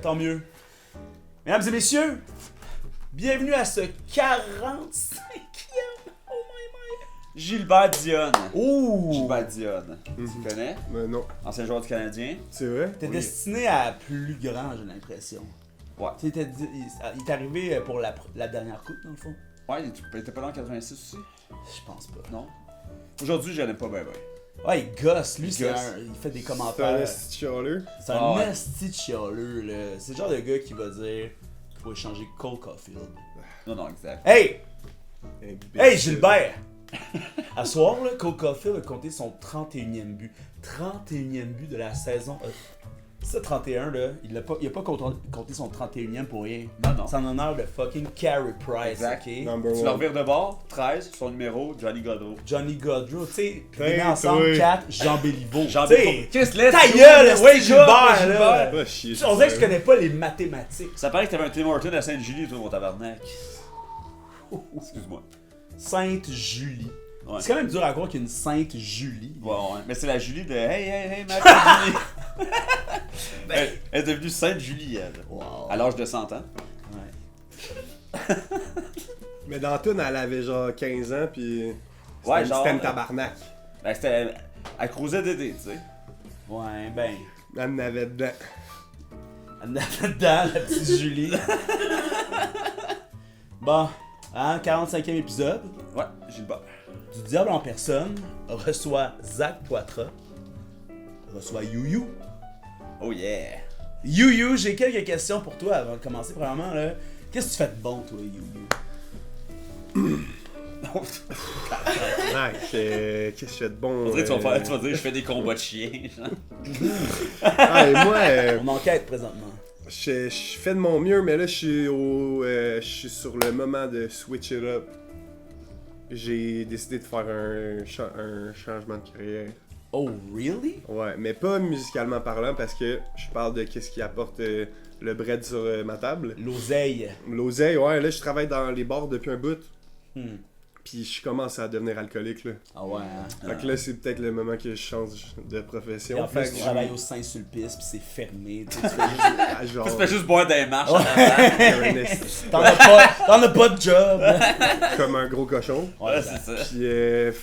tant mieux. Mesdames et messieurs, bienvenue à ce 45e. Oh my. Gilbert Dionne. Oh! Gilbert Dionne. Tu connais? Non. Ancien joueur du Canadien. C'est vrai? T'es destiné à plus grand, j'ai l'impression. Ouais. Tu sais, il est arrivé pour la dernière coupe, dans le fond? Ouais, il était pas là en 86 aussi? Je pense pas. Non. Aujourd'hui, je l'aime pas bien. Ouais, il gosse. Lui, Il c'est gosse. il fait des C'est un commentaires. esti chialeux. C'est Ah un ouais. esti de chialeux, là. C'est le genre de gars qui va dire qu'il faut échanger Cole Caulfield. Non, exact. Hey! Imbécile. Hey, Gilbert! À soir, là, Cole Caulfield a compté son 31e but. 31e but de la saison. Ça, 31, là, il a pas compté son 31e pour rien. Non. C'est en honneur de fucking Carey Price, Exact. ok? Number Tu le one. revires de bord, 13, son numéro, Johnny Godreau. Johnny Godreau, tu sais, puis Hey, venez ensemble, toi. 4, Jean Béliveau. Jean Tu sais, Béliveau. Qu'est-ce que ta laisse? gueule, ouais, Gilbert, là! Va chier. On dirait que je connais pas les mathématiques. Ça paraît que t'avais un Tim Horton à Sainte-Julie, toi, mon tabarnak. Excuse-moi. Sainte-Julie. Ouais. C'est quand même dur à croire qu'il y a une Sainte-Julie. Ouais. Mais c'est la Julie de Hey, ma petite Julie. Elle est devenue Sainte-Julie, elle. Wow. À l'âge de 100 ans. Ouais. Mais dans Toon, elle avait genre 15 ans, pis. Ouais, genre, C'était une tabarnak. Ben, c'était. Elle cruisait Dédé, tu sais. Ouais, ben. Elle en avait dedans. Elle avait dedans, la petite Julie. Bon, hein, 45e épisode. Ouais, Gilbert. Du Diable en personne reçoit Zach Poitras. Reçoit You. Oh yeah. You, j'ai quelques questions pour toi avant de commencer. Premièrement, là, qu'est-ce que tu fais de bon, toi, You? Qu'est-ce que je fais de bon? On dirait que tu vas dire je fais des combats de chiens, genre. Ah, et moi, On enquête présentement. je fais de mon mieux, mais là, je suis sur le moment de switch it up. J'ai décidé de faire un changement de carrière. Oh, really? Ouais, mais pas musicalement parlant, parce que je parle de qu'est-ce qui apporte le bread sur ma table. L'oseille. L'oseille, ouais, là, je travaille dans les bars depuis un bout. Hmm. Puis je commence à devenir alcoolique, là. Ah ouais, hein? Fait que là, c'est peut-être le moment que je change de Et profession. en plus, Fait tu que travailles au Saint-Sulpice, pis c'est fermé. Tu sais, tu fais juste... ah, genre, Tu fais juste boire des marches. un esti- T'en as pas de job. comme un gros cochon. Ouais, c'est ça.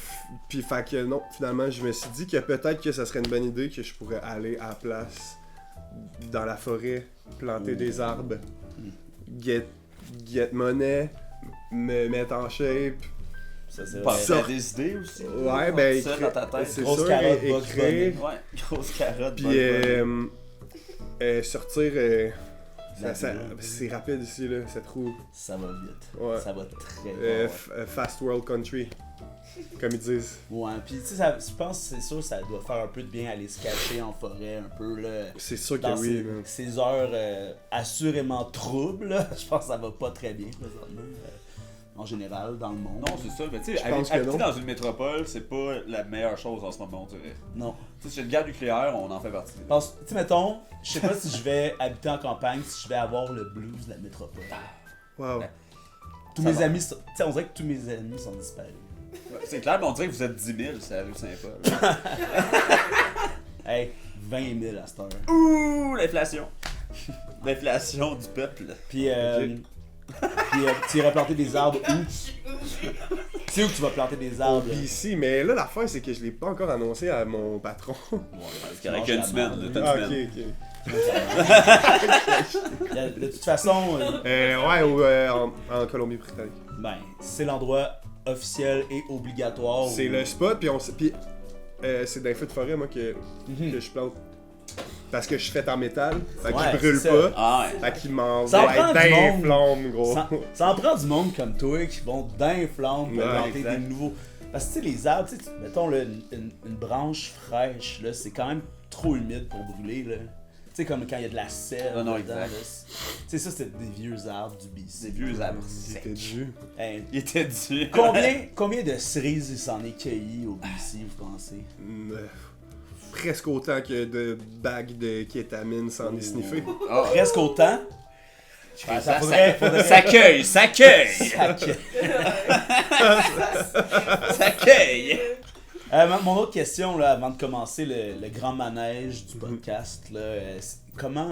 Puis fait que non, finalement, je me suis dit que peut-être que ça serait une bonne idée que je pourrais aller à la place dans la forêt, planter des arbres, get money, me mettre en shape. Ça, c'est Pas vrai. Ça- t'as des idées aussi. Ouais, ben ça dans ta tête. c'est Grosse sûr, carotte, Bugs écrire, Ouais, grosse carotte. puis bonne. sortir. La Ça- ville. c'est rapide ici, là, cette roue. Ça va vite. Ouais. Ça va très vite. Fast World Country, comme ils disent. Ouais, pis tu sais, ça- je pense que c'est sûr ça doit faire un peu de bien aller se cacher en forêt un peu là. C'est sûr que Dans oui, man. ces heures assurément troubles, là. Je pense que ça va pas très bien présentement. En général, dans le monde. Non, c'est ça. Mais tu sais, Je pense que habiter non. dans une métropole, c'est pas la meilleure chose en ce moment, on dirait. Non. Tu sais, c'est une guerre nucléaire, on en fait partie. Parce que, tu sais, mettons, je sais pas si je vais habiter en campagne, si je vais avoir le blues de la métropole. Wow. Ouais. Tous Ça mes va. amis, tu sais, on dirait que tous mes amis sont disparus. C'est clair, mais on dirait que vous êtes 10 000, c'est la rue Saint-Paul. Hey, 20 000 à cette heure. Ouh, l'inflation. L'inflation du peuple. Puis, tu irais planter des arbres où? C'est où que tu vas planter des arbres? là? BC, mais là, l'affaire, c'est que je l'ai pas encore annoncé à mon patron. C'est correct, il y a une semaine, là, t'as une Ah, ok, semaine. ok. De toute façon, Ouais, en Colombie-Britannique. ben, c'est l'endroit officiel et obligatoire. C'est où- le spot, puis c'est dans les feux de forêt, moi, que je plante. Parce que je suis fait en métal, fait que Ouais, je brûle c'est ça. pas. Ah ouais. Fait qu'il m'envoie Ça en prend du d'un monde. flamme, gros. Ça en prend du monde comme toi qui vont d'un flamme pour Ouais, planter exact. des nouveaux. Parce que tu sais, les arbres, tu sais, mettons là, une branche fraîche, là, c'est quand même trop humide pour brûler. Là. Tu sais, comme quand il y a de la sève. Non, dedans, exact. là, tu sais, ça, c'est des vieux arbres du BC. Des vieux arbres C'était secs. dû. Hey, Il était dur. combien de cerises il s'en est cueilli au BC, vous pensez? Presque autant que de bagues de kétamine sans est sniffé. Oh. Presque autant. Ça, ça faudrait- ça cueille, ça cueille, Sac. ça cueille. Mon autre question, là, avant de commencer le grand manège du podcast, là, comment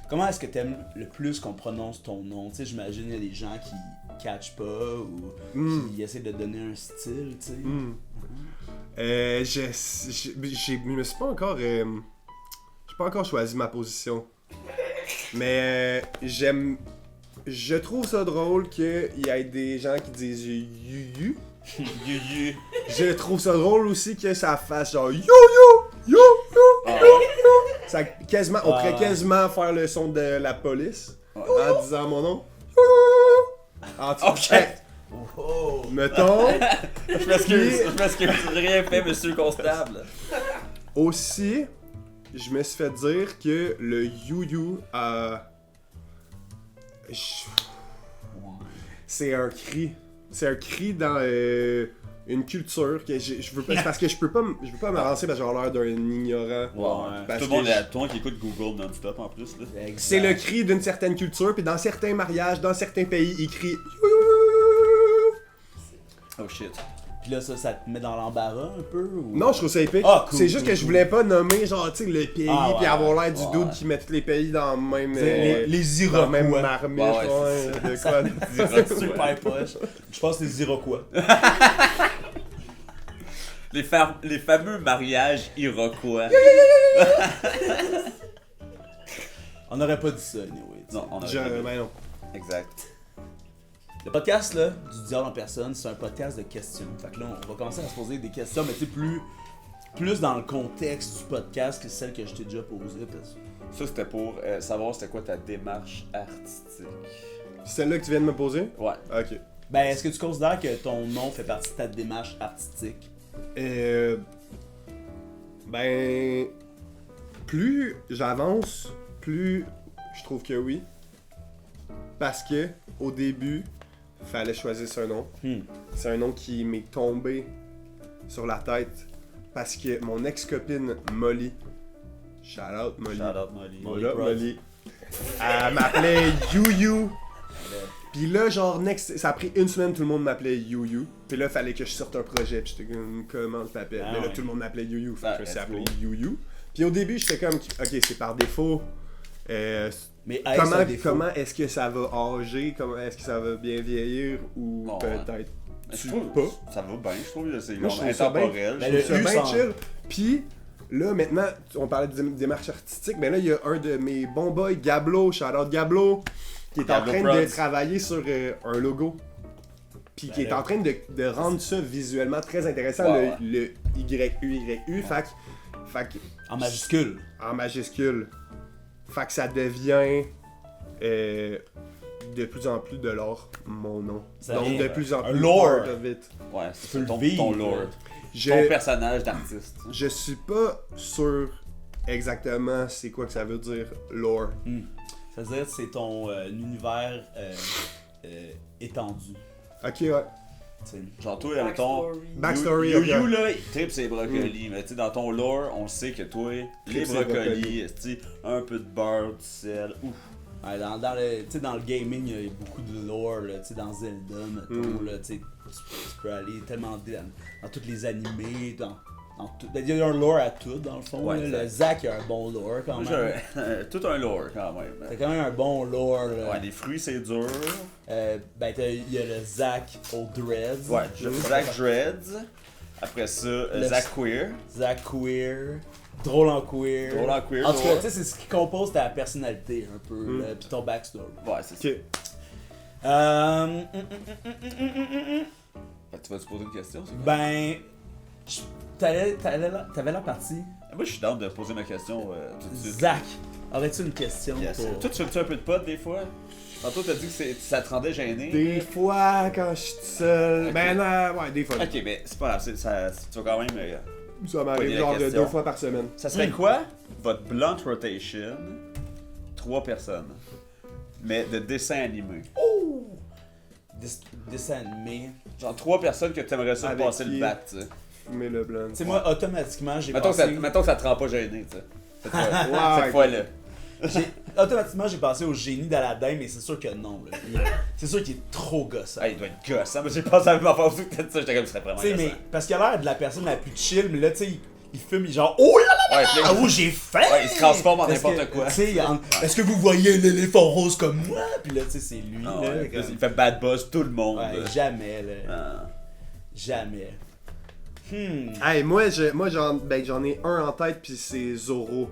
Comment est-ce que t'aimes le plus qu'on prononce ton nom? Tu sais, j'imagine il y a des gens qui catchent pas ou qui essaient de donner un style, tu sais. Je me suis pas encore... j'ai pas encore choisi ma position. Mais je trouve ça drôle qu'il y ait des gens qui disent you. Yuyu. Je trouve ça drôle aussi que ça fasse genre yo. Ça quasiment, on pourrait quasiment faire le son de la police en disant mon nom. En tout cas, hey, mettons. Je m'excuse, j'ai rien fait, monsieur le constable. Aussi, je me suis fait dire que le you c'est un cri. C'est un cri dans une culture que je veux pas. C'est parce que je peux pas m'avancer parce que j'ai l'air d'un ignorant. Ouais. Tout le monde qui écoute Google non-stop en plus. Là. C'est le cri d'une certaine culture, puis dans certains mariages, dans certains pays, ils crient. Oh shit. Puis là, ça te met dans l'embarras un peu ou... Non, je trouve ça épique. Ah, cool, c'est juste cool, que je voulais pas nommer genre tu sais le pays puis avoir l'air du ouais. dude qui met tous les pays dans le même les dans le même Iroquois. marmite, Ouais, de quoi. C'est super poche. Je pense que c'est les Iroquois. Les fameux mariages iroquois. On n'aurait pas dit ça, anyway. Non, on a Ben non. Exact. Le podcast là, du diable en personne, c'est un podcast de questions. Fait que là, on va commencer à se poser des questions, mais tu sais, plus dans le contexte du podcast que celle que je t'ai déjà posée. Parce... Ça, c'était pour savoir c'était quoi ta démarche artistique. Celle-là que tu viens de me poser? Ouais. Ok. Ben, est-ce que tu considères que ton nom fait partie de ta démarche artistique? Ben... Plus j'avance, plus je trouve que oui. Parce que, au début, fallait choisir ce nom. C'est un nom qui m'est tombé sur la tête. Parce que mon ex-copine Molly, shout out Molly. Shout out Molly. What up, Molly. Elle m'appelait You. Pis là, genre, ça a pris une semaine, tout le monde m'appelait You. Pis là, fallait que je sorte un projet. Pis j'étais comme, comment je t'appelle? Mais là, tout le monde m'appelait You. Fait que je me suis appelé You. Pis au début, j'étais comme, ok, c'est par défaut. Mais comment est-ce que ça va âger? Comment est-ce que ça va bien vieillir? Ou peut-être Je trouve pas. Ça va bien, je trouve que c'est moi, je trouve ça intemporel. bien. Je trouve ça bien chill. Puis là, maintenant, on parlait de démarche artistique, mais là, il y a un de mes bons boys, Gablo, shout-out Gablo, qui est en train de travailler sur un logo. Puis qui est en train de rendre ça visuellement très intéressant, le YU. Fait que en majuscule. En majuscule. Fait que ça devient de plus en plus de l'or, mon nom. Donc de plus en plus lore. part of it. Ouais, c'est ton lore. Ton personnage d'artiste. Je suis pas sûr exactement c'est quoi que ça veut dire lore. Ça veut dire que c'est ton univers étendu. Ok, ouais. T'sais. Genre toi, avec ton Backstory. You là, il tripe ses brocolis, mais tu sais, dans ton lore, on sait que toi, les brocolis, un peu de beurre, du sel, ouf. Ouais, dans le gaming, il y a beaucoup de lore, là, dans Zelda, mettons, là, tu peux aller tellement dans tous les animés, il y a un lore à tout, dans le fond. Ouais, là, le Zach a un bon lore, quand même. Tout un lore, quand même. T'as quand même un bon lore, là. Ouais, les fruits, c'est dur. Ben, il y a le Zach aux Dreads. Ouais, Zach Dreads. Après ça, Zach Queer. Zach Queer. Drôle en queer. Drôle en queer. En tout cas, tu sais, c'est ce qui compose ta personnalité, un peu, là, pis ton backstory. Ouais, c'est ça. Ok. Tu vas te poser une question, c'est quoi? Ben, t'avais la partie. Moi, je suis down de poser ma question tout de suite. Zach, aurais-tu une question Yes. pour... Toi, tu fais un peu de pot des fois? Tantôt, t'as dit que ça te rendait gêné. Des fois, quand je suis tout seul. Okay. Ben non, ouais, des fois. Ok, mais c'est pas grave, tu vas quand même. Ça m'arrive la genre question. 2 fois par semaine. Ça serait quoi votre blunt rotation? 3 personnes. Mais de dessin animé. Oh! Dessin animé. Genre 3 personnes que t'aimerais ça Avec passer qui? le bat, tu sais. Fumer le blunt. Tu sais, moi, automatiquement, j'ai Mettons pensé... que ça te rend pas gêné, tu sais. Cette Ouais, cette fois-là. Automatiquement, j'ai pensé au génie d'Aladin, mais c'est sûr que non. Là. C'est sûr qu'il est trop gossant. Ah, il doit être gossant, mais j'ai pensé à la même affaire aussi que t'as dit ça, j'étais comme, ce serait vraiment Tu sais, mais gossant. parce qu'il a l'air de la personne la plus chill, mais là, tu sais, il fume, genre oh là là Ouais, là, puis là, oh j'ai faim! Ouais, il se transforme en Est-ce n'importe que- quoi. tu sais, est-ce que vous voyez l'éléphant rose comme moi? Puis là, tu sais, c'est lui, Ah là. ouais, comme- il fait bad buzz tout le monde. Ouais, là. jamais, là. Ah. Jamais. Hey, moi j'en ai un en tête, puis c'est Zoro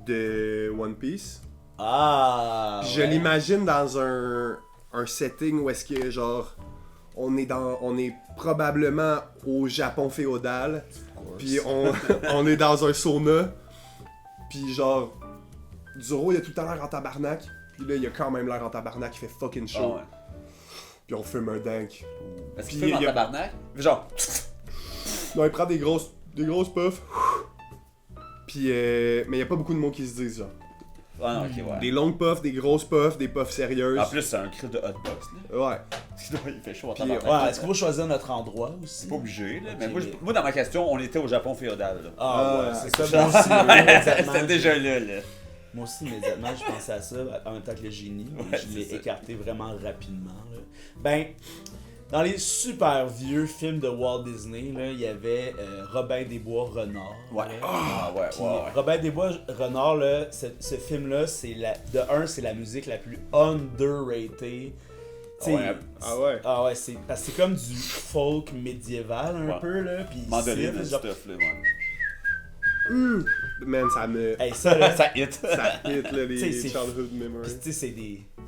de One Piece. Ah! Puis je ouais. l'imagine dans un setting où est-ce que, genre, on est probablement au Japon féodal, puis on est dans un sauna, puis genre, Zoro il a tout le temps l'air en tabarnak, puis là il a quand même l'air en tabarnak, il fait fucking Ah chaud, ouais. puis on fume un dank. Est-ce Puis qu'il fait en il y a- tabarnak? Genre, Non, il prend des grosses puffs, puis mais il y a pas beaucoup de mots qui se disent, genre. ah non, ok, ouais. Des longues puffs, des grosses puffs, des puffs sérieuses. En plus, c'est un cri de hotbox, là. Ouais. Sinon, il fait chaud en Puis, tabarnak. Ouais, est-ce qu'on va choisir notre endroit aussi? C'est pas obligé, là. Mais Ok, moi, mais- moi, dans ma question, on était au Japon féodal, là. Ah ouais, Ah, c'est ça, moi aussi. immédiatement, C'était déjà là, là. Moi aussi, immédiatement, je pensais à ça, en même temps que le génie, mais Ouais, je l'ai c'est ça. écarté vraiment rapidement. Là. Ben, dans les super vieux films de Walt Disney, là, il y avait Robin des Bois Renard. Ouais. là. Ah, ouais, Puis ouais, ouais. Robin des Bois Renard, là, ce film-là, c'est la musique la plus underrated. Tu sais, Ouais. Ah ouais. Ah ouais, parce que c'est comme du folk médiéval un Ouais. peu, là. Puis Mandoline, c'est le genre... stuff, là, ouais. Man, ça me. Hey, ça, là, Ça hit. Ça hit, là, T'sais, les c'est- childhood Pis memories. tu sais,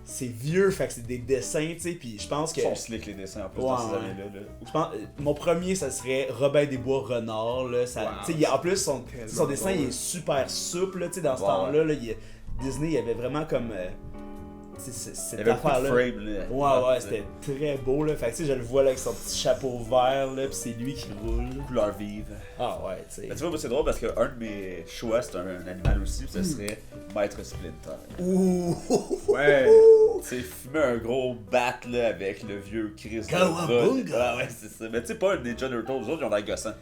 c'est vieux, fait que c'est des dessins, tu sais, pis je pense que... Ils sont slick, les dessins, en plus, Ouais, dans ces ouais. années-là, là. Je pense, mon premier, ça serait Robin des Bois Renard, là, ça, Wow, tu sais, en plus, son tellement dessin, bon, il là. est super souple, là, tu sais, dans ce Ouais, temps-là, là, Disney, il y avait vraiment comme, tu sais, Il y cette avait beaucoup de affaire-là. frame, là. Ouais, tu sais. c'était très beau, là, fait que tu sais, je le vois, là, avec son petit chapeau vert, là, pis c'est lui qui roule. Couleur vive. Ah ouais, tu sais. Mais tu vois, moi, c'est drôle parce qu'un de mes choix, c'est un animal aussi, pis ça serait Maître Splinter. Ouh! Ouais. Tu sais, fumer un gros bat, là, avec le vieux Chris de Kawabunga. Ah ouais, c'est ça. Mais tu sais, pas les Ninja Turtles, eux autres, ils ont l'air gossants.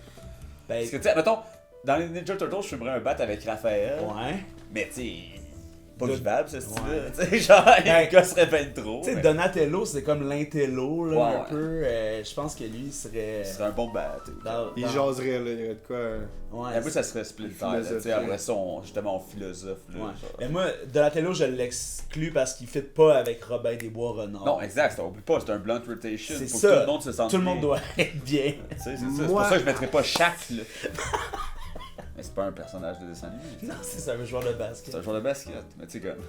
Ben, Parce que, tu sais, mettons, dans les Ninja Turtles, je fumerais un bat avec Raphaël. ouais. Mais tu sais, pas De- vivable, ce style-là. Ouais. Tu sais, genre, Ben, il gosserait bien trop. Tu sais, mais Donatello, c'est comme l'intello, là, Ouais, un ouais. peu. Je pense que lui, il serait... Ce serait un bon bat. tu sais. Il dans- jaserait, là, il y aurait de quoi. Ouais, Mais moi, ça serait Splinter. Là, tu sais, Philosophie. après ça, justement, on philosophe. Là, Ouais. genre. Mais moi, Donatello, je l'exclus parce qu'il fit pas avec Robin des Bois Renard. Non, exact, oublie pas, c'est un blunt rotation. C'est Faut ça. que tout le monde se sente Tout le monde bien. doit être bien. Tu sais, c'est ça. C'est Moi- pour ça que je mettrais pas chaque. Là. Mais c'est pas un personnage de dessin animé. Non, c'est ça, un joueur de basket. C'est un joueur de basket. Mais tu sais, comme.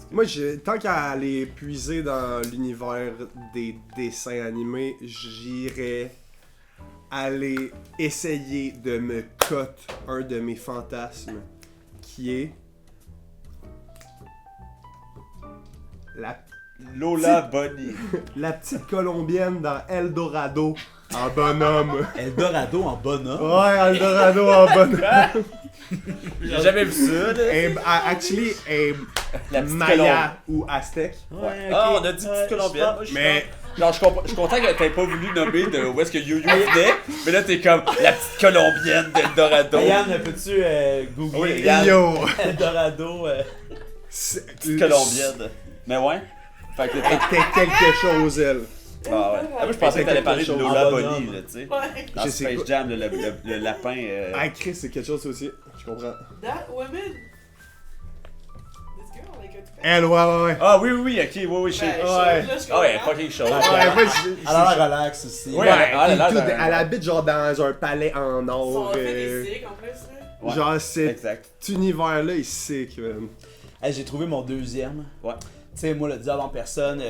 Moi, tant qu'à aller puiser dans l'univers des dessins animés, j'irais aller essayer de me cote un de mes fantasmes, qui est Lola Bunny. la petite colombienne dans Eldorado en bonhomme. Eldorado en bonhomme. Ouais, Eldorado en bonhomme. J'ai jamais vu ça, là. Actually, La petite Maya ou Aztec. Ouais, Ah, ok. on a dit Ouais, petite colombienne. je Moi, je Mais- genre, je suis content que t'aies pas voulu nommer de où est-ce que Yo-Yo venait, mais là, t'es comme la petite colombienne d'Eldorado. pense- Yann, peux-tu googler Oui, Yann. Yo! Eldorado? Petite colombienne. Mais ouais. Fait que Elle était quelque chose, elle. Ah ouais. Ah, moi, je pensais que t'allais parler de Quelque chose Lola en Bunny, bonhomme. là, tu sais. Ouais. Dans Je sais Space pas. Jam, le lapin. Ah, Chris, c'est quelque chose aussi. Je comprends. That woman. This girl, like, tu fais. Elle, ouais. Ah oui, oui, ok, oui, je sais. Ben, Ouais. là, je Ah ouais, comprends. fucking chaud. Ouais, Ouais, moi, Elle a l'air relax aussi. Oui, Ouais, elle a puis l'air tout- d'un- elle habite genre dans un palais en Son or. fait des sick en plus, là. Ouais. Genre, cet Exact. univers-là est sick, man. Hey, j'ai trouvé mon deuxième. Ouais. Tu sais, moi, le diable en personne,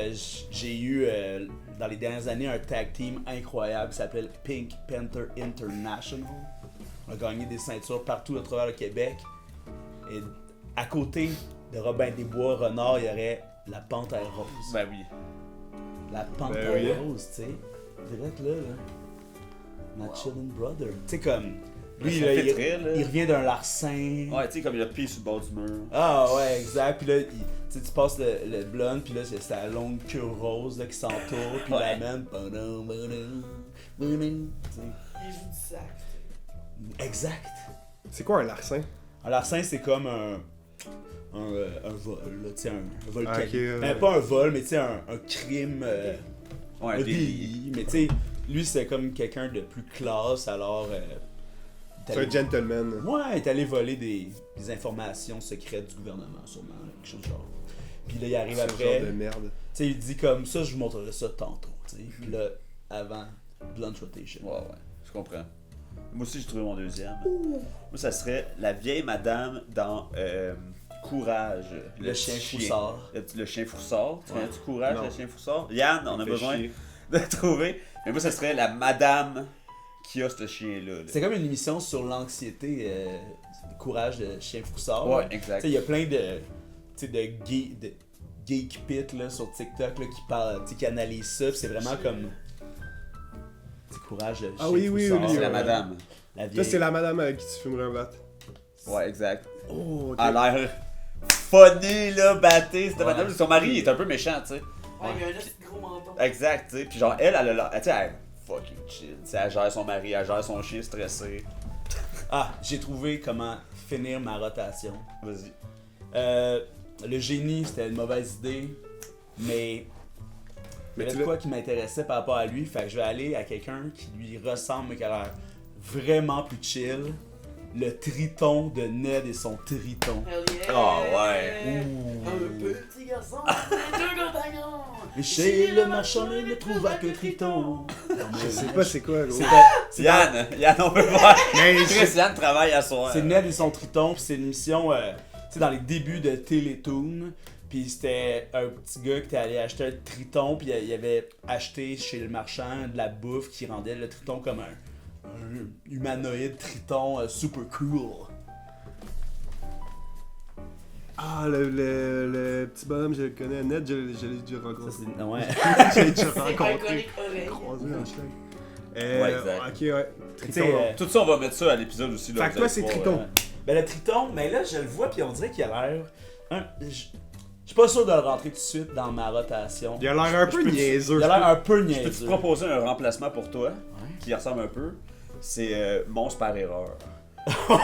j'ai eu dans les dernières années un tag team incroyable qui s'appelle Pink Panther International. On a gagné des ceintures partout à travers le Québec. Et à côté de Robin des Bois Renard, il y aurait la Panthère Rose. Ben oui. La Panthère oui. Rose, tu sais. Direct là. My chillin' brother. Tu sais, comme. Lui, Ça là, fait très, là. il revient d'un larcin. Ouais, tu sais, comme il a pied sur le bord du mur. Ah ouais, exact. Puis là, tu sais, tu passes le blonde, puis là, c'est la longue queue rose là, qui s'entoure, puis Ouais. la même. Badum, badum, badum, tu sais. Il joue du sax. Exact. C'est quoi un larcin? Un larcin, c'est comme un vol, là, tu sais, un vol Ah, ok, quali- ouais. Ben, pas un vol, mais tu sais, un crime. Ouais, un un délit. délit. Mais tu sais, lui, c'est comme quelqu'un de plus classe, alors. C'est un gentleman. Ouais, il est allé voler des informations secrètes du gouvernement, sûrement, quelque chose de genre. Puis là, il arrive Ce après. genre de merde. Tu sais, il dit comme ça, je vous montrerai ça tantôt, tu sais. Puis là, avant, Blunt Rotation. Ouais, je comprends. Moi aussi, j'ai trouvé mon deuxième. Moi, ça serait la vieille madame dans Courage. Le chien foussard. Le chien foussard. Tu connais-tu Courage, Non. le chien foussard? Yann, on a Fait besoin chier. de trouver. Mais moi, ça serait la madame qui a ce chien-là. là. C'est comme une émission sur l'anxiété, Courage de chien foussard. Ouais, Tu exact. sais, il y a plein de, tu sais, de geek pit là, sur TikTok là, qui parlent, tu sais, qui analysent ça. Puis c'est vraiment comme. Tu sais, Courage de chien Ah oui, oui, foussard. oui, C'est la ouais. madame. La Toi, vieille. c'est la madame avec qui tu fumerais un bat. Ouais, exact. Oh, ok. Elle a l'air funny, là, batté. Cette Ouais. madame, son mari, il est un peu méchant, tu sais. Ouais, il y a un petit gros menton. Exact, tu sais. Puis genre, elle a l'air. Tu sais, elle est fucking chill. Tu sais, elle gère son mari, elle gère son chien stressé. Ah, j'ai trouvé comment finir ma rotation. Vas-y. Le génie, c'était une mauvaise idée, mais il y avait tu de quoi qui m'intéressait par rapport à lui, fait que je vais aller à quelqu'un qui lui ressemble mais qui a l'air vraiment plus chill. Le triton de Ned et son triton. Hell yeah. Ah, ouais. Un petit garçon, deux compagnons. Et chez le marchand ne trouva que triton. Je sais pas c'est quoi, gros. C'est Yann, on peut voir. Mais Chris, Yann travaille à soir. C'est Ned et son triton, puis c'est une émission, tu sais, dans les débuts de Télétoon. Puis c'était un petit gars qui était allé acheter un triton, puis il avait acheté chez le marchand de la bouffe qui rendait le triton comme un humanoïde triton super cool. Ah, le petit bonhomme, je le connais. Ned, je l'ai déjà Ça, rencontré. c'est... Ouais. Je l'ai déjà C'est rencontré. iconique oreille. Croisé dans le schlag. Ouais, exact. Ok, ouais. Tu sais, Triton. Tout ça, on va mettre ça à l'épisode aussi. Là, Fait que toi, c'est triton. Ben le triton, mais là, je le vois, puis on dirait qu'il a l'air... Je suis pas sûr de le rentrer tout de suite dans ma rotation. Il a l'air un peu niaiseux. Il a l'air un peu Je peux te niaiseux. proposer un remplacement pour toi, Ouais. qui ressemble un peu. C'est Monstre par erreur. Ouais,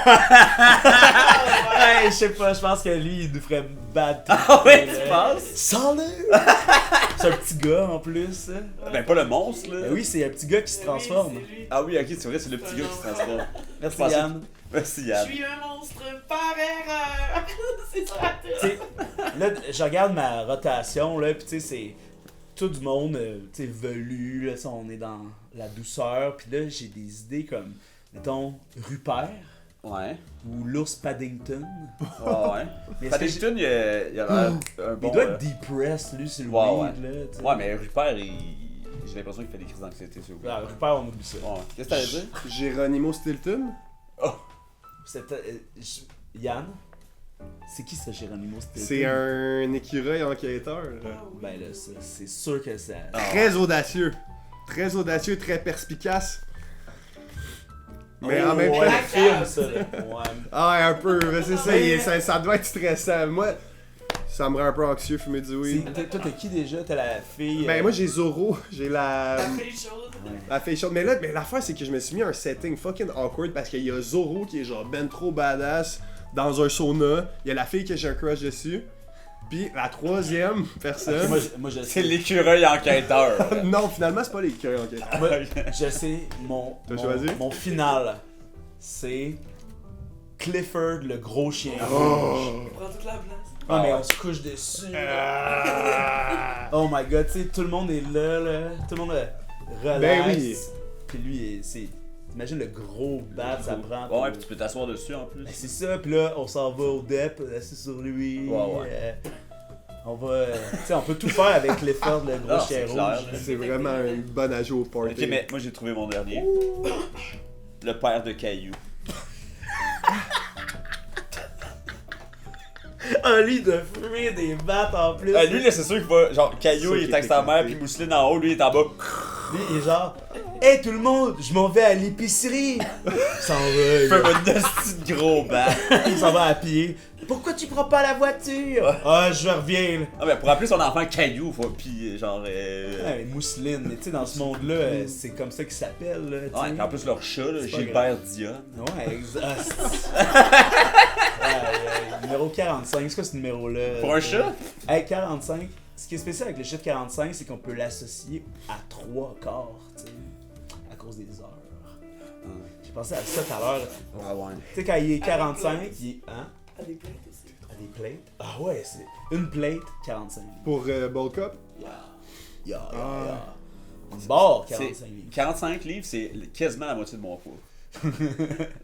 je sais pas, je pense que lui, il nous ferait bad trip, Ah ouais, là. tu penses? Salut! C'est un petit gars en plus. Ben, pas le monstre, là. Ben oui, c'est un petit gars qui se transforme. Oui, c'est lui. Ah oui, ok, c'est vrai, c'est le petit gars qui se transforme. Merci Je pensais- Yann. Merci, Je Yann. suis un monstre par erreur. C'est ça la tête. Tu sais, là, je regarde ma rotation, là, pis tu sais, c'est tout du monde, tu sais, velu, là, ça, on est dans la douceur, pis là, j'ai des idées comme, mettons, Rupert Ouais. ou l'ours Paddington. Ouais. Mais est-ce que Paddington, il a l'air un il bon. doit être depressed, lui, sur le Ouais, weed, là, tu sais. Ouais, mais Rupert, j'ai l'impression qu'il fait des crises d'anxiété, s'il vous plaît. Ah, Rupert, on oublie ça. Ouais. Qu'est-ce que t'allais dire? Geronimo Stilton. C'était, Yann, c'est qui ça, Geronimo Stilton? C'est un écureuil enquêteur. Ah oui. Ben là, ça, c'est sûr que ça... Ah. Très audacieux. Très audacieux, très perspicace. Mais Oh, en même ouais, temps. le film, ça, là. Ouais. Ah, ouais, un peu. Mais c'est ça, ça doit être stressant. Moi, ça me rend un peu anxieux fumer du weed. Toi, t'as qui déjà? T'as la fille... Ben, moi, j'ai Zoro. J'ai La fille chaude. la fille chaude. Mais là, l'affaire, c'est que je me suis mis un setting fucking awkward parce qu'il y a Zoro qui est genre ben trop badass dans un sauna. Il y a la fille que j'ai un crush dessus. Puis la troisième personne. Ok, moi, je C'est sais. l'écureuil enquêteur. Non, finalement, c'est pas les cœurs, ok. Moi, je sais, T'as choisi? mon final, c'est Clifford, le gros chien rouge. Oh. Prends toute la place. Ah, mais on se couche dessus. Ah. Oh my god, tu sais, tout le monde est là. Tout le monde relax. Ben oui. Puis lui, c'est... T'imagines le gros bat, ça prend... Ouais, puis tu peux t'asseoir dessus en plus. Ben, c'est ça, puis là, on s'en va au DEP, assis sur lui. Ouais. On va... tu sais, on peut tout faire avec Clifford, le gros Ah, chien c'est clair. rouge. C'est vraiment une bonne ajout au party. Ok, mais moi j'ai trouvé mon dernier. Le père de Caillou. Ah, lui, de fumer des battes en plus. Lui, là, c'est sûr qu'il va. Genre, Caillou, C'est il est sûr avec qu'il sa est mère, écouté. puis Mousseline en haut, lui, il est en bas. Lui, il est genre, hey tout le monde, je m'en vais à l'épicerie. Il s'en va, Il fait il- un esti de gros bat. il s'en va à pied. Pourquoi tu prends pas la voiture? Ah, je reviens. Là. Ah, mais pour appeler son enfant Caillou, faut. Puis, genre. Ouais, Mousseline, mais tu sais, dans ce monde-là, c'est comme ça qu'il s'appelle. Là, tu sais. Ouais, puis en plus, leur chat, là, C'est pas Gilbert Dion. Ouais, exact. Numéro 45, c'est quoi ce numéro-là? Pour un chat? Hey, 45. Ce qui est spécial avec le chiffre 45, c'est qu'on peut l'associer à 3 quarts, tu sais, à cause des heures. Je sais pensais à ça tout à l'heure. Ah ouais. Tu sais, quand il est 45, il est. Hein? À des plaintes aussi. À des plates? Ah ouais, c'est une plate, 45 livres. Pour Ball Cup? Ya. Ah. Bon, C'est- 45 livres. 45 livres, c'est quasiment la moitié de mon poids.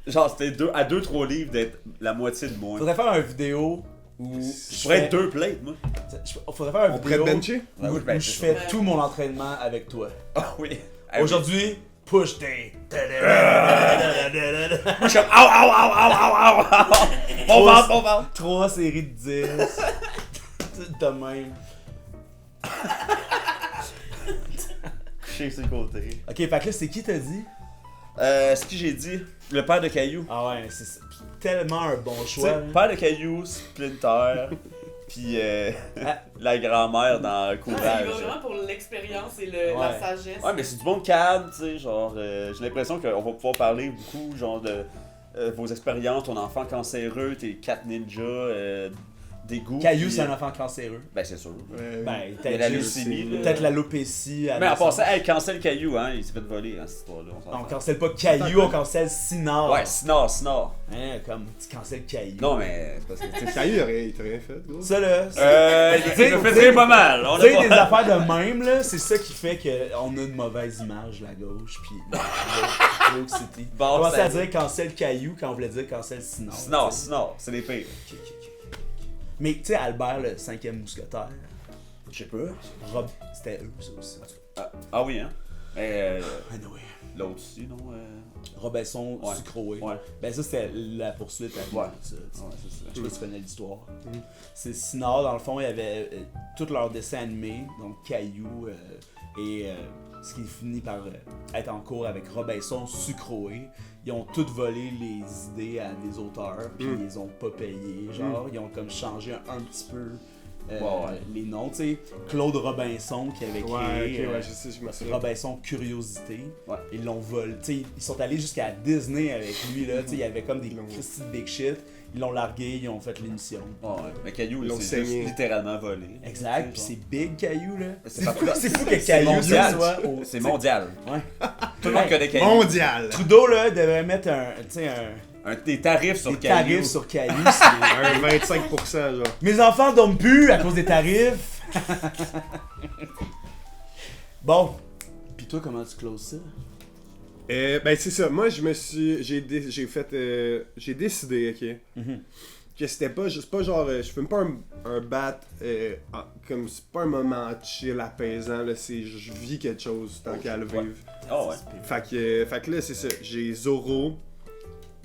Genre, c'était à 2-3 livres d'être la moitié de moi. Faudrait faire une vidéo où. Je pourrais être 2 plates, moi. Faudrait faire une On pourrait vidéo te bencher? Ouais, où, oui, ben, où c'est je ça. fais tout mon entraînement avec toi. Ah oui. Ah oui. Aujourd'hui, push day. Moi, je suis comme au. On va. 3 séries de 10. De même. Couché sur le côté. Ok, fait que là, c'est qui t'as dit? Ce que j'ai dit, le père de Caillou. Ah ouais, c'est tellement un bon Tu sais, choix. père de Caillou, Splinter, puis la grand-mère dans Ah, il Courage. va vraiment pour l'expérience et la Ouais. sagesse. Ouais, mais c'est du bon calme, tu sais, genre, j'ai l'impression qu'on va pouvoir parler beaucoup, genre, de vos expériences, ton enfant cancéreux, tes 4 ninjas, des goûts. Caillou, puis, c'est un enfant cancéreux. Ben, c'est sûr. Ben, Il y a la leucémie, là. peut-être l'alopécie. Mais en passant, hey, cancelle Caillou, hein, il s'est fait voler, hein, cette histoire-là. On s'en On fout. cancelle pas Caillou, on cancelle Sinard. Ouais, Snore. Hein, comme tu cancelles Caillou. Non, mais c'est parce que, tu sais, Caillou, il t'a rien fait, gros. Ça là, il me fait pas mal. On tu sais, a des pas... affaires de même, là, c'est ça qui fait qu'on a une mauvaise image, la gauche, pis l'autre City. Bon, On commençait ça- à dire cancel Caillou quand on voulait dire cancel Sinard. Snore, c'est les pires. Ok. Mais tu sais, Albert, le 5e mousquetaire, Je sais pas. Rob, c'était eux, ça aussi. Ah oui, hein. Mais Anyway. l'autre aussi, non? Robinson Ouais. Sucroé. Ouais. Ben ça, c'était la poursuite à Ouais. ça, tu sais. Ouais, c'est ça. Je sais pas si tu connais l'histoire. C'est Sinard, dans le fond, il y avait tous leurs dessins animés, donc Caillou, et ce qui finit par être en cours avec Robinson Sucroé. Ils ont tous volé les idées à des auteurs, puis ils les ont pas payés. Genre, ils ont comme changé un petit peu les noms. Tu sais, Claude Robinson qui avait créé Ouais, je sais, je me souviens. Robinson Curiosité. Ouais. Ils l'ont volé. Tu sais, ils sont allés jusqu'à Disney avec lui. Là. Tu sais, il y avait comme des Christy de big shit. Ils l'ont largué, ils ont fait l'émission. Ouais, mais Caillou, Ils l'ont c'est juste saigné. littéralement volé. Exact, puis c'est Big Caillou là. C'est pas- C'est fou que c'est Caillou mondial. ça soit au. C'est mondial. Ouais. Tout le monde connaît Caillou. Mondial! Trudeau là devrait mettre Des tarifs sur des Caillou. tarifs sur Caillou. c'est- Un 25%, genre. Mes enfants dorment plus à cause des tarifs. Bon. Puis toi, comment tu closes ça? Ben c'est ça, moi j'ai décidé, ok, que c'était pas, c'est pas genre, je filme pas un bat, comme c'est pas un moment chill apaisant, là, c'est je vis quelque chose tant qu'à le vivre. Oh ouais. Fait que là c'est ça, j'ai Zorro,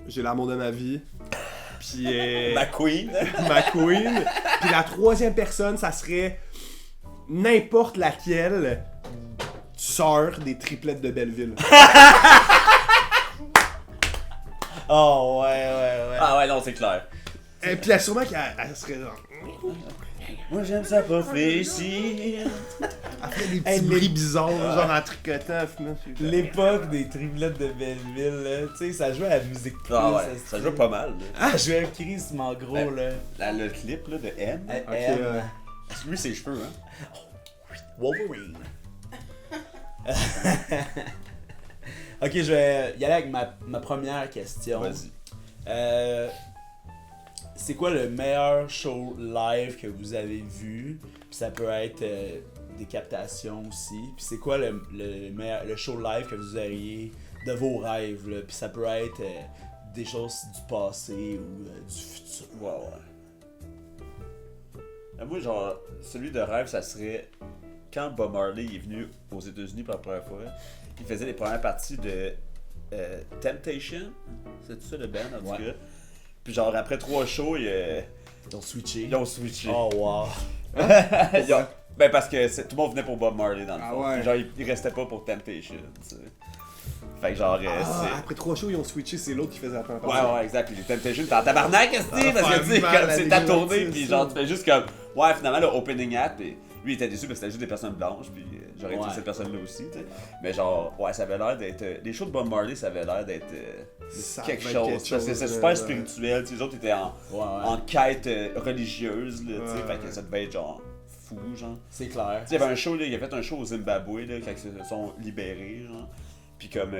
j'ai l'amour de ma vie, puis Ma queen. ma queen, puis la troisième personne ça serait n'importe laquelle sœur des triplettes de Belleville. Oh ouais. Ah ouais, non, c'est clair. Et puis sûrement qu'elle serait genre. Moi j'aime ça réfléchir. Elle fait des petits bruits bizarres, genre en tricotant, finalement. L'époque des triplettes de Belleville, là, tu sais, ça jouait à la musique plus. Ah ouais, ça joue pas mal. Là. Ah, je jouais un crissement gros, Ben, là. Le clip là, de M. À Ok, M. ouais. Lui, ses cheveux, hein. Wolverine. Ok, je vais y aller avec ma première question. Vas-y. C'est quoi le meilleur show live que vous avez vu? Puis ça peut être des captations aussi. Puis c'est quoi le show live que vous auriez de vos rêves? Là? Puis ça peut être des choses du passé ou du futur. Ouais. Moi, genre, celui de rêve, ça serait quand Bob Marley est venu aux États-Unis pour la première fois. Il faisait les premières parties de Temptation. C'est ça le band, en tout cas. Puis genre, après 3 shows, ils ont switché. Ils ont switché. Oh wow. Ben parce que tout le monde venait pour Bob Marley dans le fond. ouais. Puis genre, il restait pas pour Temptation. Tu sais. Fait que genre, Après 3 shows, ils ont switché, c'est l'autre qui faisait la première Ouais, partie. ouais, exact. Puis les Temptation, t'es en tabarnak, parce que tu sais, mal comme à c'est ta des tournée, gens, puis c'est genre, ça. tu fais juste comme, ouais, finalement, le opening act, puis lui, il était déçu parce que c'était juste des personnes blanches, puis j'aurais été Ouais. cette personne-là aussi, tu sais. Mais genre, ouais, ça avait l'air d'être. Les shows de Bob Marley, ça avait l'air d'être Ça quelque va être chose. quelque Parce que chose, c'est super ouais. spirituel, tu sais, les autres étaient Ouais. en quête religieuse, là, tu sais, Ouais. fait que ça devait être genre fou, genre. C'est clair. Tu sais, il y avait un show, là, il a fait un show au Zimbabwe, là, quand ils se sont libérés, genre. Puis comme,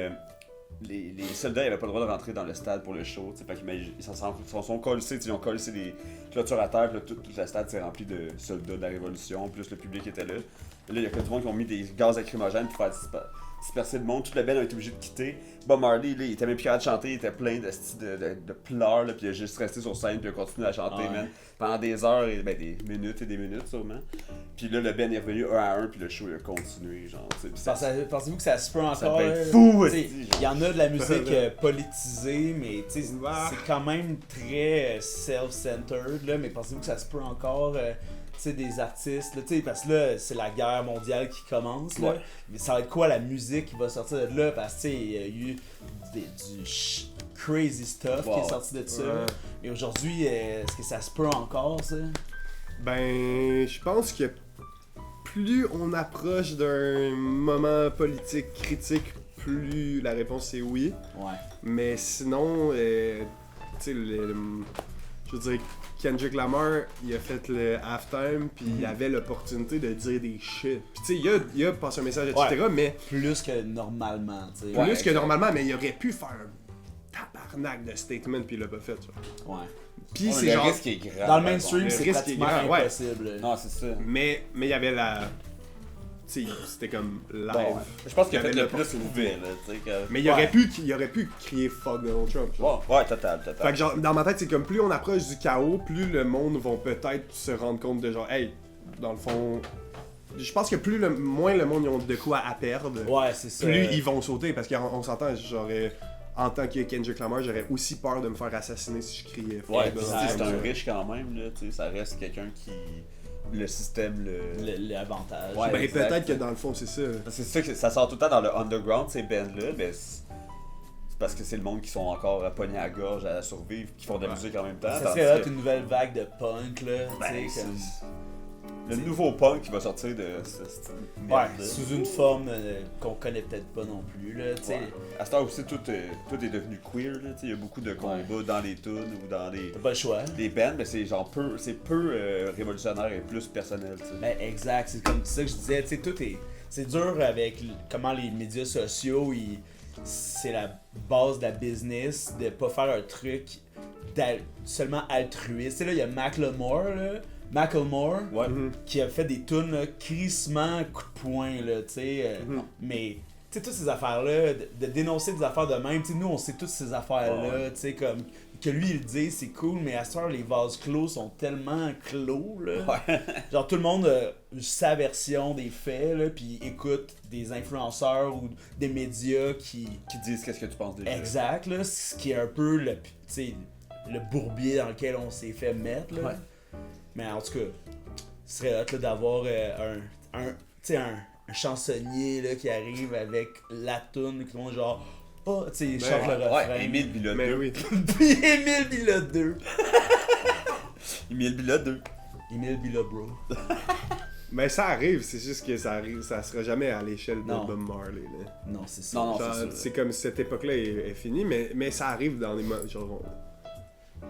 les soldats n'avaient pas le droit de rentrer dans le stade pour le show. Fait qu'ils sont collés, ils ont collé les clôtures à terre, puis là, tout le stade s'est rempli de soldats de la Révolution, plus le public était là. Et là, il y a que du monde qui ont mis des gaz lacrymogènes pour faire disperser le monde. Toute la band a été obligée de quitter. Bob Marley, là, il était même plus capable de chanter, il était plein de pleurs, là, puis il a juste resté sur scène, puis il a continué à chanter, man, pendant des heures, et des minutes et des minutes, sûrement. Puis là, le band est revenu un à un, puis le show il a continué, genre, tu sais. Pensez-vous que ça se peut encore? Ça peut être fou, il y en a de la musique politisée, mais tu sais, c'est quand même très self-centered, là, mais pensez-vous que ça se peut encore? Tu sais, des artistes, là, parce que là, c'est la guerre mondiale qui commence, là. Mais ça va être quoi la musique qui va sortir de là? Parce que, tu sais, il y a eu du crazy stuff qui est sorti de ça. Mais aujourd'hui, est-ce que ça se peut encore, ça? Ben, je pense que plus on approche d'un moment politique critique, plus la réponse est oui. Ouais. Mais sinon, tu sais, je veux dire, Kendrick Lamar, il a fait le halftime, puis il avait l'opportunité de dire des shit. Puis tu sais, il a passé un message, etc., mais... Plus que normalement, tu sais. Plus que normalement, mais il aurait pu faire un tabarnak de statement, puis il l'a pas fait, tu vois. Ouais. Puis Le c'est genre... risque est grave. Dans le mainstream, le c'est risque pratiquement est grave, impossible. Non, c'est ça. Mais il y avait la... Tu sais, c'était comme live. Bon, je pense qu'il a Il y fait avait le plus qu'il pouvait, là, tu sais. Mais il aurait pu crier fuck Donald Trump. Genre. Ouais, total. Fait que genre, dans ma tête, c'est comme plus on approche du chaos, plus le monde va peut-être se rendre compte de genre, hey, dans le fond... Je pense que moins le monde ils ont de quoi à perdre, Ouais, c'est ça. plus ils vont sauter. Parce qu'on s'entend, j'aurais... En tant que Kendrick Lamar, j'aurais aussi peur de me faire assassiner si je criais fuck Ouais, Donald puis c'est Trump. un riche quand même, là, tu sais, ça reste quelqu'un qui... Le système, L'avantage. Ouais. Ben exact. peut-être que dans le fond, c'est ça. C'est ça que ça sort tout le temps dans le underground, ces bands-là, mais c'est parce que c'est le monde qui sont encore pognés à la gorge à survivre, qui font de la musique en même temps. Ça tandis serait que- une nouvelle vague de punk, là. Ben, tu sais, comme... le nouveau punk qui va sortir de cette Ouais, merde-là. sous une forme qu'on connaît peut-être pas non plus, là, tu sais. Ouais. À ce temps aussi, tout est devenu queer, là, tu sais, il y a beaucoup de combats dans les tunes ou dans T'as pas le choix. les bands, mais c'est genre peu révolutionnaire et plus personnel, tu sais. Ben, exact, c'est comme ça que je disais, tu sais, c'est dur avec comment les médias sociaux, c'est la base de la business, de pas faire un truc seulement altruiste. Tu sais, là, il y a Macklemore, Ouais. qui a fait des tunes là, crissement coup de poing, là, tu sais. Mais, tu sais, toutes ces affaires-là, de dénoncer des affaires de même, tu sais, nous, on sait toutes ces affaires-là, tu sais, comme, que lui, il le dit, c'est cool, mais à ce temps, les vases clos sont tellement clos, là. Ouais. Genre, tout le monde a sa version des faits, là, puis écoute des influenceurs ou des médias qui... Qui disent qu'est-ce que tu penses déjà. Exact, là, ce qui est un peu le, tu sais, le bourbier dans lequel on s'est fait mettre, là. Ouais. Mais en tout cas, ce serait hot là, d'avoir tu sais, un chansonnier là, qui arrive avec la toune, qui monde genre, oh, tu sais, il chante le refrain. Ouais, Émile Bilodeau. Mais oui. Puis Émile Bilodeau. Émile Bilodeau. Émile Bilodeau. Mais ça arrive, c'est juste que ça sera jamais à l'échelle de Non. Bob Marley. Là. Non, c'est ça. Non, Genre, c'est ça. c'est comme cette époque-là est finie, mais ça arrive dans des genre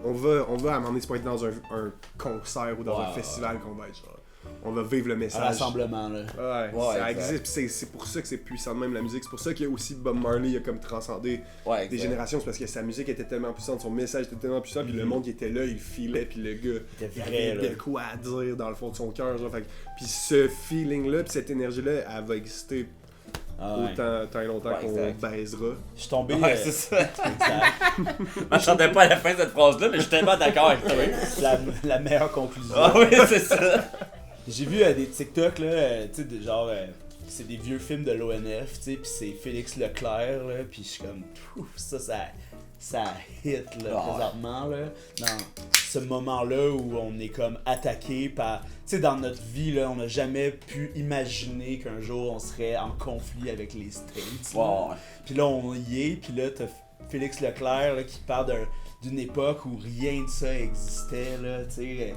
on va à un moment donné se pointer dans un concert ou dans un festival qu'on va être genre. On va vivre le Un message. rassemblement, là. Ouais, Ouais, ça exact. existe, puis c'est pour ça que c'est puissant de même la musique. C'est pour ça qu'il y a aussi Bob Marley a comme transcendé Ouais, des exact. générations, c'est parce que sa musique était tellement puissante, son message était tellement puissant, puis le monde qui était là, il filait, puis le gars, Il était il vrai, avait là. de quoi à dire dans le fond de son cœur. Puis ce feeling-là, puis cette énergie-là, elle va exister Ah, ouais. autant et longtemps Ouais, qu'on exact. baisera. Je suis tombé. Ouais, c'est ça. Exact. Moi, je m'attendais pas à la fin de cette phrase-là, mais je suis tellement d'accord avec toi. La meilleure conclusion. Ah oui, c'est ça. J'ai vu des TikTok, là, tu sais, genre, c'est des vieux films de l'ONF, tu sais, pis c'est Félix Leclerc, là, pis je suis comme, pouf, ça hit, là, Ah. présentement, là, dans ce moment-là où on est comme attaqué par, tu sais, dans notre vie, là, on n'a jamais pu imaginer qu'un jour on serait en conflit avec les States, là. Ouais. Puis là, on y est, puis là, t'as Félix Leclerc là, qui parle d'une époque où rien de ça existait, là, tu sais.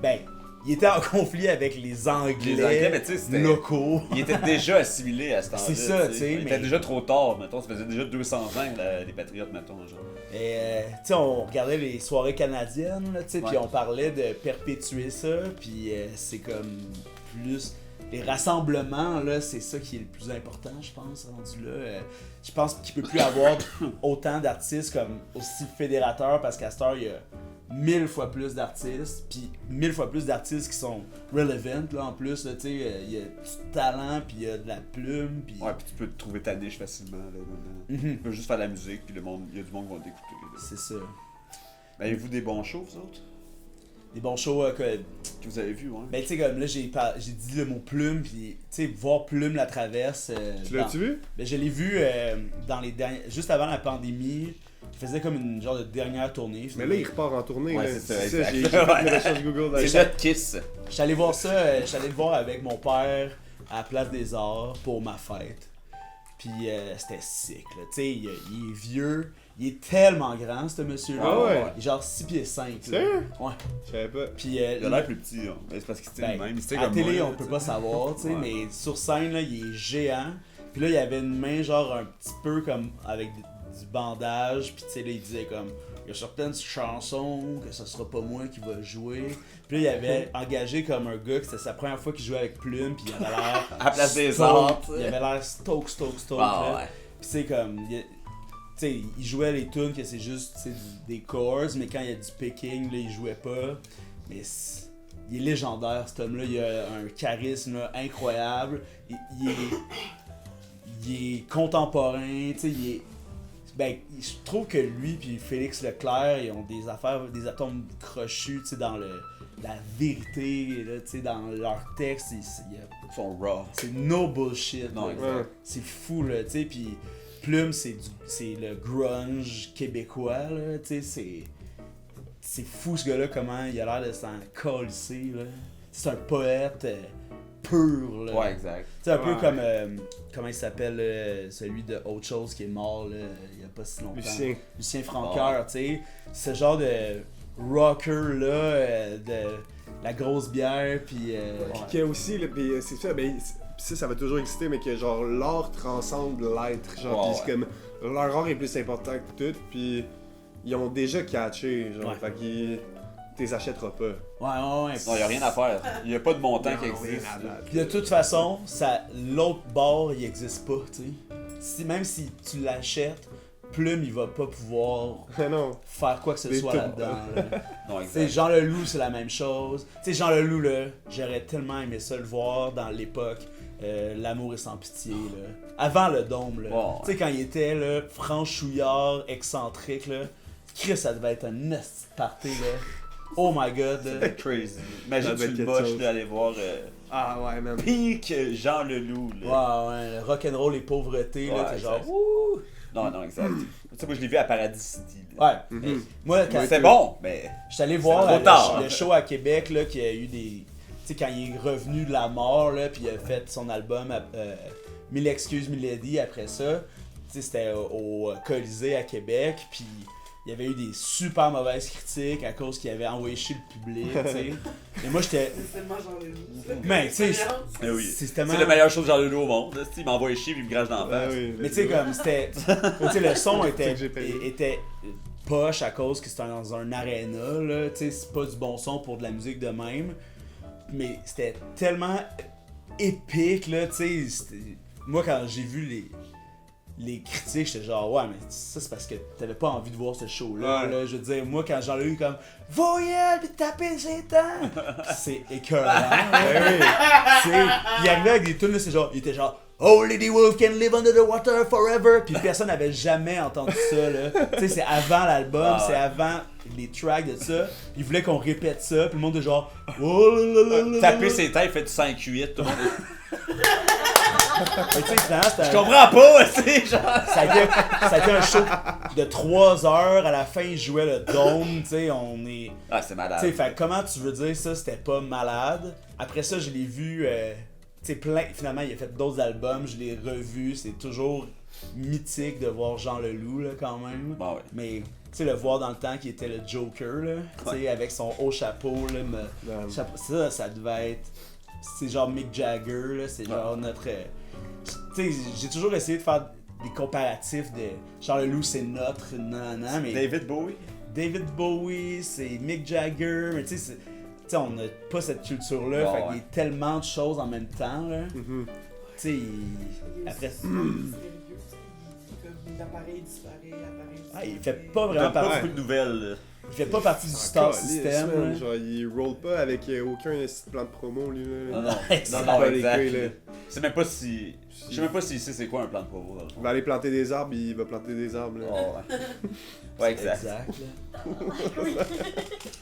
Ben, il était en conflit avec les Anglais, mais tu sais, c'était- locaux. Il était déjà assimilé à ce temps-là. C'est ça, tu sais, Il mais- était déjà trop tard, mettons. Ça faisait déjà 200 ans, les Patriotes, mettons. Genre. Et, tu sais, on regardait les soirées canadiennes, là, tu sais, puis Ouais. on parlait de perpétuer ça, puis c'est comme plus... les rassemblements, là, c'est ça qui est le plus important, je pense, rendu là. Je pense qu'il peut plus avoir autant d'artistes comme aussi fédérateurs, parce qu'à cette heure, il y a 1000 fois plus d'artistes, puis 1000 fois plus d'artistes qui sont relevant, là, en plus, tu sais, il y a du talent, puis il y a de la plume, puis... Ouais, puis tu peux te trouver ta niche facilement, là, maintenant. Mhm. Tu peux juste faire de la musique, puis il y a du monde qui va t'écouter, là. C'est ça. Avez-vous des bons shows, vous autres? Des bons shows, Que vous avez vus, ouais? ben, tu sais, comme là, j'ai dit le mot plume, puis, tu sais, voir Plume la traverse... Tu l'as-tu vu? Ben, je l'ai vu dans les derniers... Juste avant la pandémie, il faisait comme une genre de dernière tournée. Mais là, il repart en tournée. Ouais, là. c'est ça, C'est ça, exact. j'ai fait mes recherches Google. dans C'est le- notre Kiss. J'allais voir ça, j'allais le voir avec mon père à la Place des Arts pour ma fête. Puis c'était sick, là. Tu sais, il est vieux, il est tellement grand, ce monsieur-là. Ah ouais? Il est genre 6 pieds 5. Là. Sérieux? Ouais. Je savais pas. Puis Il a l'air plus petit, hein. Mais c'est parce qu'il était ben, le même. Il était à la comme télé, moi, on là, peut tu pas sais. savoir, tu sais, Ouais. mais sur scène, là, il est géant. Puis là, il avait une main, genre, un petit peu comme avec du bandage. Puis tu sais, là, il disait comme, il y a certaines chansons que ce sera pas moi qui va jouer. Puis là, il avait engagé comme un gars que c'était sa première fois qu'il jouait avec Plume. Puis il avait l'air. À la Place des stoked. Arts, tu sais. Il avait l'air stoke. Ah, là. ouais. Puis c'est comme. Tu sais, il jouait les tunes que c'est juste tu sais, des chords, mais quand il y a du picking, là, il jouait pas. Mais il est légendaire, cet homme-là. Il a un charisme là, incroyable. Il est contemporain, tu sais, il est. Ben, je trouve que lui puis Félix Leclerc, ils ont des affaires, des atomes crochus, tu sais, dans la vérité, là, tu sais, dans leur texte. Ils sont raw. C'est no bullshit. Non, là. exact. Ouais. C'est fou, là, tu sais, puis Plume, c'est le grunge québécois, là, tu sais, c'est fou ce gars-là, comment il a l'air de s'en colisser, là. C'est un poète pur, là. Ouais, exact. Tu sais, un peu Ouais. comme, comment il s'appelle, celui de Autre Chose qui est mort, là, il y a pas si longtemps. Lucien. Francoeur, tu sais, ce genre de rocker, là, de la grosse bière, puis... Puis qu'il y a aussi, là, puis c'est ça, ben, ça va toujours exister, mais que genre l'art transcende l'être. Genre, Ouais, pis c'est comme. Leur art est plus important que tout, puis ils ont déjà catché, genre, Ouais. fait qu'ils. T'es achèteras pas. Ouais. Non, il a rien à faire. Il y a pas de montant qui Ils ont rien existe. à battre. Puis de toute façon, l'autre bord, il existe pas, tu sais. Même si tu l'achètes, Plume, il va pas pouvoir Non. faire quoi que ce Des soit tours. là-dedans. Là. Non, Tu sais, exact. Jean Leloup, c'est la même chose. Tu sais, Jean Leloup, là, j'aurais tellement aimé ça le voir dans l'époque L'amour est sans pitié, là. Avant le Dôme, là. Ouais. Tu sais, quand il était, là, franchouillard, excentrique, là. Chris, ça devait être un esti de party, là. Oh my god. là. C'est crazy. Imagine Ça doit tu être le quelque moches chose. d'aller voir Ah ouais, même. pire que Jean Leloup. Là. Ouais, le rock'n'roll et pauvreté, là, Ouais, t'es genre, exact. ouh! Non, exact. Tu sais, moi je l'ai vu à Paradis City. Là. Ouais, mais moi, quand C'était bon, mais. j'étais allé voir trop tard. le show à Québec, là, qui a eu des. Tu sais, quand il est revenu de la mort, là, puis il a fait son album Mille excuses, Milady après ça. Tu sais, c'était au Colisée à Québec, puis il y avait eu des super mauvaises critiques à cause qu'il avait envoyé chier le public, tu sais. Et moi, j'étais. C'est tellement genre les Mais, tu sais, Eh oui. c'est C'est tellement. la meilleure chose de Jean Leloup au monde. Là. Il m'envoie chier et il me crache dans la Ah face. oui, Mais tu sais, comme c'était. Tu sais, le son C'est était, que j'ai payé. était poche à cause que c'était dans un aréna, là. Tu sais, c'est pas du bon son pour de la musique de même. Mais c'était tellement épique, là. Tu sais, moi, quand j'ai vu les critiques, j'étais genre, ouais, mais ça, c'est parce que t'avais pas envie de voir ce show-là. Ouais. Là. Je veux dire, moi, quand j'en ai eu comme, voyelle, pis taper ses dents, c'est écœurant. là. Ben oui. Tu sais, il arrivait avec des tunes, là, c'est genre, il était genre, Oh, Lady Wolf can live under the water forever. Puis personne n'avait jamais entendu ça, là. Tu sais, c'est avant l'album, Ah ouais. c'est avant les tracks de ça. Puis il voulait qu'on répète ça, puis le monde est genre, oh là là là là. Taper ses têtes, il fait du 5-8. Tout le monde est- Mais tu sais, finalement, c'était Je comprends pas, c'est genre. ça a été un show de 3 heures. À la fin, il jouait le Dôme. Tu sais, on est. Ah, c'est malade. Tu sais, fait comment tu veux dire ça, c'était pas malade. Après ça, je l'ai vu, tu sais, plein. Finalement, il a fait d'autres albums, je l'ai revu. C'est toujours mythique de voir Jean Leloup, là, quand même. Bon, ouais. Mais, tu sais, le voir dans le temps qui était le Joker, là, tu sais, avec son haut chapeau, là, ça devait être. C'est genre Mick Jagger, là, c'est genre notre. Tu sais, j'ai toujours essayé de faire des comparatifs de Jean Leloup, c'est notre nanana, mais. David Bowie. David Bowie, c'est Mick Jagger, mais tu sais, sais, on n'a pas cette culture-là, Bon, fait ouais. qu'il y a tellement de choses en même temps, là. Mhm. Tu sais, après... L'appareil disparaît, l'appareil Ah, il fait pas Il vraiment donne pas partie... beaucoup de nouvelles. Là. Il fait pas partie du C'est star encore lisse, system, man. là. Genre, il roll pas avec aucun plan de promo, lui. Là. Non, Exact. non, Pas les exact. couilles, là. C'est même pas si. Je sais même pas s'il sait c'est quoi un plan de promo dans le Il fond. va aller planter des arbres, il va planter des arbres. Là. Oh, ouais. Ouais, exact. là.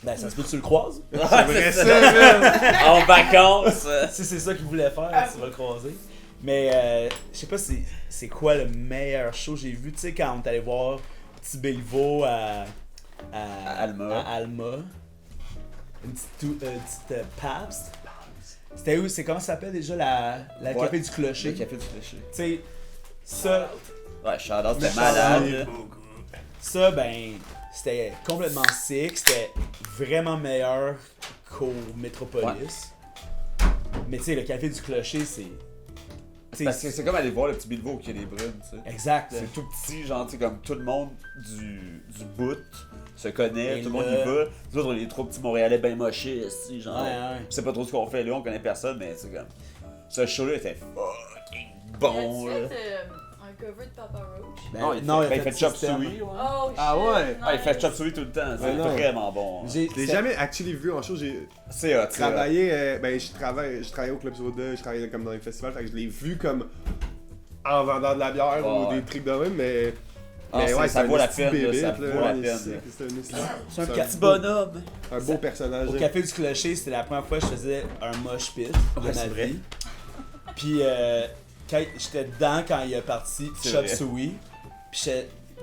Ben, ça se peut que tu le croises. Ouais, vrai, c'est ça, ça. En vacances. Si c'est ça qu'il voulait faire, tu vas le croiser. Mais je sais pas c'est quoi le meilleur show que j'ai vu. Tu sais, quand on est allé voir Petit Béliveau à Alma. à Alma. Une petite Pabst. C'était où? C'est comment ça s'appelle déjà la Ouais. Café du Clocher? Le café du clocher. Tu sais, ça, Ouais, shout-out, c'était Mais malade. shout-out. là. ça, ben, c'était complètement sick. C'était vraiment meilleur qu'au Metropolis. Mais tu sais, le Café du Clocher, c'est... tu sais, Parce que c'est comme aller voir le petit Bilbo qui a les brunes, tu sais. exact. là. C'est tout petit, genre, tu sais, comme tout le monde du bout se connaît, Et tout le monde là- y va. Nous autres, on est les 3 petits Montréalais ben mochés, esti, genre. Ouais, ouais. On sait pas trop ce qu'on fait là, on connaît personne, mais c'est comme. Ce show-là était fucking bon, là. Il a fait un cover de Papa Roach. Ben, Non, il fait Chop System. Suey, ouais. Oh shit! Ah ouais? Ah, il fait nice. Chop Suey tout le temps, c'est Ouais, non. vraiment bon. hein. J'ai Je l'ai jamais actually vu en show. J'ai C'est hot, c'est hot. travaillé, je travaillais au Club Soda, je travaillais comme dans les festivals, fait que je l'ai vu comme en vendant de la bière ou Ouais. des trucs de même, mais. Ah, mais ouais, ça c'est vaut un la esti peine, bébé, là, ça là, vaut la il est peine, sick, là. c'est un esti- C'est un c'est petit bonhomme. un beau personnage. Au là. Café du Clocher, c'était la première fois que je faisais un mosh pit de Ouais, ma c'est vrai. vie. Puis quand j'étais dedans quand il est parti C'est Chop vrai. Suey.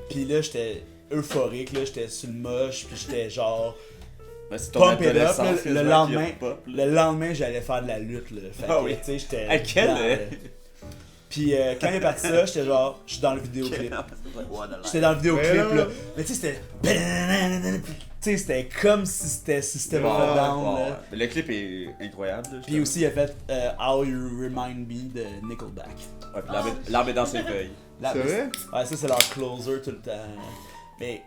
Puis là, j'étais euphorique, là, j'étais sur le mosh, puis j'étais genre... Ben, c'est ton Pump it up, adolescence là, le quasiment qui lendemain. pop, là. Le lendemain, j'allais faire de la lutte, là. Fait Ah que, oui. tu sais, j'étais... À quel, dans, là. Puis quand il est parti ça, j'étais genre... Je suis dans le vidéoclip. J'étais dans le vidéoclip, Mais là- là. Mais tu sais, c'était... Tu sais, c'était comme si c'était System of a Down, là. Mais le clip est incroyable. là, Puis aussi, il a fait How You Remind Me de Nickelback. Ouais, puis l'arbre est dans ses feuilles. Là, C'est vrai? Ouais, ça, c'est leur closer tout le temps. Mais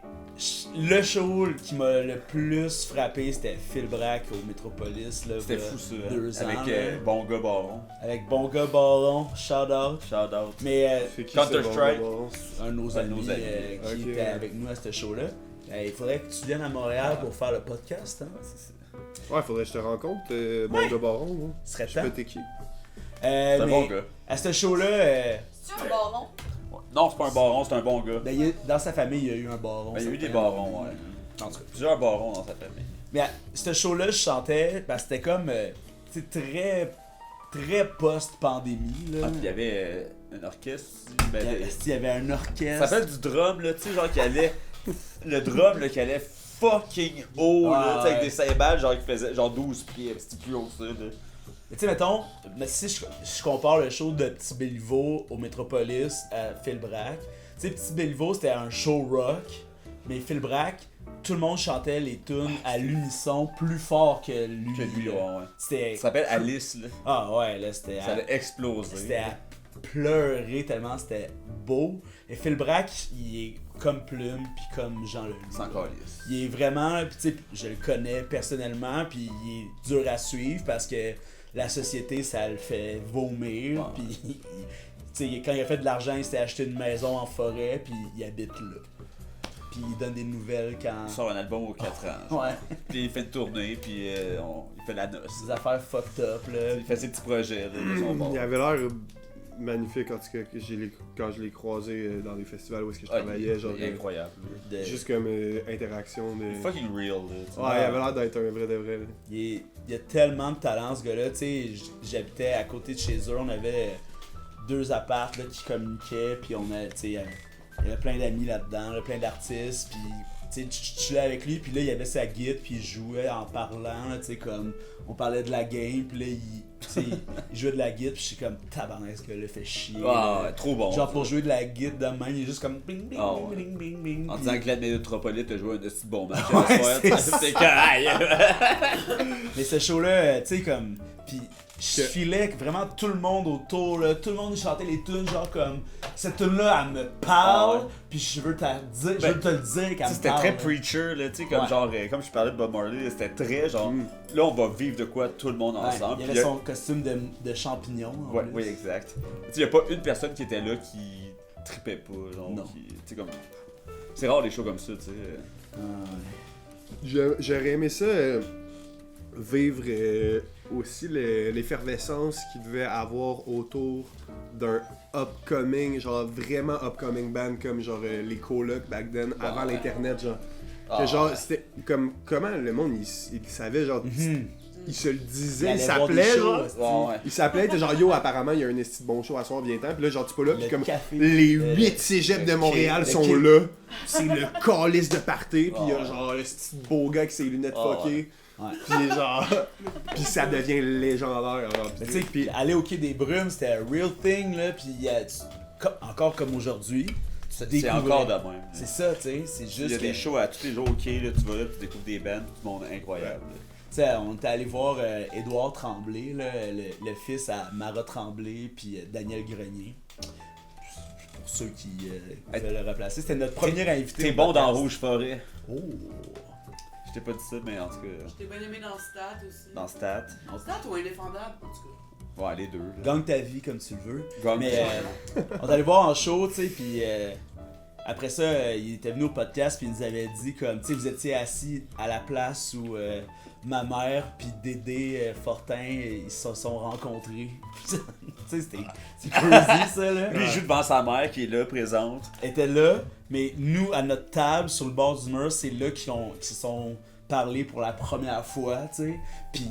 le show qui m'a le plus frappé, c'était Phil Brack au Metropolis. Là, C'était v'là fou ça. 2 ans. Avec là. Bon Gars Baron. Avec Bon Gars Baron, shout out. Shout out. Mais C'est qui, Counter-Strike. ce bon, un de nos Un amis, de nos amis. qui Ok, était ouais. avec nous à ce show-là. Il faudrait que tu viennes à Montréal pour faire le podcast. Hein? Ouais, faudrait que je te rencontre, bon gars baron. Moi. Ce serait Je sais temps. pas t'es qui. C'est un mais bon gars. à ce show-là, C'est un baron? Non, c'est pas un baron, c'est un bon gars. ben, dans sa famille, il y a eu un baron. Ben, il y a eu des certainement. barons, ouais. En tout cas. Plusieurs barons dans sa famille. Mais à ce show-là, je chantais, ben, c'était comme, tu sais, très post-pandémie, là. Ah, puis il y avait un orchestre. Ben, Il y avait un ça orchestre. s'appelle du drum, là, tu sais, genre qui allait. Le drum, là, qui allait fucking haut, là, Ah, tu sais, avec ouais. des cymbales, genre qui faisait genre 12 pieds, c'était plus haut que ça, là. Mais tu sais, mettons, mais si je compare le show de Petit Béliveau au Metropolis à Phil Brack, tu sais, Petit Béliveau, c'était un show rock, mais Phil Brack, tout le monde chantait les tunes à l'unisson plus fort que lui. Que lui, là. ouais. C'était... Ça s'appelle Alice, là. Ah ouais, là, c'était... Ça allait exploser. C'était à pleurer tellement c'était beau. Et Phil Brack, il est comme Plume, puis comme Jean Leloup. Sans calice. Il est vraiment, puis tu sais, je le connais personnellement, puis il est dur à suivre parce que la société, ça le fait vomir. Ouais. Puis, tu sais, quand il a fait de l'argent, il s'est acheté une maison en forêt, puis il habite là. Puis il donne des nouvelles quand... Il sort un album aux 4 ans. Ouais, Puis il fait une tournée, puis il fait la noce. des affaires fucked up, là. Il fait ses petits projets, là, de son bord. Il avait l'air magnifique en tout cas quand je l'ai croisé dans des festivals où est-ce que je Ah, travaillais, genre il est incroyable. De- juste comme interaction de. Il est fucking real, là. tu sais. Ouais, il avait l'air d'être un vrai de vrai. Là. Il a tellement de talent, ce gars-là. Tu sais, j'habitais à côté de chez eux. On avait 2 apparts là, qui communiquaient. Puis on a, tu sais, il y avait plein d'amis là-dedans, là, plein d'artistes. Puis, tu sais, je chillais avec lui. Puis là, il avait sa guitare. Puis il jouait en parlant. là, Tu sais, comme on parlait de la game. Puis là, tu sais, il jouait de la guitare. Puis je suis comme tabarnak, ce gars-là fait chier. Ah, là. ouais, trop bon. Genre pour jouer de la guitare de même, il est juste comme bing bing Ah, ouais. bing bing bing. En Puis- disant que la métropolite a joué un petit bon match. Ouais, c'est c'est carré. Mais ce show-là, tu sais, comme. Puis je filais que vraiment tout le monde autour, là, tout le monde chantait les tunes, genre comme cette tune-là, elle me parle, Ah ouais. puis je veux te le dire Ben, qu'elle me C'était parle. très là. preacher, là, tu sais, comme Ouais. genre, comme je parlais de Bob Marley, c'était très genre, là on va vivre de quoi tout le monde Ouais, ensemble. il y Puis avait son costume de champignon. en Ouais, plus. oui, exact. Tu sais, y a pas une personne qui était là qui tripait pas, genre, Non. tu sais, comme. C'est rare les shows comme ça, tu sais. Ah, ouais. J'aurais aimé ça vivre aussi l'effervescence qu'il devait avoir autour d'un upcoming, genre vraiment upcoming band comme genre les colocs back then, avant ouais. l'internet, genre. Ah, Que genre, ouais. c'était comme comment le monde il savait, genre, il se le disait, il allait voir des s'appelait, shows, genre. esti. Ouais, ouais. Il s'appelait, il était genre yo, apparemment il y a un esti de bon show à soir, viens-t'en. Puis là, genre, tu peux là, Le puis comme café, les le- 8 cégeps de Montréal le sont quai. là. C'est le calice de party, puis il y a Ouais. genre le petit beau gars avec ses lunettes Ouais, fuckées. Ouais. Puis genre, puis ça devient légendaire. Genre. Mais tu sais, puis aller au Quai des Brumes, c'était un real thing, là, puis encore comme aujourd'hui, tu C'est découvrais. encore de même. C'est ça, tu sais, c'est Il juste y a que, des shows à tous les jours, ok, là, tu vas là, tu découvres des bands, tout le monde est incroyable. tu sais, on était allé voir Édouard Tremblay, là, le fils à Mara Tremblay, puis Daniel Grenier. Pour ceux qui veulent le replacer, c'était notre premier invité. T'es au bon dans podcast. Rouge Forêt. Oh! Je t'ai pas dit ça, mais en tout cas, Je t'ai bien aimé dans Stat aussi. dans Stat. Stat ou Indéfendable, en tout cas. Ouais, les deux. là. Gagne ta vie comme tu le veux. Gagne Mais ta- on est allé voir en show, tu sais, puis après ça, il était venu au podcast, puis il nous avait dit comme, tu sais, vous étiez assis à la place où ma mère puis Dédé Fortin, ils se sont rencontrés. Tu sais, c'est crazy ça, là. Lui, il joue devant sa mère qui est là, présente. Était là, mais nous, à notre table, sur le bord du mur, c'est là qu'ils se sont parlé pour la première fois, tu sais. Puis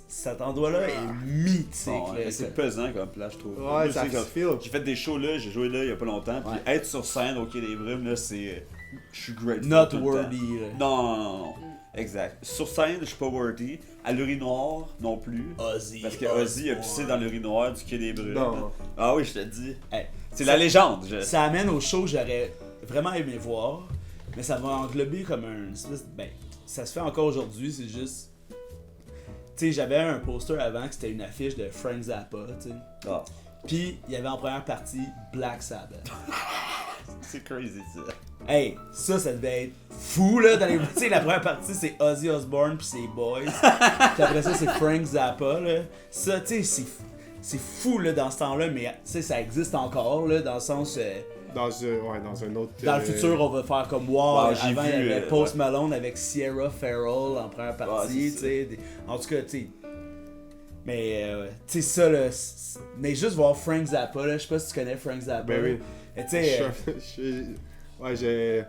cet endroit-là est mythique. Bon, là, mais c'est pesant comme place, je trouve. Ouais, Moi, ça c'est se comme- feel. J'ai fait des shows là, j'ai joué là il y a pas longtemps, puis Ouais. être sur scène au Quai des Brumes, là, c'est. Je suis grateful. Not tout le worthy. temps. là. Non. Exact. Sur scène, je suis pas worthy. À l'urinoir, non plus. Ozzy. Parce que Ozzy a pissé dans l'urinoir du Quai des Brumes. Non. Ah oui, je te le dis. Hey, C'est ça- la légende. Ça amène au show que j'aurais vraiment aimé voir, mais ça va englober comme un espèce. Ben, ça se fait encore aujourd'hui, c'est juste. Tu sais, j'avais un poster avant que c'était une affiche de Frank Zappa, tu sais. Ah, Puis il y avait en première partie Black Sabbath. c'est crazy ça. Hey, ça devait être fou là dans les. Tu sais, la première partie c'est Ozzy Osbourne puis ses boys. Puis après ça c'est Frank Zappa là. Ça, tu sais, c'est fou là dans ce temps-là, mais tu sais, ça existe encore là dans le sens. Dans un autre. Dans le futur, on va faire comme wow. Ouais, j'ai avant, vu, il y avait Post ouais. Malone avec Sierra Farrell en première partie, Ouais, tu c'est sais. En tout cas, tu sais. Mais, tu sais, ça, là. Mais juste voir Frank Zappa, là. Je sais pas si tu connais Frank Zappa. Ben oui. Mais, tu sais. Ouais,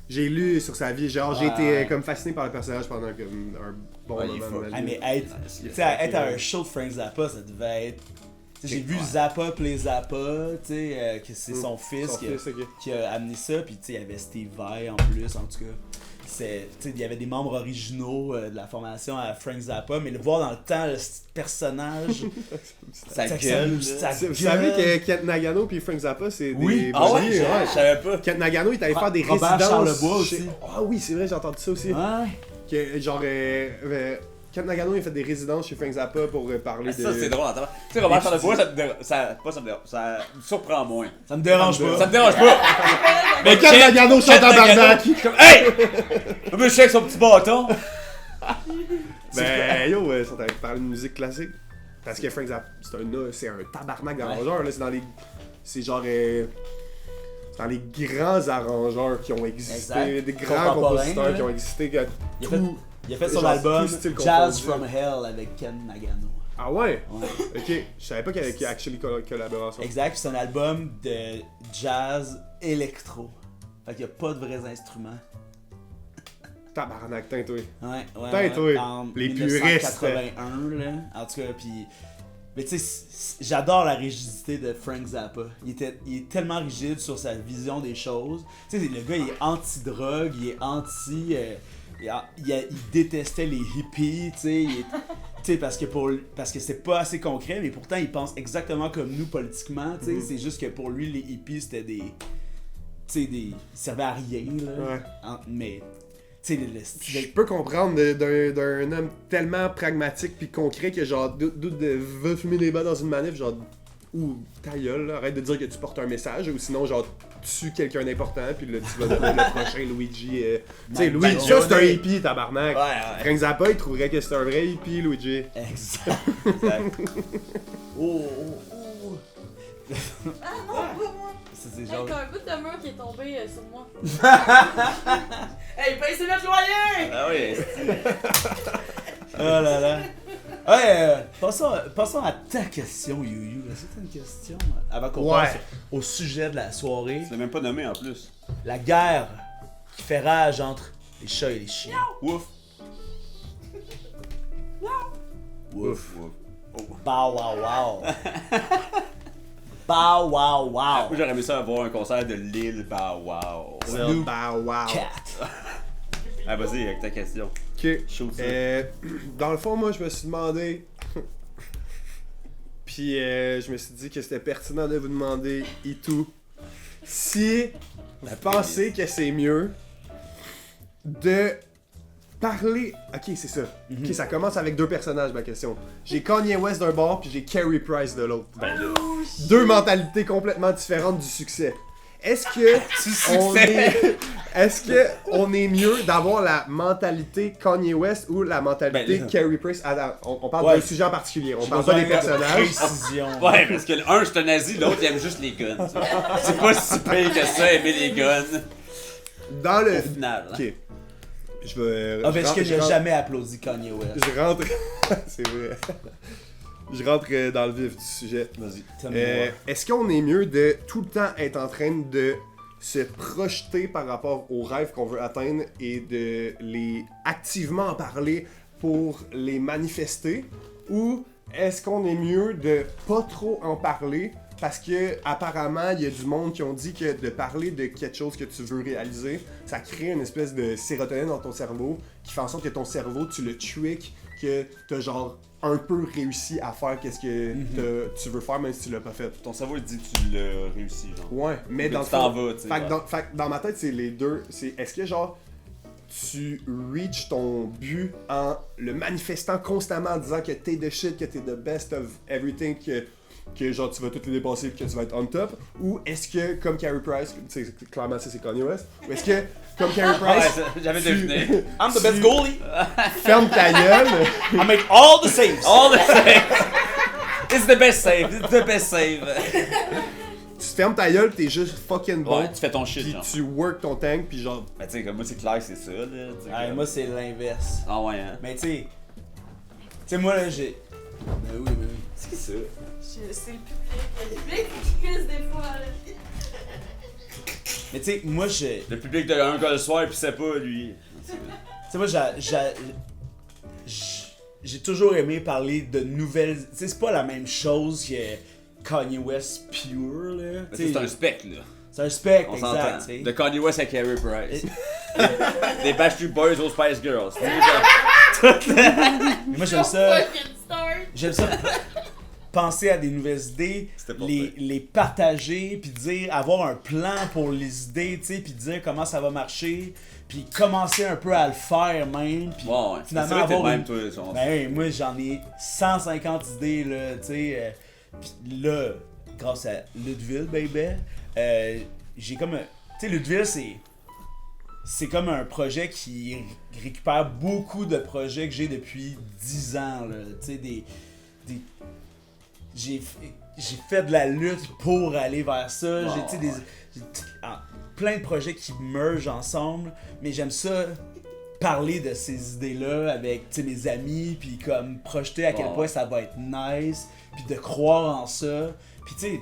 j'ai lu sur sa vie. Genre, j'ai Ouais. été comme fasciné par le personnage pendant comme un bon Ouais, il est moment de fuck. ma Ah, vie. mais être. Tu sais, être à un show de Frank Zappa, ça devait être. Tu sais, j'ai vu Ouais. Zappa play Zappa, tu sais, que c'est son fils Son qui fils, ok. qui a amené ça, puis tu sais, il y avait Steve Vai en plus, en tout cas. Tu sais, il y avait des membres originaux de la formation à Frank Zappa, mais le voir dans le temps, ce personnage, Ça ça- gueule. ça- là. ça- Vous savez que Kent Nagano puis Frank Zappa, c'est Oui. des Ah ouais, buddies, je savais pas. Kent Nagano, il est allé faire des Robert résidences. Charlebois aussi. Ah oui, c'est vrai, j'ai entendu ça aussi. ouais. Que, genre, Kent Nagano, il a fait des résidences chez Frank Zappa pour parler Ah, ça, de. c'est drôle. Attends. Tu sais, Robert Charlebois, ça me surprend moins. Ça me dérange pas. Ça me dérange pas. Mais Kent Nagano chante en bardac. je suis comme, hey! Un peu avec son petit bâton. Ben yo, ils sont allés parler de musique classique. Parce que Frank Zappa, c'est un tabarnak d'arrangeur, là. C'est dans les. C'est genre. C'est dans les grands arrangeurs qui ont existé. Exact. Des grands Contemporains, compositeurs là. qui ont existé. Que Il a fait, tout- il a fait son genre, album tout style Jazz confondu. from Hell avec Ken Nagano. Ah ouais? Ouais. Ok, je savais pas qu'il y avait actually collaboré ensemble. Exact, puis c'est un album de jazz électro. Fait qu'il n'y a pas de vrais instruments. Tabarnak, toi. Ouais, ouais. Putain, ouais. toi, En les 1981, là. En tout cas, puis. Mais tu sais, j'adore la rigidité de Frank Zappa. Il est tellement rigide sur sa vision des choses. Tu sais, le gars, il est anti-drogue, il est anti. Il détestait les hippies, tu sais. Tu sais, parce que c'est pas assez concret, mais pourtant, il pense exactement comme nous politiquement, tu sais. C'est juste que pour lui, les hippies, c'était des. Tu sais, ils servaient à rien, là. Ouais. Mais. Tu sais, le style. Je peux comprendre d'un homme tellement pragmatique puis concret que genre, veut fumer des bas dans une manif, genre, ou ta gueule, là, arrête de dire que tu portes un message, ou sinon, genre, tue quelqu'un d'important, puis là, tu vas devenir le prochain Luigi. Tu sais, Luigi, ça, c'est un hippie, tabarnak. Ouais. Frank Zappa, il trouverait que c'est un vrai hippie, Luigi. Exact. Oh. Ah non, pas moi! C'est Hey, genre. t'as un bout de mur qui est tombé sur moi. Hey, paye notre loyer! Ah oui. Oh là là. Ouais, passons à ta question, Yu-Yu. Est-ce que t'as une question avant qu'on Ouais. passe au sujet de la soirée? Tu l'as même pas nommé en plus. La guerre qui fait rage entre les chats et les chiens. Ouf. Ouf. Oh. Bow wow wow. Bow wow Moi, wow. j'aurais aimé ça avoir un concert de Lil Bow Wow. Snoop Bah, wow. Cat. Ah, vas-y, avec ta question. Ok. Shoot ça. Dans le fond, moi, je me suis demandé. Puis, je me suis dit que c'était pertinent de vous demander, et tout, si vous pensez que c'est mieux de parler. Ok, c'est ça. Ok, ça commence avec deux personnages, ma question. J'ai Kanye West d'un bord, puis j'ai Carey Price de l'autre. Ben là. Deux mentalités complètement différentes du succès. Est-ce que on est mieux d'avoir la mentalité Kanye West ou la mentalité Ben là. Carey Price? On parle Ouais. d'un sujet en particulier, on J'ai parle pas des besoin de personnages. précision. Ouais, parce que un, c'est un nazi, l'autre, il aime juste les guns. tu sais. C'est pas si pire que ça, aimer les guns. Dans le. Au final. Ok. Je vais. Ah, parce que je j'ai rentre- jamais applaudi Kanye West. Je rentre. C'est vrai. Je rentre dans le vif du sujet. Vas-y. Est-ce qu'on est mieux de tout le temps être en train de se projeter par rapport aux rêves qu'on veut atteindre et de les activement en parler pour les manifester, ou est-ce qu'on est mieux de pas trop en parler parce que apparemment il y a du monde qui ont dit que de parler de quelque chose que tu veux réaliser, ça crée une espèce de sérotonine dans ton cerveau qui fait en sorte que ton cerveau, tu le tricks, que t'as genre un peu réussi à faire qu'est-ce que tu veux faire même si tu l'as pas fait. Ton cerveau, il dit que tu l'as réussi, genre. Ouais, mais dans le tu t'en fond, vas, tu sais. fait que ouais. fait que dans ma tête, c'est les deux. C'est est-ce que genre tu reach ton but en le manifestant constamment en disant que t'es the shit, que t'es the best of everything, que genre tu vas tout les dépasser et que tu vas être on top, ou est-ce que comme Carey Price, tu sais clairement ça c'est Kanye West, ou est-ce que comme Carey Ouais, Price, ça, j'avais tu- deviné. I'm the best goalie. ferme ta gueule, I make all the saves. All the same. It's the best save. It's the best save. tu fermes ta gueule, t'es juste fucking bon, Ouais, tu fais ton shit, puis genre. tu work ton tank, puis genre Mais tu sais, comme moi, c'est clair que c'est ça, là. tu sais, Ouais, comme- moi, c'est l'inverse. Ah ouais, hein. Mais tu sais, moi là, j'ai. Ben oui, ben oui. C'est qui ça? C'est le public qui crise des fois. Là. Mais tu sais, moi, Le public de un gars le soir, pis c'est pas lui. Tu sais, moi, j'ai toujours aimé parler de nouvelles. Tu sais, c'est pas la même chose que Kanye West pure, là. Mais Tu sais, c'est un spec, là. c'est un spectre, On exact, s'entend. tu sais. De Kanye West à Carey Price. Des Backstreet Boys aux Spice Girls. tu sais, genre. Mais moi, j'aime ça. Fucking start. J'aime ça. Penser à des nouvelles idées, C'était pas les partager, puis dire, avoir un plan pour les idées, tu sais, puis dire comment ça va marcher, puis commencer un peu à le faire même, puis Ouais, ouais. finalement C'est vrai que t'es avoir même, une... toi, son. Ben, moi, j'en ai 150 idées, là, tu sais. Pis là, grâce à Ludwig, baby, j'ai comme... Tu sais, Ludwig, c'est comme un projet qui récupère beaucoup de projets que j'ai depuis 10 ans, là. Tu sais, j'ai fait de la lutte pour aller vers ça. Wow, J'ai, tu sais, plein de projets qui mergent ensemble, mais j'aime ça parler de ces idées-là avec, tu sais, mes amis, puis comme projeter à quel Wow. point ça va être nice, puis de croire en ça. Puis tu sais,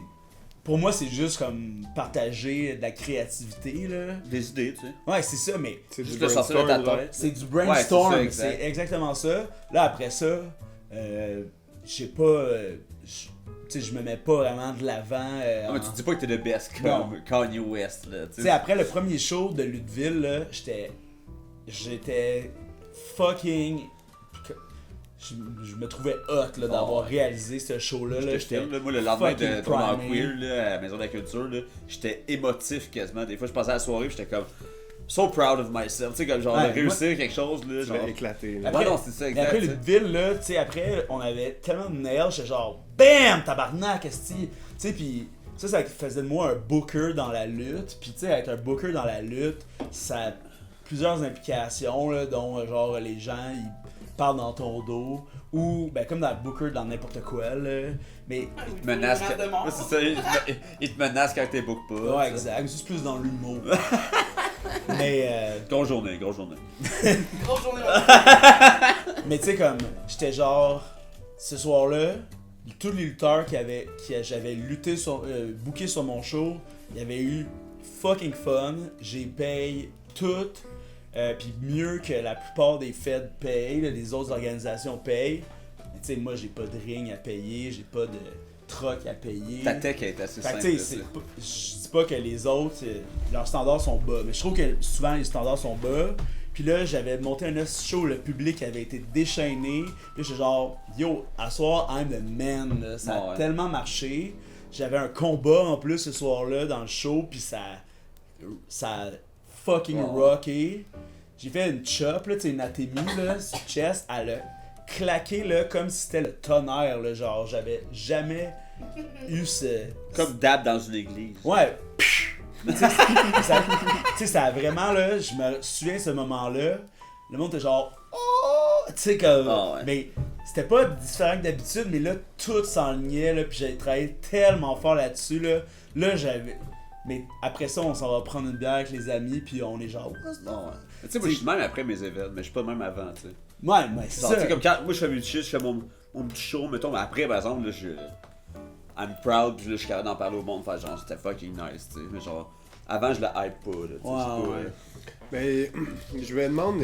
pour moi, c'est juste comme partager de la créativité, là. Des idées, tu sais. Ouais, c'est ça, mais c'est Juste du le sortir de ta brainstorm, genre. tête. c'est du brainstorm, Ouais, c'est ça, c'est exact. exactement ça. Là, après ça, je sais pas, tu sais, je me mets pas vraiment de l'avant. Non, mais tu te dis pas que t'es le best Non. comme Kanye West, là. Tu sais, après le premier show de Lutteville, là, j'étais fucking... Je me trouvais hot là, d'avoir ouais. réalisé ce show-là. Là, Je te filme, là, moi, le lendemain de fucking Tournant primé. Queer, là, à la Maison de la Culture, là, j'étais émotif quasiment. Des fois, je passais à la soirée, j'étais comme, so proud of myself. Tu sais, comme genre, Ouais, de réussir quelque chose, là, Je genre. vais éclater. Là. Après- Ouais, non, c'est ça, Mais exact. après, tu le sais. ville, là, tu sais, après, on avait tellement de nails, j'étais genre, BAM! Tabarnak, esti! Tu sais, pis ça faisait de moi un booker dans la lutte. Pis tu sais, être un booker dans la lutte, ça a plusieurs implications, là, dont, genre, les gens, ils parlent dans ton dos. Ou, ben, comme dans le booker, dans n'importe quoi, là. Mais, Il te menace Menace de quand... mort. Ouais, c'est ça, il te menace quand t'es book pas. ouais, tu sais. exact. C'est plus dans l'humour. Mais, Grosse journée, grosse journée. Grosse journée. mais tu sais, comme, j'étais genre, ce soir-là, tous les lutteurs j'avais lutté booké sur mon show, il y avait eu fucking fun, j'ai payé tout, puis mieux que la plupart des feds payent, là, les autres organisations payent. Mais tu sais, moi j'ai pas de ring à payer, j'ai pas de truck à payer. Ta tech est assez Fait simple. que tu là, sais, tu sais. je dis pas que les autres, leurs standards sont bas, mais je trouve que souvent les standards sont bas. Puis là, j'avais monté un show, le public avait été déchaîné. Puis j'étais genre, yo, à soir, I'm the man. Là. Ça a Ouais. tellement marché. J'avais un combat en plus ce soir-là dans le show, puis ça a fucking Ouais. rocké. J'ai fait une chop, là, tu sais, une atémie, là, sur le chest. Elle a claqué, là, comme si c'était le tonnerre, là. Genre, j'avais jamais eu ce. Comme dab dans une église. Ouais. Tu sais, ça a vraiment, là, je me souviens de ce moment-là, le monde était genre, oh, tu sais, comme, Ah ouais. mais c'était pas différent que d'habitude, mais là, tout s'enlignait, là, puis j'avais travaillé tellement fort là-dessus, là, j'avais, mais après ça, on s'en va prendre une bière avec les amis, puis on est genre, what's up? Non, ouais. Mais tu sais, moi, je suis même après mes événements, mais je suis pas même avant, tu sais. Ouais, mais c'est Genre, ça. tu sais, comme quand moi je fais mes shit, je fais mon petit show, mettons, mais après, par exemple, là, I'm proud, puis là, je suis capable d'en parler au monde, faire genre, c'était fucking nice, tu sais. Mais genre, avant, je le hype pas, là, tu sais. c'est pas, Ouais. Mais je me demande.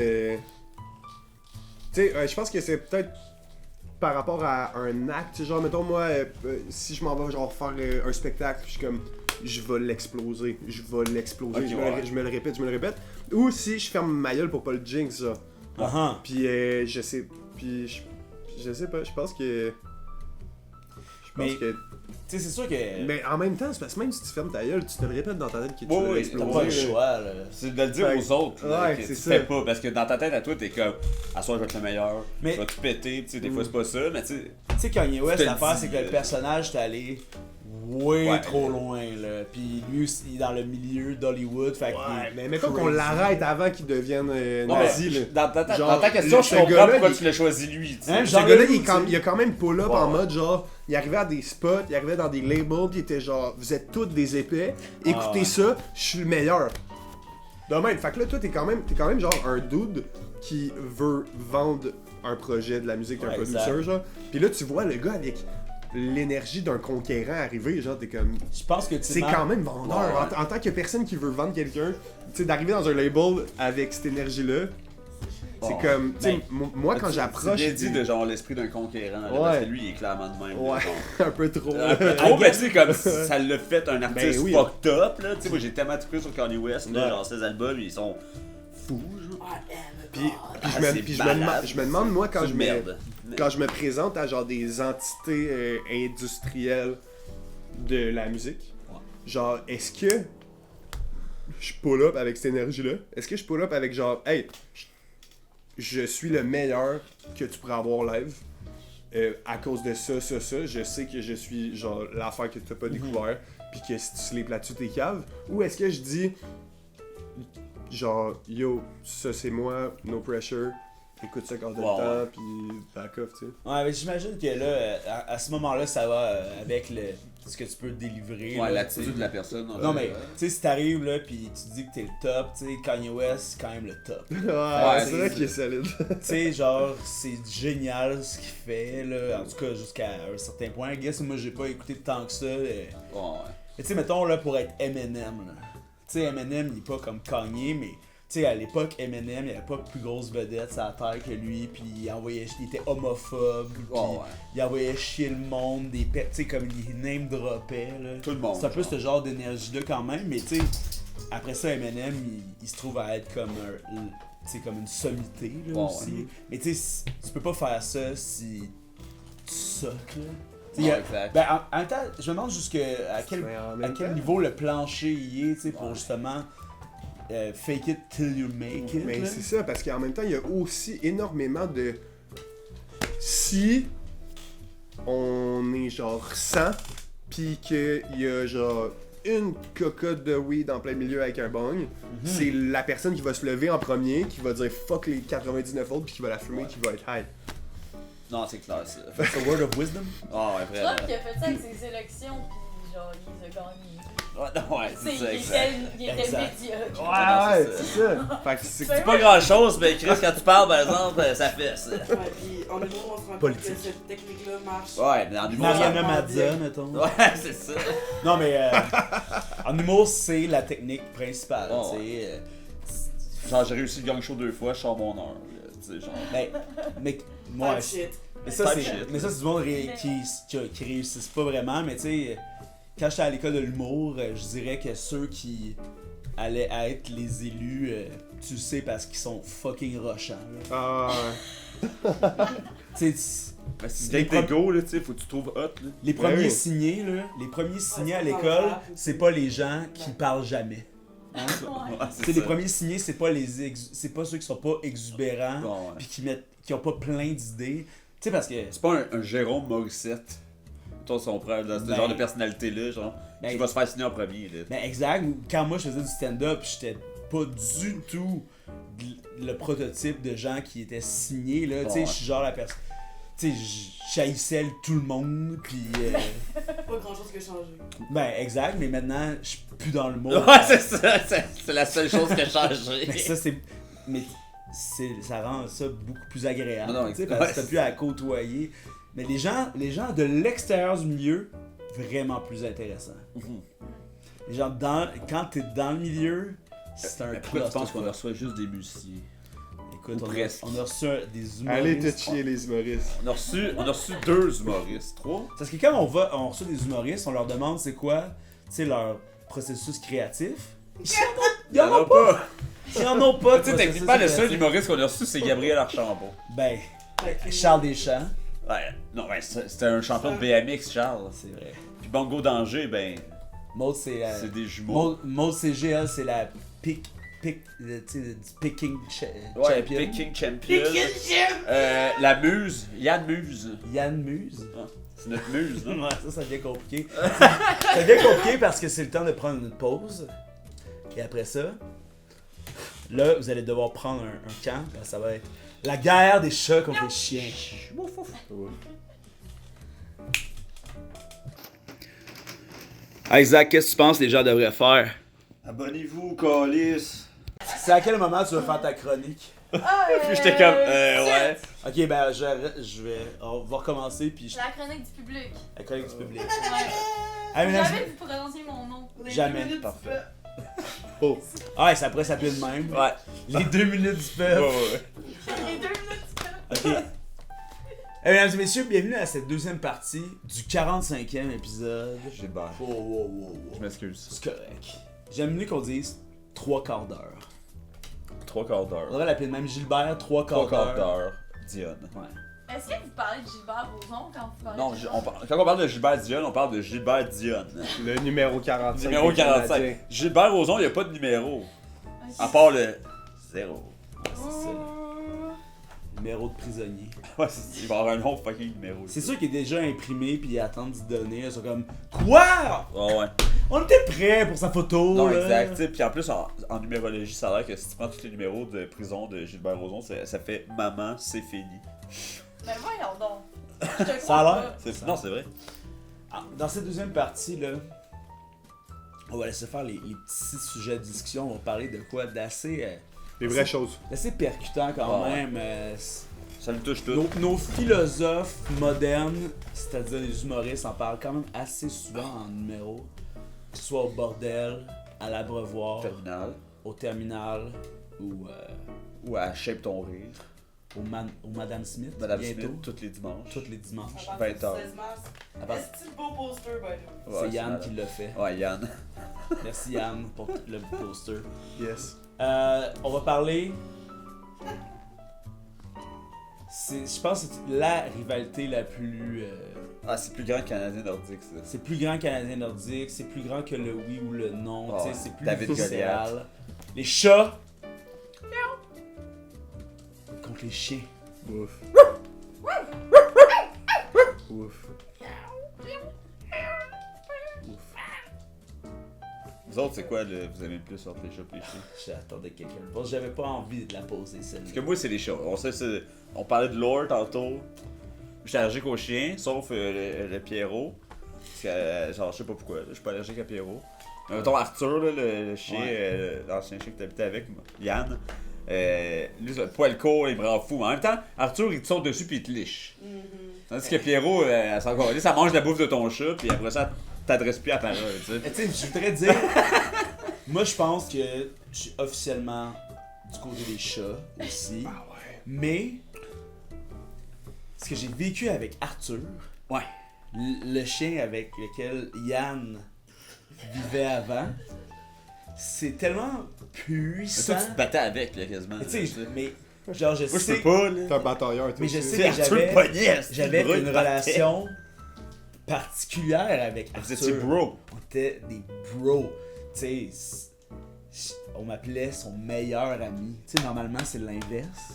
Tu sais, je pense que c'est peut-être par rapport à un acte. Tu sais, genre, mettons, moi, si je m'en vais genre faire un spectacle, je suis comme. Je vais l'exploser. Je vais l'exploser. Ok, je, ouais. je me le répète. Ou si je ferme ma gueule pour pas le jinx, ça. Uh-huh. Puis je sais. Puis je sais pas, je pense que. Mais- que. Tu sais, c'est sûr que Mais en même temps, c'est parce que même si tu fermes ta gueule, tu te le répètes dans ta tête que tu Ouais, vas ouais, l'exploser. t'as pas le là. choix, là. C'est de le dire Fait aux autres, là, ouais, que c'est tu ça. fais pas, parce que dans ta tête à toi, t'es comme, à soir, je vais être le meilleur, Mais- je vais tout péter, tu sais, des fois c'est pas ça, mais tu sais, Tu sais, Kanye West, te le l'affaire, dis, c'est que le là. personnage est allé way Ouais. trop loin, là. Puis lui aussi, il est dans le milieu d'Hollywood, fait que. Ouais, mais mettons qu'on l'arrête avant qu'il devienne non, nazi, mais là. dans ta Genre, dans ta question, je ce comprends gars-là, pourquoi il- tu l'as choisi lui, tu sais. Hein, Ce Genre, gars-là, lui, il a quand même pull-up Ouais, en ouais. mode genre, il arrivait à des spots, il arrivait dans des labels, puis il était genre, vous êtes tous des épais, écoutez ouais. ça, je suis le meilleur. De même, fait que là, toi, t'es quand même genre un dude qui veut vendre un projet de la musique d'un Ouais, producer, exact. genre. Puis là, tu vois le gars avec l'énergie d'un conquérant arriver, genre, t'es comme. Je pense que C'est quand même vendeur. Ouais. En tant que personne qui veut vendre quelqu'un, tu sais, d'arriver dans un label avec cette énergie-là, c'est Ouais. comme. Tu sais, Ben, moi, quand C'est j'approche. bien dit de genre l'esprit d'un conquérant, là, Ouais. parce que lui, il est clairement de même. là, Ouais, genre. un peu trop. Un peu trop, mais tu sais, comme ça l'a fait un artiste Ben oui. fucked up, là. Tu sais, moi j'ai tellement trippé sur Kanye West, là, Ouais. genre ses albums, ils sont fous, genre. Puis Ah, je me, c'est puis je me malade. demande- je me demande, moi, C'est une merde. quand je me présente à genre des entités industrielles de la musique, Ouais. genre, est-ce que je pull up avec cette énergie-là? Est-ce que je pull up avec genre, hey, je suis le meilleur que tu pourrais avoir live? À cause de ça, je sais que je suis genre l'affaire que tu n'as pas découvert, puis que si tu slipes là-dessus, t'es cave. Ou est-ce que je dis, genre, yo, ça c'est moi, no pressure, écoute ça quand t'as Ouais, le temps, puis back off, tu sais. Ouais, mais j'imagine que là, à ce moment-là, ça va avec ce que tu peux délivrer. Ouais, là, l'attitude tu sais. de la personne. Non, mais, tu sais, si t'arrives là, pis tu dis que t'es le top, tu sais, Kanye West, c'est quand même le top. Ouais, c'est vrai c'est- qu'il est solide. Tu sais, genre, c'est génial ce qu'il fait, là. En tout cas, jusqu'à un certain point. I guess, moi, j'ai pas écouté tant que ça. Ouais, ouais. Mais tu sais, mettons, là, pour être Eminem, là. Tu sais, Eminem, il est pas comme Kanye, mais... Tu sais, à l'époque, Eminem, il avait pas plus grosse vedette sur la terre que lui, puis il était homophobe, puis Ouais, ouais. il envoyait chier le monde, tu sais, comme il name droppait, là. Tout le monde. C'est un peu genre. ce genre d'énergie-là quand même, mais tu sais, après ça, Eminem, il se trouve à être comme tu sais, comme une sommité, là, Ouais, aussi. ouais. Mais tu sais, tu peux pas faire ça si tu sucks, là. Tu sais, Ouais, il y a- exact. ben, en même temps, je me demande jusqu'à Mais en à même quel temps- niveau le plancher y est, tu sais, pour justement fake it till you make it. Mais là. c'est ça, parce qu'en même temps, il y a aussi énormément de... Si on est genre 100, pis qu'il y a genre une cocotte de weed en plein milieu avec un bong, c'est la personne qui va se lever en premier, qui va dire fuck les 99 autres, puis qui va la fumer, qui va être high. Non, c'est clair, ça. C'est a word of wisdom. Ah, ouais, vraiment. Trump qui a fait ça avec ses élections, pis genre, il les a gagnés. Ouais, Tu sais, c'est ça, il exact. était Exact. médiocre. Ouais, c'est ça. Fait que c'est... C'est pas grand chose, mais Chris, quand tu parles, par exemple, ça fait ça. Ouais, puis en humour, on se rend compte Politique. que cette technique-là marche. Ouais, mais en humour, Mariana ça... Mazza, mettons. Ouais, c'est ça. Non, mais en humour, c'est la technique principale. Oh, tu sais. Genre, j'ai réussi le gang show 2 fois, je sors mon heure. Tu sais, genre. Mais moi, Type shit. mais ça, Type c'est shit, mais ça, c'est du monde qui réussissent pas vraiment. Mais tu sais, quand j'étais à l'école de l'humour, je dirais que ceux qui allaient être les élus, tu le sais parce qu'ils sont fucking rochants. là. Ah, Tu sais, Mais si Les t'es go, là, tu sais, faut que tu trouves hot, là. les premiers oui. signés, là, les premiers signés à c'est l'école, pas c'est pas les gens qui parlent jamais. Hein? Ouais. Ouais, Tu sais, les premiers signés, c'est pas c'est pas ceux qui sont pas exubérants, Bon, ouais. puis qui ont pas plein d'idées. Tu sais, parce que C'est pas un Jérôme Morissette. Toi, son frère, là, ce Ben- genre de personnalité-là, genre, Ben- qui va se faire signer en premier, là. ben exact, quand moi je faisais du stand-up, j'étais pas du tout le prototype de gens qui étaient signés là. Tu sais, Ouais. je suis genre la personne. Tu sais, j'haïssais tout le monde, puis Pas grand chose qui a changé. ben exact, mais maintenant je suis plus dans le mot. Ouais, c'est ça, c'est la seule chose qui a changé. Mais ça c'est, mais ça rend ça beaucoup plus agréable. Non, non, tu sais, ouais, parce que t'as c'est plus à côtoyer. Mais les gens de l'extérieur du milieu, vraiment plus intéressant. Mhm. Les gens quand t'es dans le milieu, c'est un Mais pourquoi tu penses qu'on clusterfuck. reçoit juste des musiciens? Écoute, Ou on presque. a reçu des humoristes. allez te chier les humoristes. On a reçu 2 humoristes, 3. Parce que quand on reçoit des humoristes, on leur demande c'est quoi, tu sais, leur processus créatif. Ils en ont pas! Ils en ont pas! de Tu sais, processus techniquement, le seul créatif. humoriste qu'on a reçu, c'est Gabriel Archambault. Ben, Charles Deschamps. Ouais, non, ouais, c'était un champion de BMX, Charles. C'est vrai. Puis Bongo Danger, ben, Maud, c'est la. c'est des jumeaux. Maud CGL, c'est la tu sais, du picking Ouais, champion. Picking Champion. La Muse, Yann Muse. Yann Muse. Ah, c'est notre muse, là. Ouais, ça devient compliqué. Ça devient compliqué parce que c'est le temps de prendre une pause. Et après ça, là, vous allez devoir prendre un camp. Parce que ça va être la guerre des chats contre les chiens. Isaac, qu'est-ce que tu penses que les gens devraient faire? Abonnez-vous, Calis. C'est à quel moment tu vas faire ta chronique? Ah, Puis j'étais comme, ouais. Ok, ben je vais. On va recommencer puis La chronique du public. la chronique du public. Ouais. Ah, mesdames, Jamais vous prononciez mon nom. Jamais. Parfait. Oh. Ah, ça pourrait s'appeler de même. Ouais. Les 2 minutes du Ouais, peuple. ouais. Les 2 minutes. Ok. Mesdames et messieurs, bienvenue à cette deuxième partie du 45e épisode. J'ai barre. Wow. Je m'excuse. C'est correct. J'aime mieux qu'on dise 3 quarts d'heure. 3 quarts On d'heure. devrait l'appeler même Gilbert 3 3 quarts quarts d'heure. d'heure. Dionne. Ouais. Est-ce que vous parlez de Gilbert Rozon quand vous parlez Non, de quand on parle de Gilbert Dionne, on parle de Gilbert Dionne. Le numéro 45. Numéro des 45. Canadiens. Gilbert Rozon, il n'y a pas de numéro. Ok. À part le 0. C'est ça. Numéro de prisonnier. Ouais, il va y avoir un autre fucking numéro. C'est sûr qu'il est déjà imprimé puis ils attendent d'y donner. Ils sont comme quoi? Ouais, ouais. On était prêts pour sa photo. Non, là. exact. T'sais, puis en plus, en numérologie, ça a l'air que si tu prends tous les numéros de prison de Gilbert Rozon, ça fait maman, c'est fini. Ben voyons donc. Je te Ça a crois l'air. pas. Non, c'est vrai. Ah, dans cette deuxième partie, là, on va laisser faire les petits sujets de discussion. On va parler de quoi d'assez Les vraies choses. d'assez percutant quand Ouais. même. Ça me touche tout. Nos philosophes modernes, c'est-à-dire les humoristes, en parlent quand même assez souvent en numéro. Que ce soit au bordel, à l'abreuvoir, Terminal. au terminal ou Ou à Shape ton rire. au Madame Smith. Madame bientôt. Smith, tous les dimanches. Tous les dimanches. À partir du 20 heures. 16 mars. À part- Est-ce que c'est le beau poster, by the way? Ouais, C'est Yann malade. qui l'a fait. Ouais, Yann. Merci Yann pour le poster. Yes. On va parler. Je pense que c'est la rivalité la plus. Ah, c'est plus grand que Canadien Nordique, ça. C'est plus grand que Canadien Nordique, c'est plus grand que le oui ou le non, Ah tu sais, ouais. c'est plus David viscéral. Les chats contre les chiens. Ouf. Ouf. Vous autres, c'est quoi vous aimez le plus entre les chats et les chiens? J'attendais quelqu'un de bon. J'avais pas envie de la poser, Parce que celle-là. moi, c'est les chats. On parlait de lore tantôt. Je suis allergique aux chiens, sauf le Pierrot. Parce que, genre, je sais pas pourquoi, je suis pas allergique à Pierrot. Mais mettons Arthur, là, le chien, l'ancien chien que t'habitais avec, moi, Yann. Lui, le poil court, il me rend fou. Mais en même temps, Arthur, il te saute dessus puis il te liche. Tandis que Pierrot, elle s'en calisse, ça mange la bouffe de ton chat, puis après ça, t'adresses plus à la parole, tu sais. Mais tu sais, je voudrais dire. Moi, je pense que je suis officiellement du côté des chats aussi. Ah ouais. Mais. Ce que j'ai vécu avec Arthur. Ouais. Le chien avec lequel Yann vivait avant. C'est tellement Mais puissant. toi, tu te battais avec, là, quasiment. Mais tu sais, mais. Genre, je Moi, je sais. peux pas, T'es là. un batailleur, toi Mais je aussi. sais C'est que Arthur le poignet, j'avais le bras, une il battait. relation particulière avec Vous Arthur. étiez bro. On était des bros. Tu sais, on m'appelait son meilleur ami. Tu sais, normalement, c'est l'inverse.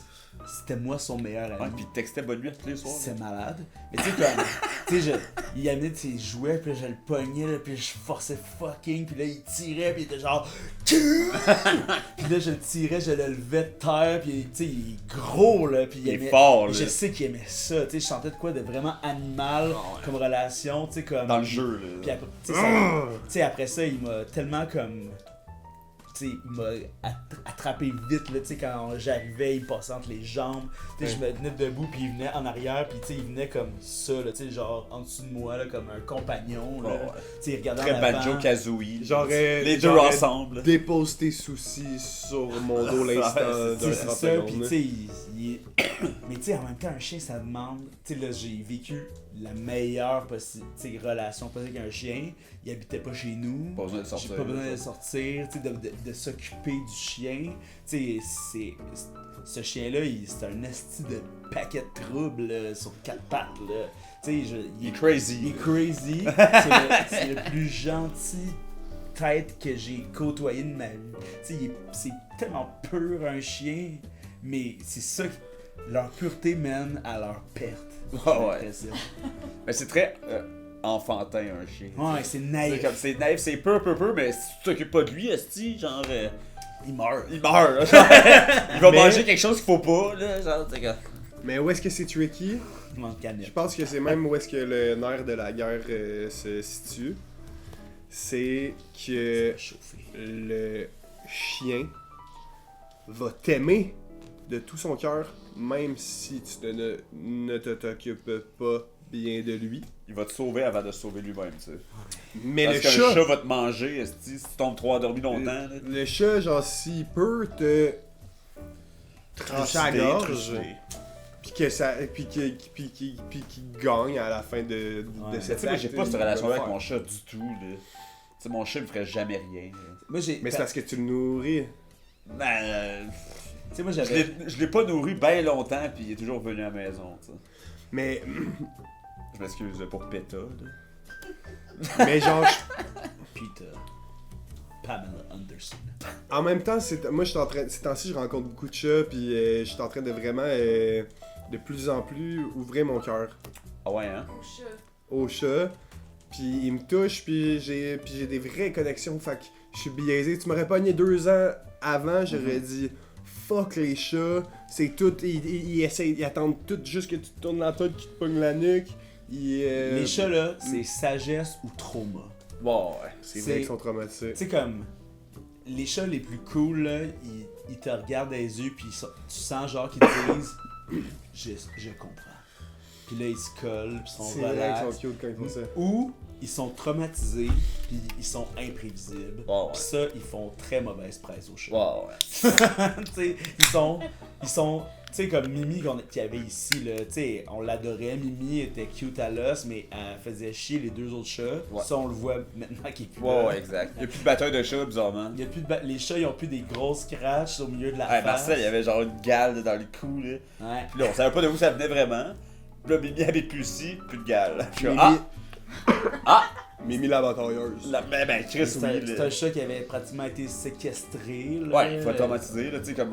C'était moi son meilleur ami. Ouais, puis il textait bonne nuit tous les soirs. C'est malade. Mais tu sais, comme. Tu sais, il amenait ses jouets, puis là, je le pognais, là, puis je forçais fucking, puis là, il tirait, puis il était genre. Puis là, je le tirais, je le levais de terre, puis tu sais, il est gros, là, puis Il est aimait. fort, là. Je sais qu'il aimait ça, tu sais, je sentais de quoi de vraiment animal comme relation, tu sais, comme. Dans le jeu, Puis là. après, tu sais, tu sais, après ça, il m'a tellement comme. Tu sais, il m'a attrapé vite, là, tu sais, quand j'arrivais, il passait entre les jambes. Tu sais, je me tenais debout, puis il venait en arrière, puis tu sais, il venait comme ça, là, tu sais, genre en dessous de moi, là, comme un compagnon, là. Oh, ouais. Tu sais, il regardait Très en avant. Banjo Kazooie. J'aurais. Les deux j'aurais ensemble. Dépose tes soucis sur mon dos l'instant Tu sais, d'un c'est 30 ça, puis tu secondes. sais, il est... Mais tu sais, en même temps, un chien, ça demande... Tu sais, là, j'ai vécu la meilleure relation possible avec un chien. Il habitait pas chez nous. Pas besoin de J'ai sortir. pas besoin de sortir, tu sais, de s'occuper du chien. Tu sais, ce chien-là, c'est un esti de paquet de troubles là, sur quatre pattes, là. Tu sais, Il est crazy. Il est crazy. C'est le plus gentil tête que j'ai côtoyé de ma vie. Tu sais, c'est tellement pur un chien, mais c'est ça qui... Leur pureté mène à leur perte. J'ai Ouais. l'impression. Mais c'est très enfantin, un chien. Ouais, c'est C'est naïf. comme, c'est naïf, c'est peu, mais si tu t'occupes pas de lui, esti, genre, Il meurt. il meurt, là. Il va Mais- manger quelque chose qu'il faut pas, là, genre, t'es comme... Mais où est-ce que c'est tricky? Il manque Je canette. pense que c'est même où est-ce que le nerf de la guerre se situe. C'est que Chauffé. le chien va t'aimer de tout son cœur, même si tu ne t'occupes pas bien de lui. Il va te sauver avant de se sauver lui-même, tu sais. Mais Parce le qu'un chat, chat va te manger, esti, si tu tombes trop endormi longtemps, là. le chat, genre, s'il peut te trancher à la Trucider, gorge, trucider. puis que ça, puis qu'il gagne à la fin de Ouais. cette Tu sais, moi, j'ai acte, pas cette il va relation le avec faire. mon chat du tout, là. Tu sais, mon chat me ferait jamais rien, là. Moi, j'ai... Mais c'est parce que tu le nourris. Ben, Tu sais, moi, je j'avais... je l'ai pas nourri bien longtemps, puis il est toujours venu à la maison, tu sais. Mais, Je m'excuse pour PETA, là. mais genre, Peter. Pamela Anderson. en même temps, moi, je suis en train, ces temps-ci, je rencontre beaucoup de chats, puis je suis en train de vraiment, de plus en plus, ouvrir mon cœur Ah ouais, hein? Au chat. aux chats. Puis ils me touchent, puis j'ai des vraies connexions. Fait que je suis biaisé. Tu m'aurais pogné 2 ans avant, j'aurais dit fuck les chats. C'est tout. Ils attendent tout juste que tu te tournes la tête, qu'ils te pognent la nuque. Les chats, là, c'est sagesse ou trauma. Bon, ouais. C'est c'est- vrai qu'ils sont traumatisés. Tu sais, comme... Les chats les plus cool, là, ils te regardent dans les yeux, puis tu sens genre qu'ils te disent « Je comprends ». Puis là, ils se collent, puis ils sont C'est vrai qu'ils relax. sont cute quand ils font ça. Ou ils sont traumatisés, puis ils sont imprévisibles. Ouais, ouais. Puis ça, ils font très mauvaise presse aux chats. Ouais, ouais. Tu sais, ils sont tu sais, comme Mimi qu'il y avait ici, là, tu sais, on l'adorait, Mimi était cute à l'os, mais elle faisait chier les 2 autres chats. Ouais. Ça, on le voit maintenant qu'il est plus Ouais, là. ouais, exact. Il y a plus de bataille de chat, bizarrement. Il y a plus de les chats, ils ont plus des grosses scratches au milieu de la Ouais, face. Marcel, il y avait genre une gale dans le cou, là. Ouais. Puis là, on savait pas de où ça venait vraiment. Puis là, Mimi habite plus ici, plus de gale. Je suis Mais comme, ah! Mimi la batailleuse. Ben, Chris, C'est oui. un chat qui avait pratiquement été séquestré. Là. Ouais, il faut automatiser, là, tu sais, comme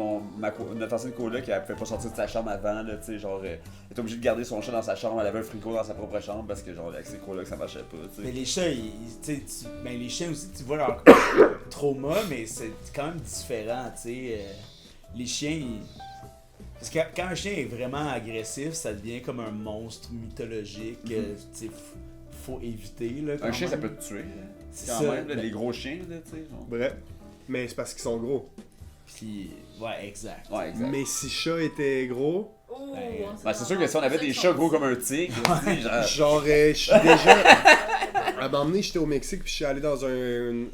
notre ancienne coloc, elle pouvait pas sortir de sa chambre avant, là, tu sais, genre, elle était obligée de garder son chat dans sa chambre, elle avait un frigo dans sa propre chambre parce que, genre, avec ses colocs, ça marchait pas, tu Mais sais. les chats, ben les chiens aussi, tu vois leur trauma, mais c'est quand même différent, tu sais. Les chiens, parce que quand un chien est vraiment agressif, ça devient comme un monstre mythologique. Tu sais, faut éviter, là, quand Un chien, ça même. peut te tuer, C'est quand ça. même, là, Ben, les gros chiens, là, tu sais, genre. Bref. Mais c'est parce qu'ils sont gros. Puis, ouais, exact. Ouais, exact. Mais si chat était gros, Oh, Ben, c'est sûr que si on avait des chats gros comme un tigre, tu sais, genre... genre, je suis déjà. À un moment donné, j'étais au Mexique, puis je suis allé dans un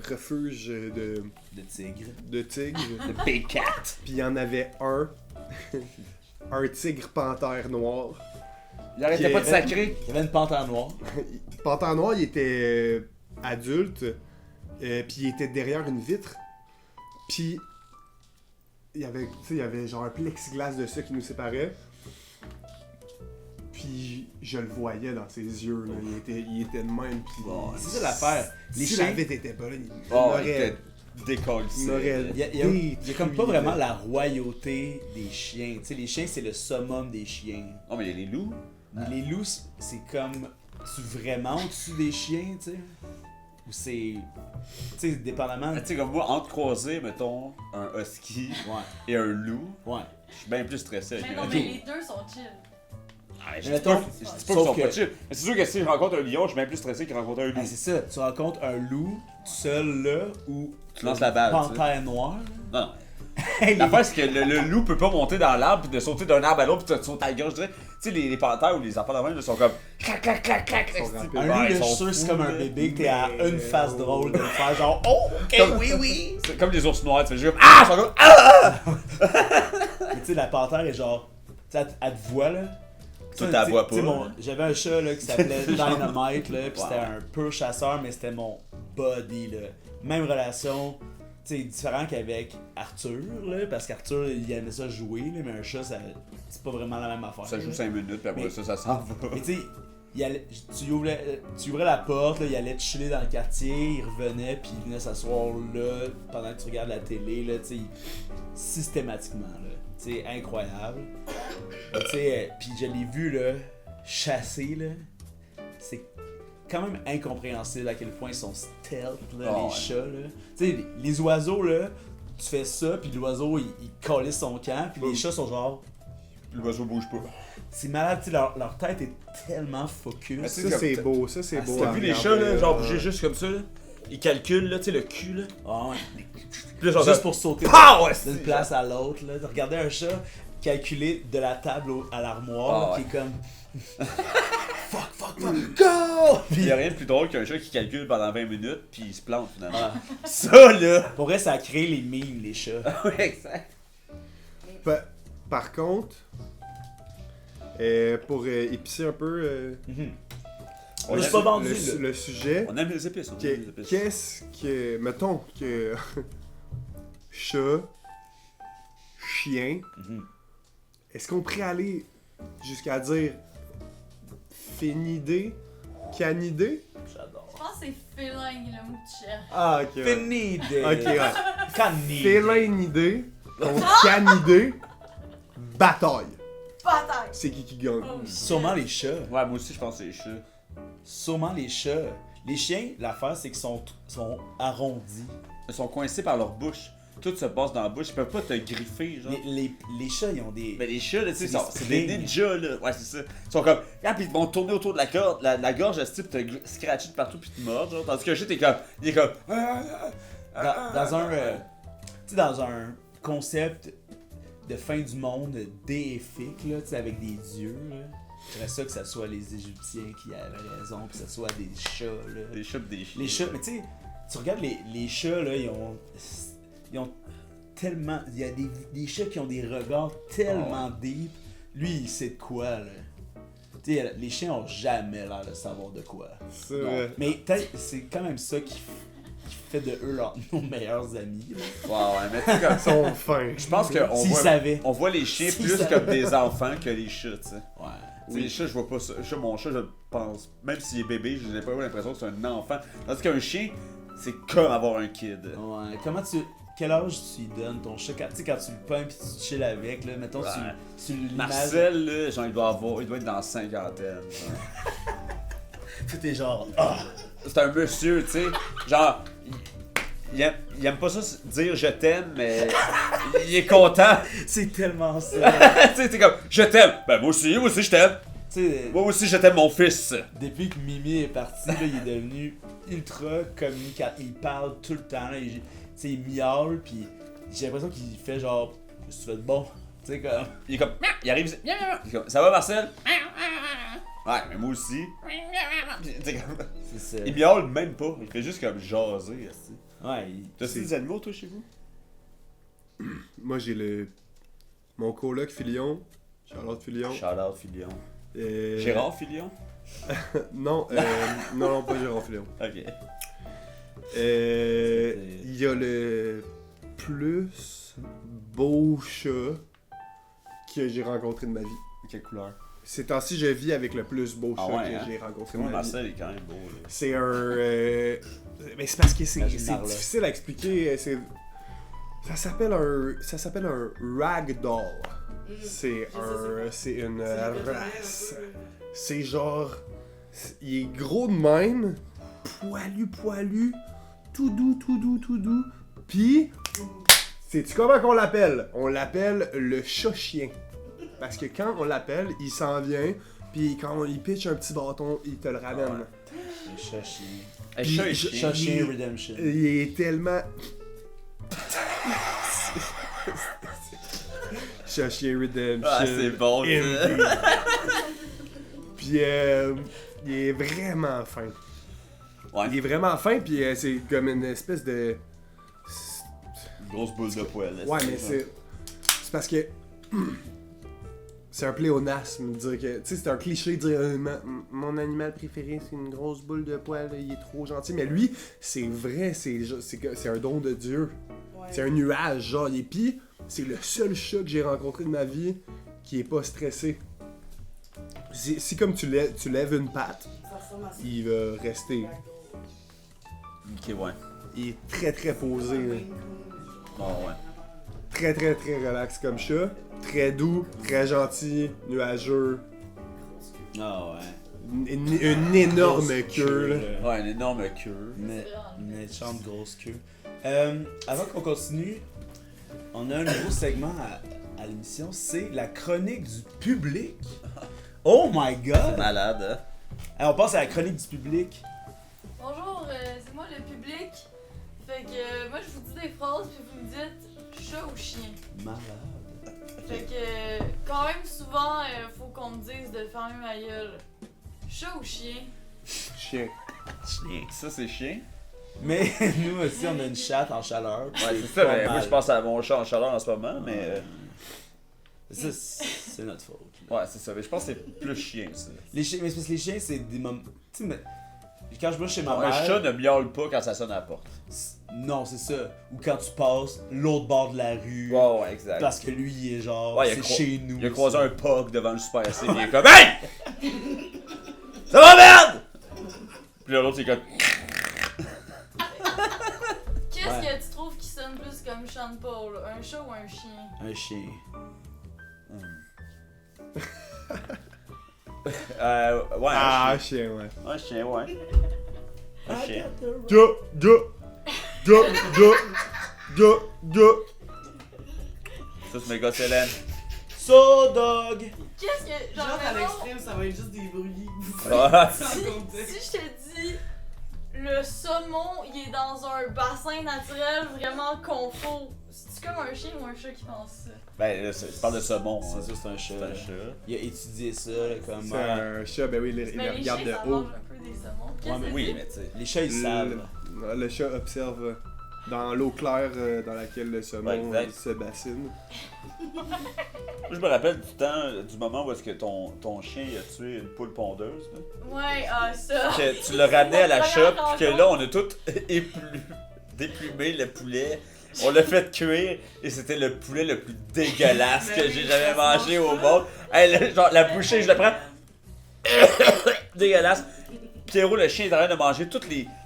refuge De tigre. de tigres. Le Big Cat. Puis il y en avait un. Un tigre panthère noir. Il arrêtait pas de sacrer. Il y avait une panthère noire. Panthère noir, il était adulte, puis il était derrière une vitre. Puis il y avait, tu sais, il y avait genre un plexiglas de ça qui nous séparait. Puis je le voyais dans ses yeux, là. Il était de même. Puis C'est ça l'affaire. Les si chiens, la vitre était pas là, il Oh, il m'aurait. était décollé. Il m'aurait. il y a comme pas vraiment la royauté des chiens. Tu sais, les chiens, c'est le summum des chiens. Non, mais il y a les loups. Mais les loups, c'est comme. Tu vraiment au-dessus des chiens, tu sais? Ou c'est. Tu sais, dépendamment. Tu sais, comme moi, entre croiser, mettons, un husky Ouais, et un loup, ouais. je suis bien plus stressé avec Mais un non, loup. mais les deux sont chill. Ah, je Mais dis pas mettons, je dis pas qu'ils sauf sont que- pas chill. Mais c'est sûr que si je rencontre un lion, je suis bien plus stressé qu'il rencontre un loup. Ben, c'est ça, tu rencontres un loup tout seul là ou. Tu lances la balle, tu sais. Panthère noire. Non, non. L'affaire, c'est que le loup peut pas monter dans l'arbre puis de sauter d'un arbre à l'autre puis de sauter à la gorge, je dirais. Tu sais, les panthères ou les enfants de même, ils sont comme clac, clac, clac, clac. Ils sont rapides. Un Ouais, loup, là, ils je sont suis sûr que c'est fous, comme un là. bébé que t'es à Mais, une face drôle de le faire genre oh ok Comme- oui oui. C'est comme les ours noirs, tu fais juste comme ah, ils sont comme ah. Mais tu sais la panthère est genre tu sais elle te voit là. Toi, Tu t'as sais, vois tu sais, pas. j'avais un chat là qui s'appelait Dynamite là pis Wow. c'était un pur chasseur mais c'était mon buddy là. Même relation. Tu sais, différent qu'avec Arthur, là, parce qu'Arthur, il aimait ça jouer, là, mais un chat, c'est pas vraiment la même affaire. Ça joue là. 5 minutes puis après Mais- ça s'en va. Mais tu sais, tu ouvrais la porte, là, il allait te chiller dans le quartier, il revenait, puis il venait s'asseoir là pendant que tu regardes la télé, là, tu sais, systématiquement, là. Tu sais, incroyable. Tu sais, puis je l'ai vu, là, chasser, là. C'est quand même incompréhensible à quel point ils sont stealth, là, Oh, les ouais. chats, là. Tu sais, les oiseaux, là, tu fais ça, puis l'oiseau, il calisse son camp, puis les chats sont genre... L'oiseau bouge pas. C'est malade, tu sais, leur tête est tellement focus. Mais tu Ça, comme c'est t'as- beau, ça, c'est Ah, beau. T'as à vu les regarder, chats, là, genre ouais. bouger juste comme ça, là? Ils calculent, là, tu sais, le cul, là. Ah ouais. Puis là, genre, Juste pour sauter Ah ouais, d'une place à l'autre. Là. De regarder un chat calculer de la table à l'armoire, Ah là, qui est comme... fuck, go! Il Puis, y a rien de plus drôle qu'un chat qui calcule pendant 20 minutes puis il se plante finalement. ah, Ça là! pour vrai, ça a créé les mimes, les chats. Oui, exact. Par contre, pour épicer un peu On l'a pas vendu, là. le sujet, On aime les épices, on aime les épices. qu'est-ce que. Mettons que. Chat, chien, Mhm. est-ce qu'on pourrait aller jusqu'à dire fénidé, canidé? J'adore. Je pense que c'est feline le mot de chef. Ah, ok. Ouais. Finide. Ok, ouais. Canide. Félinidé contre canidé, bataille. Bataille! C'est qui gagne? Oh, Sûrement les chats. Ouais, moi aussi je pense que c'est les chats. Sûrement les chats. Les chiens, l'affaire, c'est qu'ils sont arrondis. Ils sont coincés par leur bouche. Tout se passe dans la bouche, ils peuvent pas te griffer, genre. Les chats, ils ont des... Mais les chats, là, tu sais, C'est des c'est des springs. ninjas, là. Ouais, c'est ça. Ils sont comme. Ah, puis ils vont tourner autour de la corde, la gorge, ce type te scratcher de partout puis te mordre, genre. Tandis que le chat, t'es comme. Il est comme. Dans un... tu sais, dans un concept de fin du monde déifique, là, tu sais, avec des dieux, là. J'aimerais ça que ça soit les Égyptiens qui avaient raison, que ça soit des chats, là. Des chats pis des chiens. Les chats, mais tu sais, tu regardes les chats, là, ils ont tellement... Il y a des chats qui ont des regards tellement deep. Lui, il sait de quoi, là. Tu sais, les chiens ont jamais l'air de savoir de quoi. C'est Non. vrai. Mais c'est quand même ça qui fait de eux nos meilleurs amis, là. Ouais, ouais, mais tu sais, comme Ils sont fins. Je pense qu'on S'ils voit, savaient. on voit les chiens S'ils plus savaient. comme des enfants que les chats, tu sais. Ouais. Tu sais, les chats, je vois pas ça. Mon chat, je pense, même s'il est bébé, j'ai pas l'impression que c'est un enfant. Tandis qu'un chien, c'est comme avoir un kid. Ouais, quel âge tu lui donnes ton chat quand tu le pognes pis tu chill avec, là, mettons, Ouais. tu l'imagines. Marcel, là, genre, il doit être dans la cinquantaine. Tout est genre, ah! C'est un monsieur, tu sais. Genre, il aime pas ça dire je t'aime, mais il est content. C'est tellement ça. Tu sais, t'es comme, je t'aime. Ben, moi aussi, je t'aime. Tu sais, Moi aussi, je t'aime, mon fils. depuis que Mimi est parti, là, il est devenu ultra communicatif. Il parle tout le temps, là. Tu sais, il miaule, pis j'ai l'impression qu'il fait genre, qu'est-ce que tu fais de bon? Tu sais, comme. Il est comme, il arrive, il est comme, ça va, Marcel? Ouais, mais moi aussi. T'sais, comme, C'est ça. il miaule même pas, il fait juste comme jaser. Ouais, T'as-tu des animaux, toi, chez vous? Moi, j'ai mon coloc Filion. Charlotte Filion. Shout-out Filion. Euh, Gérard Filion? Non, non, pas Gérard Filion. Ok. Il y a le plus beau chat que j'ai rencontré de ma vie. Quelle couleur? Ces temps-ci, je vis avec le plus beau Ah chat ouais, que hein? j'ai rencontré de Moi, ma vie. Marcel est quand même beau. Là. C'est un... Mais c'est parce que c'est Imagine Marla. difficile à expliquer. Ça s'appelle un ragdoll. C'est une race. C'est genre... Il est gros de même, poilu, tout doux. Puis, sais-tu comment qu'on l'appelle? On l'appelle le chat-chien. Parce que quand on l'appelle, il s'en vient, puis quand il pitch un petit bâton, il te le ramène. Le chat-chien. Hey, chat et Puis, chien. Chat-chien Redemption. Il est tellement... Chat-chien Redemption. Ah, c'est bon, ça. Indeed. Puis il est vraiment fin. Ouais. Il est vraiment fin, puis c'est comme une espèce de... Une grosse boule de poêle. Ouais, mais c'est parce que... C'est un pléonasme de dire que... Tu sais, c'est un cliché de dire mon animal préféré, c'est une grosse boule de poil, il est trop gentil. Mais lui, c'est vrai, c'est un don de Dieu. Ouais. C'est un nuage, genre. Et puis, c'est le seul chat que j'ai rencontré de ma vie qui est pas stressé. Si comme tu lèves une patte, Ça ressemble à ça. il va rester. Ok, ouais. Il est très très posé. Là. Bon, ouais. Très très très relax comme chat. Très doux, très gentil, nuageux. Ah ouais. Une énorme queue. Là. Ouais, une énorme queue. Une méchante grosse queue. Avant qu'on continue, on a un nouveau segment à l'émission, c'est la chronique du public. Oh my god! Malade, hein? Allez, on passe à la chronique du public. Bonjour, c'est moi le public. Fait que moi je vous dis des phrases puis vous me dites chat ou chien. Malade. Fait que quand même souvent faut qu'on me dise de fermer ma gueule. Chat ou chien? Chien. Chien. Ça, c'est chien? Mais nous aussi, on a une chatte en chaleur. Ouais, c'est ça, pas mais moi mal. je pense à mon chat en chaleur en ce moment, mais. Ça, c'est notre faute. Ouais, c'est ça, mais je pense que c'est plus chien, ça. Les chiens, mais c'est parce que les chiens, c'est des moments. Tu sais, mais. Quand je vais chez ma Un mère. chat ne miaule pas quand ça sonne à la porte. Non, c'est ça. Ou quand tu passes l'autre bord de la rue. Ouais, exact. Parce que lui, il est genre. Ouais, il a c'est chez nous. Il a croisé un pug devant le Super C, il est comme hey! Ça va, merde! Puis l'autre, c'est comme. Qu'est-ce Ouais. que tu trouves qui sonne plus comme Sean Paul? Un chat ou un chien? Un chien. Ouais, Ah, un chien. chien, ouais. Un chien, ouais. Un chien. Ça, c'est mes gars, Hélène. So dog! Qu'est-ce que. Genre, Genre, à mettons, l'extrême, ça va être juste des bruits. Ah, Sans si contexte. je te dis le saumon, il est dans un bassin naturel vraiment confort. C'est comme un chien ou un chat qui pense ça? Ben, là, tu parles de saumon. C'est hein. sûr, c'est un chat. C'est un chat. Il a étudié ça, là, comme. C'est un chat, ben oui, il Mais le les regarde chiens, de ça haut. mange un peu des saumons. Qu'est-ce Ouais, mais que Oui, c'est? mais tu sais. Les chats, ils savent. Le chat observe dans l'eau claire dans laquelle le saumon Ouais, exact. se bassine. Moi, je me rappelle du temps, du moment où est-ce que ton chien il a tué une poule pondeuse. Là. Ouais, ah, ça. Que tu le ramenais à la Notre shop, première puis que là, on a tout déplumé le poulet. On l'a fait cuire et c'était le poulet le plus dégueulasse que j'ai jamais mangé au monde. Hey, genre, la bouchée, je la prends. Dégueulasse. Pierrot, le chien, est en train de manger tout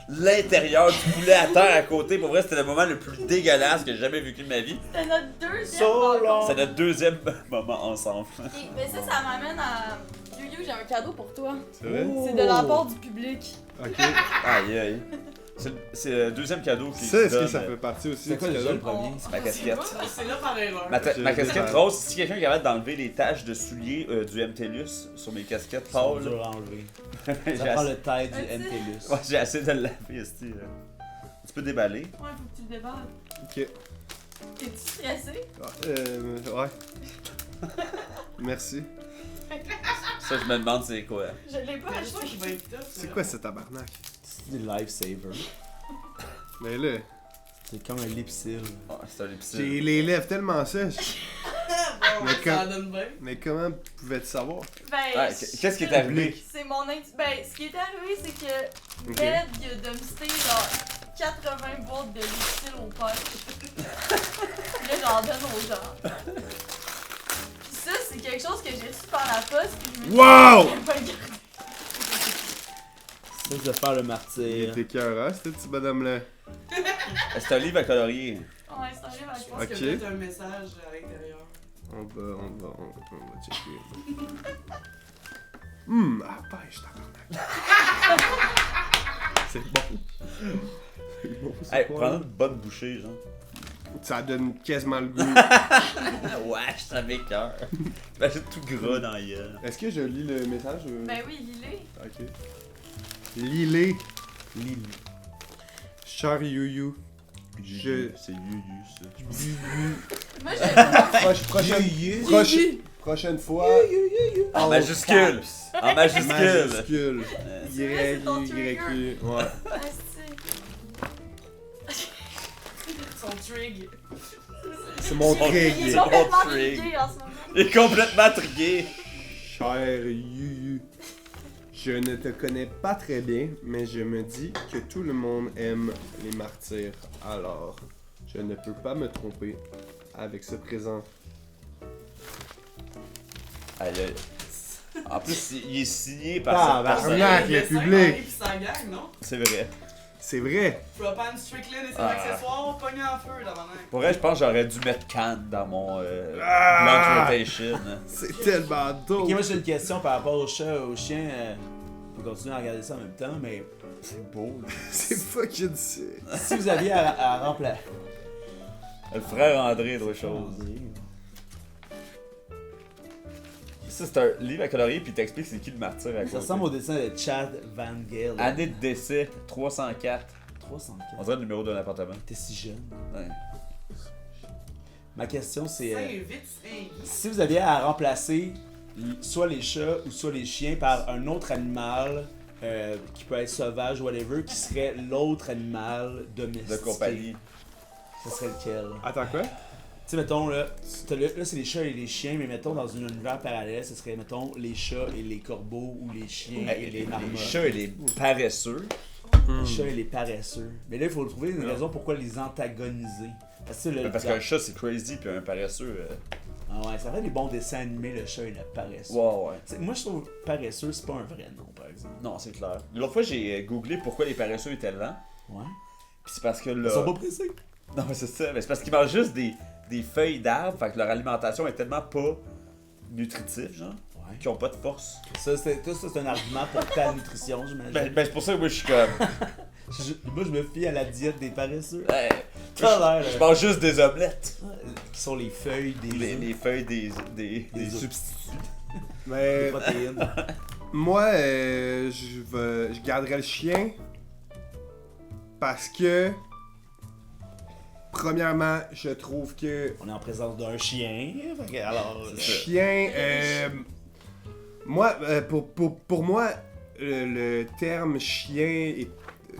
l'intérieur du poulet à terre à côté. Pour vrai, c'était le moment le plus dégueulasse que j'ai jamais vécu de ma vie. C'était notre deuxième So long. rencontre. C'est notre deuxième moment ensemble. Ok, mais ça m'amène à... Yu-Yu, j'ai un cadeau pour toi. C'est vrai? C'est de la part du public. Ok. Aïe, aïe. C'est le deuxième cadeau qui Ça, est-ce que donne, ça fait partie aussi C'est quoi du déjà le cadeau? premier? C'est ma casquette. C'est là par erreur. Ma casquette rose, si quelqu'un est capable d'enlever les taches de souliers du MTLUS sur mes casquettes C'est pâles, dur à enlever. j'ai Ça prend assez, le taille du Ouais, MTLUS. ouais, j'ai assez de le laver, esti, là. Tu peux déballer. Ouais, faut que tu le déballes. Ok. T'es-tu stressé? Ouais. Merci. Ça, je me demande c'est quoi. Je l'ai pas Mais je acheté. qui va être tough. C'est quoi ce tabarnak? C'est des lifesavers. Mais là, C'est comme un lipsil. Ouais, c'est un j'ai épisode. les lèvres tellement sèches. Bon, Mais ça comme- donne bien. Mais comment pouvais-tu savoir? Ben, Ouais, qu'est-ce qui est arrivé? c'est mon Ben, ce qui est arrivé, c'est que Ok. Ned, il a dumpsté genre 80 boîtes de lipsil au pêche. Là, j'en donne aux gens. Pis ça, c'est quelque chose que j'ai reçu par la poste, pis je me dis Wow! que je vais pas le garder. Ça, de faire le Il martyr. était cœur, ce petit bonhomme-là. C'est un livre à colorier. Ouais, c'est un livre à Je quoi? pense Ok. qu'il y a peut-être un message à l'intérieur. On va checker. Ah, pêche, tabarnak. C'est bon. C'est bon, c'est Hey, quoi, prends là? une bonne bouchée, genre. Ça donne quasiment le goût. Wesh, ça m'écoeure. T'imagines tout gras dans la gueule. Est-ce que je lis le message? Ben oui, lis-les. Ok. Lis-les. Lily. Cher Yu-Yu. C'est Yu-Yu, ça. Moi, j'ai Prochaine fois. En on majuscule. tape. En majuscule. Majuscule. C'est vrai, c'est ton Y, ouais. Son trig. C'est mon Il est trig. complètement trig. rigué en ce moment. Il est complètement trigué. Cher Yu-Yu. Je ne te connais pas très bien, mais je me dis que tout le monde aime les martyrs. Alors, je ne peux pas me tromper avec ce présent. Aïe, aïe. En plus, il est signé par cette personne. Tabarnak, Il le y a cinq public. mariés pis sa gang, non? C'est vrai. C'est vrai. Flopan, Strickland et ses Ah. accessoires pognés en feu, là, maintenant. Pour vrai, je pense que j'aurais dû mettre Cannes dans mon Ah! lunch rotation. C'est tellement dope. Ok, moi j'ai une question par rapport au chat, au chien. On peut continuer à regarder ça en même temps, mais C'est beau. là. C'est fucking sick. si vous aviez à remplacer. Le frère André, d'autre chose. Ça, c'est un livre à colorier, puis il t'explique c'est qui le martyr à côté. Ça ressemble au dessin de Chad Van Gale. Année de décès, 304. 304. On dirait le numéro d'un appartement. T'es si jeune. Ouais. Ma question c'est. C'est vite, c'est Si vous aviez à remplacer soit les chats ou soit les chiens par un autre animal qui peut être sauvage ou whatever, qui serait l'autre animal domestique. De compagnie. Ce serait lequel? Attends quoi? Tu sais, mettons, là c'est les chats et les chiens, mais mettons, dans un univers parallèle, ce serait, mettons, les chats et les corbeaux ou les chiens et les marmottes. Les chats et les paresseux. Les chats et les paresseux. Mais là, il faut trouver une Non. raison pourquoi les antagoniser. Parce que, Parce qu'un chat, c'est crazy, puis un paresseux. Ah ouais, ça fait des bons dessins animés, le chat et le paresseux. Ouais. T'sais, moi, je trouve paresseux, c'est pas un vrai nom, par exemple. Non, c'est clair. L'autre fois, j'ai googlé pourquoi les paresseux étaient lents. Ouais. Puis c'est parce que Ils là. sont pas pressés. Non, mais c'est ça. Mais c'est parce qu'ils mangent juste des feuilles d'arbres, fait que leur alimentation est tellement pas nutritive, genre, Ouais. qu'ils ont pas de force. Ça, c'est un argument pour ta nutrition, j'imagine. Ben c'est pour ça que moi, je suis comme. Moi, je me fie à la diète des paresseux. Ouais, Ça a l'air, je mange juste des omelettes. qui sont les feuilles des Les feuilles des Des substituts. Mais protéines. moi, je garderais le chien parce que premièrement, je trouve que On est en présence d'un chien. Fait que, alors, chien, moi, pour moi, le terme chien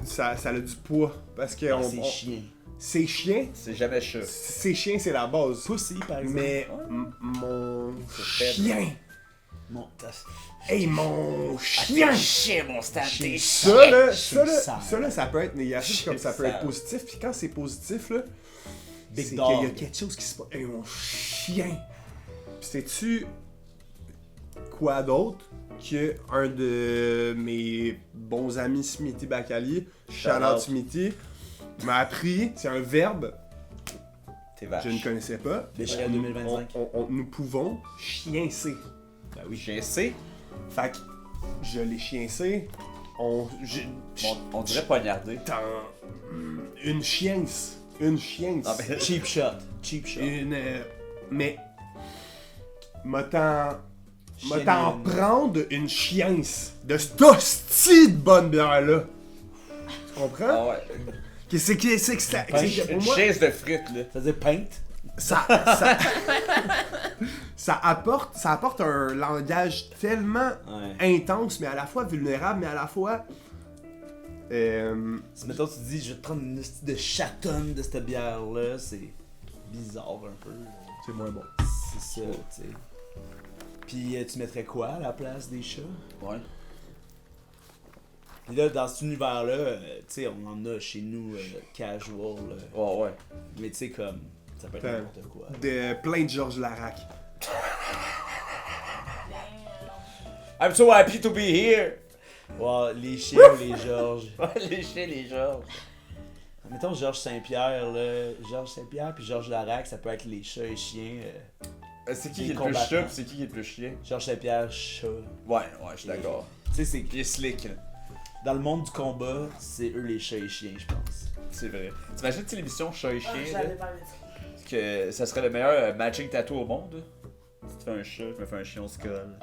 ça a du poids parce que c'est chien. c'est chien, C'est jamais chat. c'est chien, c'est la base. Pussy, par exemple. Mais mon C'est faible. chien, Mon... hey mon chien. Chien, mon stand, Chien. Ça là, ça peut être négatif Chien comme ça peut être sale. positif. Puis quand c'est positif là, Big c'est dog. qu'il y a quelque chose qui se passe. Hey mon chien. Puis sais-tu quoi d'autre? que un de mes bons amis, Smithy Bakali, shout Shout-out. out Smithy, m'a appris, c'est un verbe, T'es vache. je ne connaissais pas. L'échelle Nous- 2025. nous pouvons chiencer. Ben oui. J'ai essayé. Fait que je l'ai chiensé. On dirait poignarder. Une chience. Une chience. Ah, ben, Cheap shot. Cheap shot. Mais. M'a t'en Chienne. prendre une chience de cette hostie de bonne bière-là. Tu comprends? ah ouais. C'est que ça. c'est que Une pour moi, chaise de frites, là. Ça veut dire paint. ça, ça apporte un langage tellement Ouais. intense, mais à la fois vulnérable, mais à la fois. Si mettons tu dis je vais te prendre une hostie de chatonne de cette bière-là, c'est bizarre un peu. C'est moins bon. C'est ça, tu sais. Puis tu mettrais quoi à la place des chats? Ouais. Puis là, dans cet univers-là, tu sais, on en a chez nous casual. Ouais. Mais tu sais, comme, ça peut être Ouais. n'importe quoi. Plein de Georges Larac. I'm so happy to be here. Ouais, les chiens ou les Georges. Les chiens, les Georges. Mettons Georges Saint-Pierre, là. Georges Saint-Pierre puis Georges Larac, ça peut être les chats et chiens. C'est qui Les qui est le plus combattants. chat pis c'est qui est le plus chien? Georges Saint-Pierre, chat. Ouais, je suis d'accord. Tu sais, c'est Il est slick, là. dans le monde du combat, c'est eux les chats et chiens, je pense. C'est vrai. T'imagines, tu sais, l'émission Chat et Ah, chien, j'allais là, parler de ça. que ça serait le meilleur matching tattoo au monde? Tu te fais un chat, je me fais un chien, on se colle.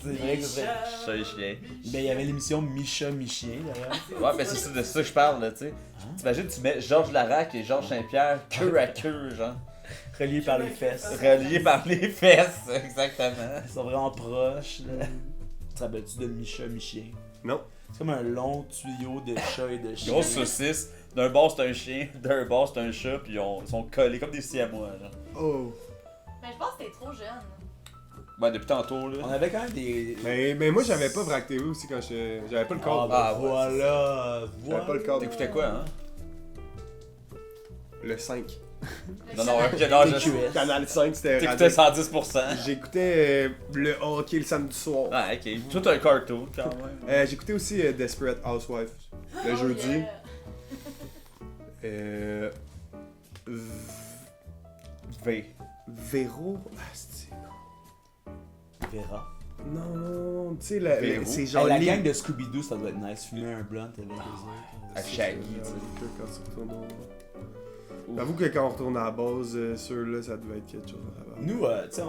C'est vrai que c'est vrai. Chat et chien. Ben, il y avait l'émission Mi-chat, Mi-chien, d'ailleurs. Ouais, mais c'est ça, de ça que je parle, là, tu sais. T'imagines, tu mets Georges Larac et Georges Saint-Pierre queue à queue, genre. Reliés par les fesses. Reliés par les fesses, exactement. Ils sont vraiment proches, là. Tu te rappelles-tu de Mi-chat, Mi-chien? Non. C'est comme un long tuyau de chat et de chien. Grosse saucisse. D'un bord, c'est un chien, d'un bord, c'est un chat, puis ils sont collés comme des siamois, genre. Oh. Mais je pense que t'es trop jeune. Ben, depuis tantôt, On là. avait quand même des... Mais moi, j'avais pas Vrac TV aussi quand j'avais pas le Ah, câble. ben Ah, ouais, voilà, J'avais pas le câble. T'écoutais quoi, hein? Le 5. Non, non, ok, non, je TQS. Canal 5, c'était T'écoutais radio. 110%. J'écoutais le hockey le samedi soir. Ah, ok. Tout un cartoon, quand même. J'écoutais aussi Desperate Housewives le Oh, jeudi. yeah. V. Véro. Ah, c'est... Vera. Non, tu sais, Véro. c'est Hey, genre la les- gang de Scooby-Doo, ça doit être nice. Fumer un blunt avec les autres. Avec Shaggy, tu sais. Quand tu retournes au- J'avoue que quand on retourne à la base, ceux-là, ça devait être quelque chose à la base. Nous, tu sais,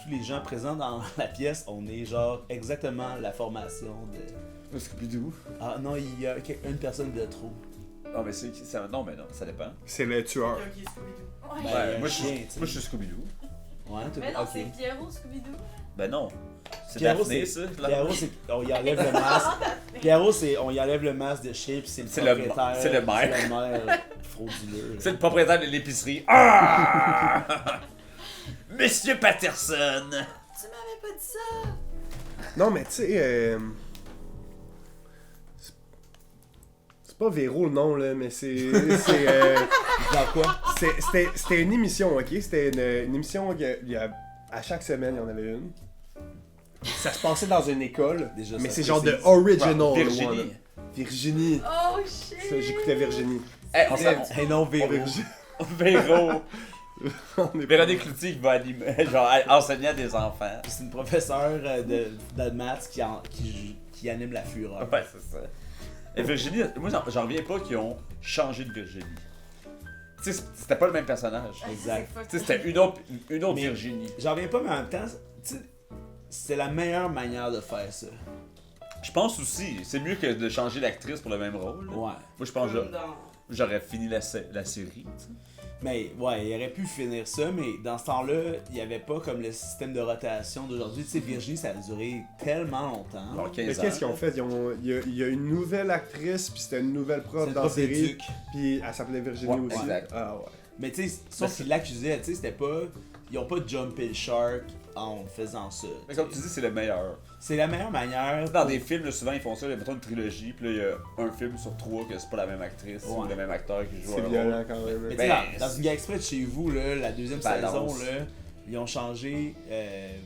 tous les gens présents dans la pièce, on est genre exactement la formation de... Scooby-Doo. Ah non, il y a une personne de trop. Ah, mais c'est. Non, mais non, ça dépend. C'est le tueur. Quelqu'un qui est Scooby-Doo. Ouais. Ben, Ouais, un moi, chien, je tu sais. moi, je suis Scooby-Doo. Ouais, Mais non, ok. c'est Pierrot Scooby-Doo. Ben non. C'est Pierrot, Daphné, c'est- ça. là. Pierrot, c'est on y enlève le masque. Pierrot, c'est on y enlève le masque de chien, puis c'est le propriétaire. c'est le maire. C'est le maire frauduleux. C'est le propriétaire de l'épicerie. Ah! Monsieur Patterson! Tu m'avais pas dit ça. Non, mais tu sais, c'est pas Véro le nom, là, mais Dans quoi? c'était une émission, ok? C'était une émission, à chaque semaine, il y en avait une. Ça se passait dans une école, Déjà, mais ça c'est genre de précise. original. Virginie. one. Virginie. Oh shit. Ça, j'écoutais Virginie. Hey, On on Hey non, Véro. Véro. On est Véronique Cloutier qui va animer, genre, enseigner à des enfants. C'est une professeure de maths qui anime la fureur. Ouais, c'est ça. Et Virginie, moi, j'en reviens pas qu'ils ont changé de Virginie. Tu sais, c'était pas le même personnage. Exact. Tu sais, c'était une autre Mais- Virginie. J'en reviens pas, mais en même temps, tu sais, c'est la meilleure manière de faire ça. Je pense aussi, c'est mieux que de changer l'actrice pour le même rôle. Ouais. Moi, je pense que Comme dans... j'aurais fini la série. Tu sais. Mais ouais, il aurait pu finir ça, mais dans ce temps-là, il n'y avait pas comme le système de rotation d'aujourd'hui. Tu sais, Virginie, ça a duré tellement longtemps. Genre 15 Mais ans. qu'est-ce qu'ils ont fait? Il y a une nouvelle actrice, puis c'était une nouvelle C'est prof une dans la prof de série, duc. puis elle s'appelait Virginie Ouais, aussi. exact. Ah ouais. Mais tu sais, sauf qu'ils l'accusaient, tu sais, c'était pas... Ils ont pas jumpé le shark en faisant ça. Mais comme tu dis, c'est le meilleur. C'est la meilleure manière... Dans des films, là, souvent, ils font ça, mettons une trilogie, puis là, il y a un film sur 3 que c'est pas la même actrice ou Ouais. le même acteur qui joue C'est un violent rôle. quand même. Mais tu sais, Ben, dans une gars exprès de chez vous, là, la deuxième Balance. saison, là, Ils ont changé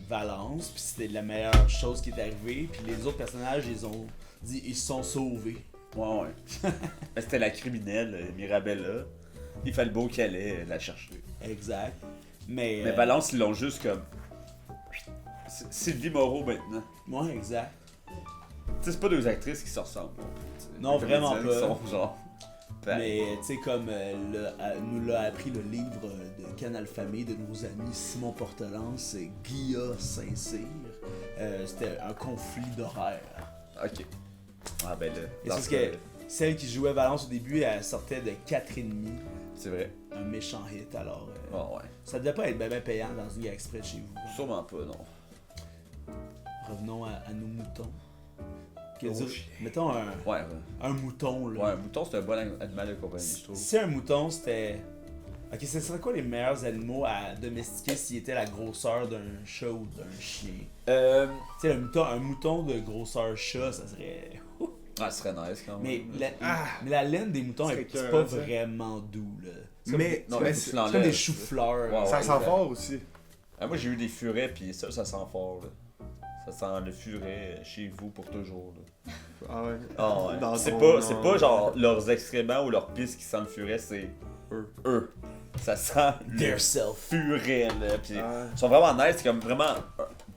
Valence, puis c'était la meilleure chose qui est arrivée. Puis les autres personnages, ils ont dit ils se sont sauvés. Ouais. Mais c'était la criminelle, Mirabella. Il fallait beau qu'elle allait la chercher. Exact. Mais Valence, ils l'ont juste comme. Sylvie Moreau maintenant. ouais, exact. Tu sais, c'est pas deux actrices qui se ressemblent. Non, vraiment pas. Ils sont genre. Mais tu sais, comme nous l'a appris le livre de Canal Famille de nos amis Simon Portelance et Guilla Saint-Cyr, c'était un conflit d'horaire. Ok. Ah ben là. Et c'est ce que celle qui jouait Valence au début, elle sortait de 4,5. C'est vrai. Un méchant hit, alors Ah ouais. ça devait pas être bien payant dans une gars exprès de chez vous. Sûrement pas, non. Revenons à nos moutons. Oh, Mettons Ouais. un mouton là. Ouais, un mouton, c'est un bon animal de compagnie, je trouve. Si un mouton c'était. Ok, ce serait quoi les meilleurs animaux à domestiquer s'il était la grosseur d'un chat ou d'un chien? Tu sais, un mouton de grosseur chat, ça serait. Ah, ce serait nice quand même. Mais la laine des moutons, C'est c'est écœurant, pas ça. vraiment doux là. Mais, Non, mais mais c'est- tu l'enlèves. C'est comme des choux-fleurs. Ouais, ça ouais, sent exact. fort aussi. Ah, moi, j'ai eu des furets, puis ça sent fort, là. Ça sent le furet chez vous pour toujours, là. Ah ouais. Ah ouais. Dans C'est ton pas, nom. c'est pas genre leurs excréments ou leur pisse qui sent le furet, c'est eux. Ça sent le Their self. furet, là. Puis Ah. ils sont vraiment nice, c'est comme vraiment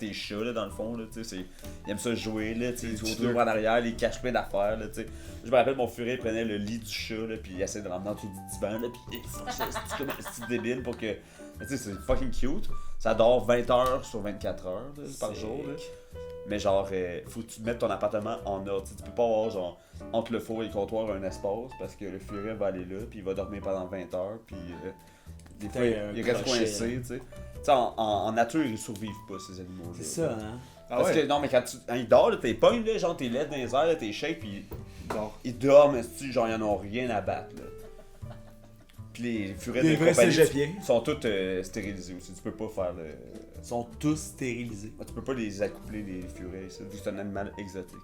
des chats, là, dans le fond, là, tu sais. Ils aiment ça jouer, là, tu sais. Ils Des jouent en arrière, ils cachent plein d'affaires, là, tu sais. Je me rappelle, mon furet, il prenait le lit du chat, là, puis il essayait de l'emmener en dessous du divan, là, puis c'est comme un petit débile pour que. Mais tu sais, c'est fucking cute. Ça dort 20 heures sur 24 heures, là, par jour, là. Mais genre, faut que tu mettes ton appartement en ordre. T'sais, tu peux pas avoir genre entre le four et le comptoir un espace parce que le furet va aller là, puis il va dormir pendant 20 heures, puis des fois il reste crochet, coincé, tu sais. Tu sais, en nature, ils survivent pas, ces animaux-là. C'est ça, hein? Ah Parce ouais. que non, mais quand il dort, là, t'es pognes, là, genre t'es laid dans les airs, là, t'es shake, puis Bon. ils dorment, esti, genre ils en ont rien à battre, là. Puis les furets Des de vrais compagnie cégepiers. sont toutes stérilisés aussi. Tu peux pas faire le. Ils sont tous stérilisés. Tu peux pas les accoupler, les furets, ça, vu que c'est un animal exotique.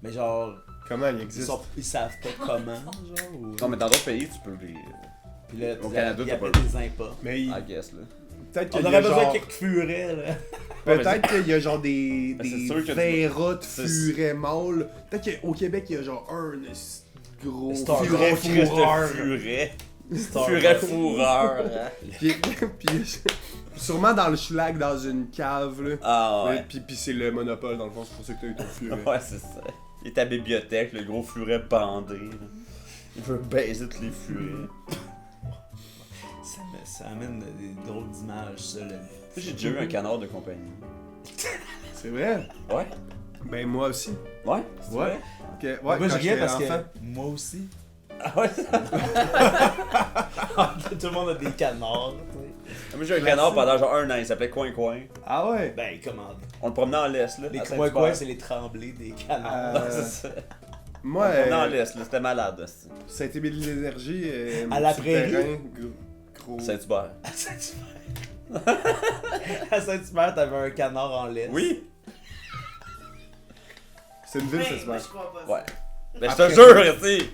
Mais genre, Comment il existe? ils savent pas comment, genre. Ou... Non, mais dans d'autres pays, tu peux les. Puis là, Au Canada, il y t'as avait pas- des impôts. Mais il- I guess, là. peut-être On qu'il y aurait a besoin de genre... quelques furets, là. Peut-être qu'il y a genre des Mais c'est sûr que tu- verras de c'est- furets mâles. Peut-être qu'au Québec, il y a genre un gros Star furet Wars. fourreur. Furet. Star Furet Wars. fourreur. Puis sûrement dans le schlag, dans une cave, là. Ah ouais. Puis c'est le monopole, dans le fond, c'est pour ça que t'as eu ton furet. Ouais, c'est ça. Il est à la bibliothèque, le gros furet bandé. Là. Il veut baiser tous les furets. Ça amène des drôles d'images, ça, là. J'ai déjà eu un canard de compagnie. C'est vrai? Ouais. Ben moi aussi. Ouais? c'est Ouais. vrai? Ouais, Moi, je quand riais j'étais parce enfant. que moi aussi. Ah ouais? Tout le monde a des canards, tu sais. Moi j'ai eu un canard pendant genre 1 an, il s'appelait Coin Coin. Ah ouais? Ben, comment? On le promenait en laisse, là. Les à croix Saint-Hubert. c'est les tremblés des canards. Euh, C'est ça. Moi, On le promenait en laisse, là, c'était malade. Là. Saint-Émile-des-Énergies, À la sur le prairie? terrain, gros. Saint-Hubert. À Saint-Hubert. À Saint-Hubert, t'avais un canard en laisse. Oui? C'est une ville, Mais Saint-Hubert. je crois pas. Ouais. Ben je Après- te jure, tu sais.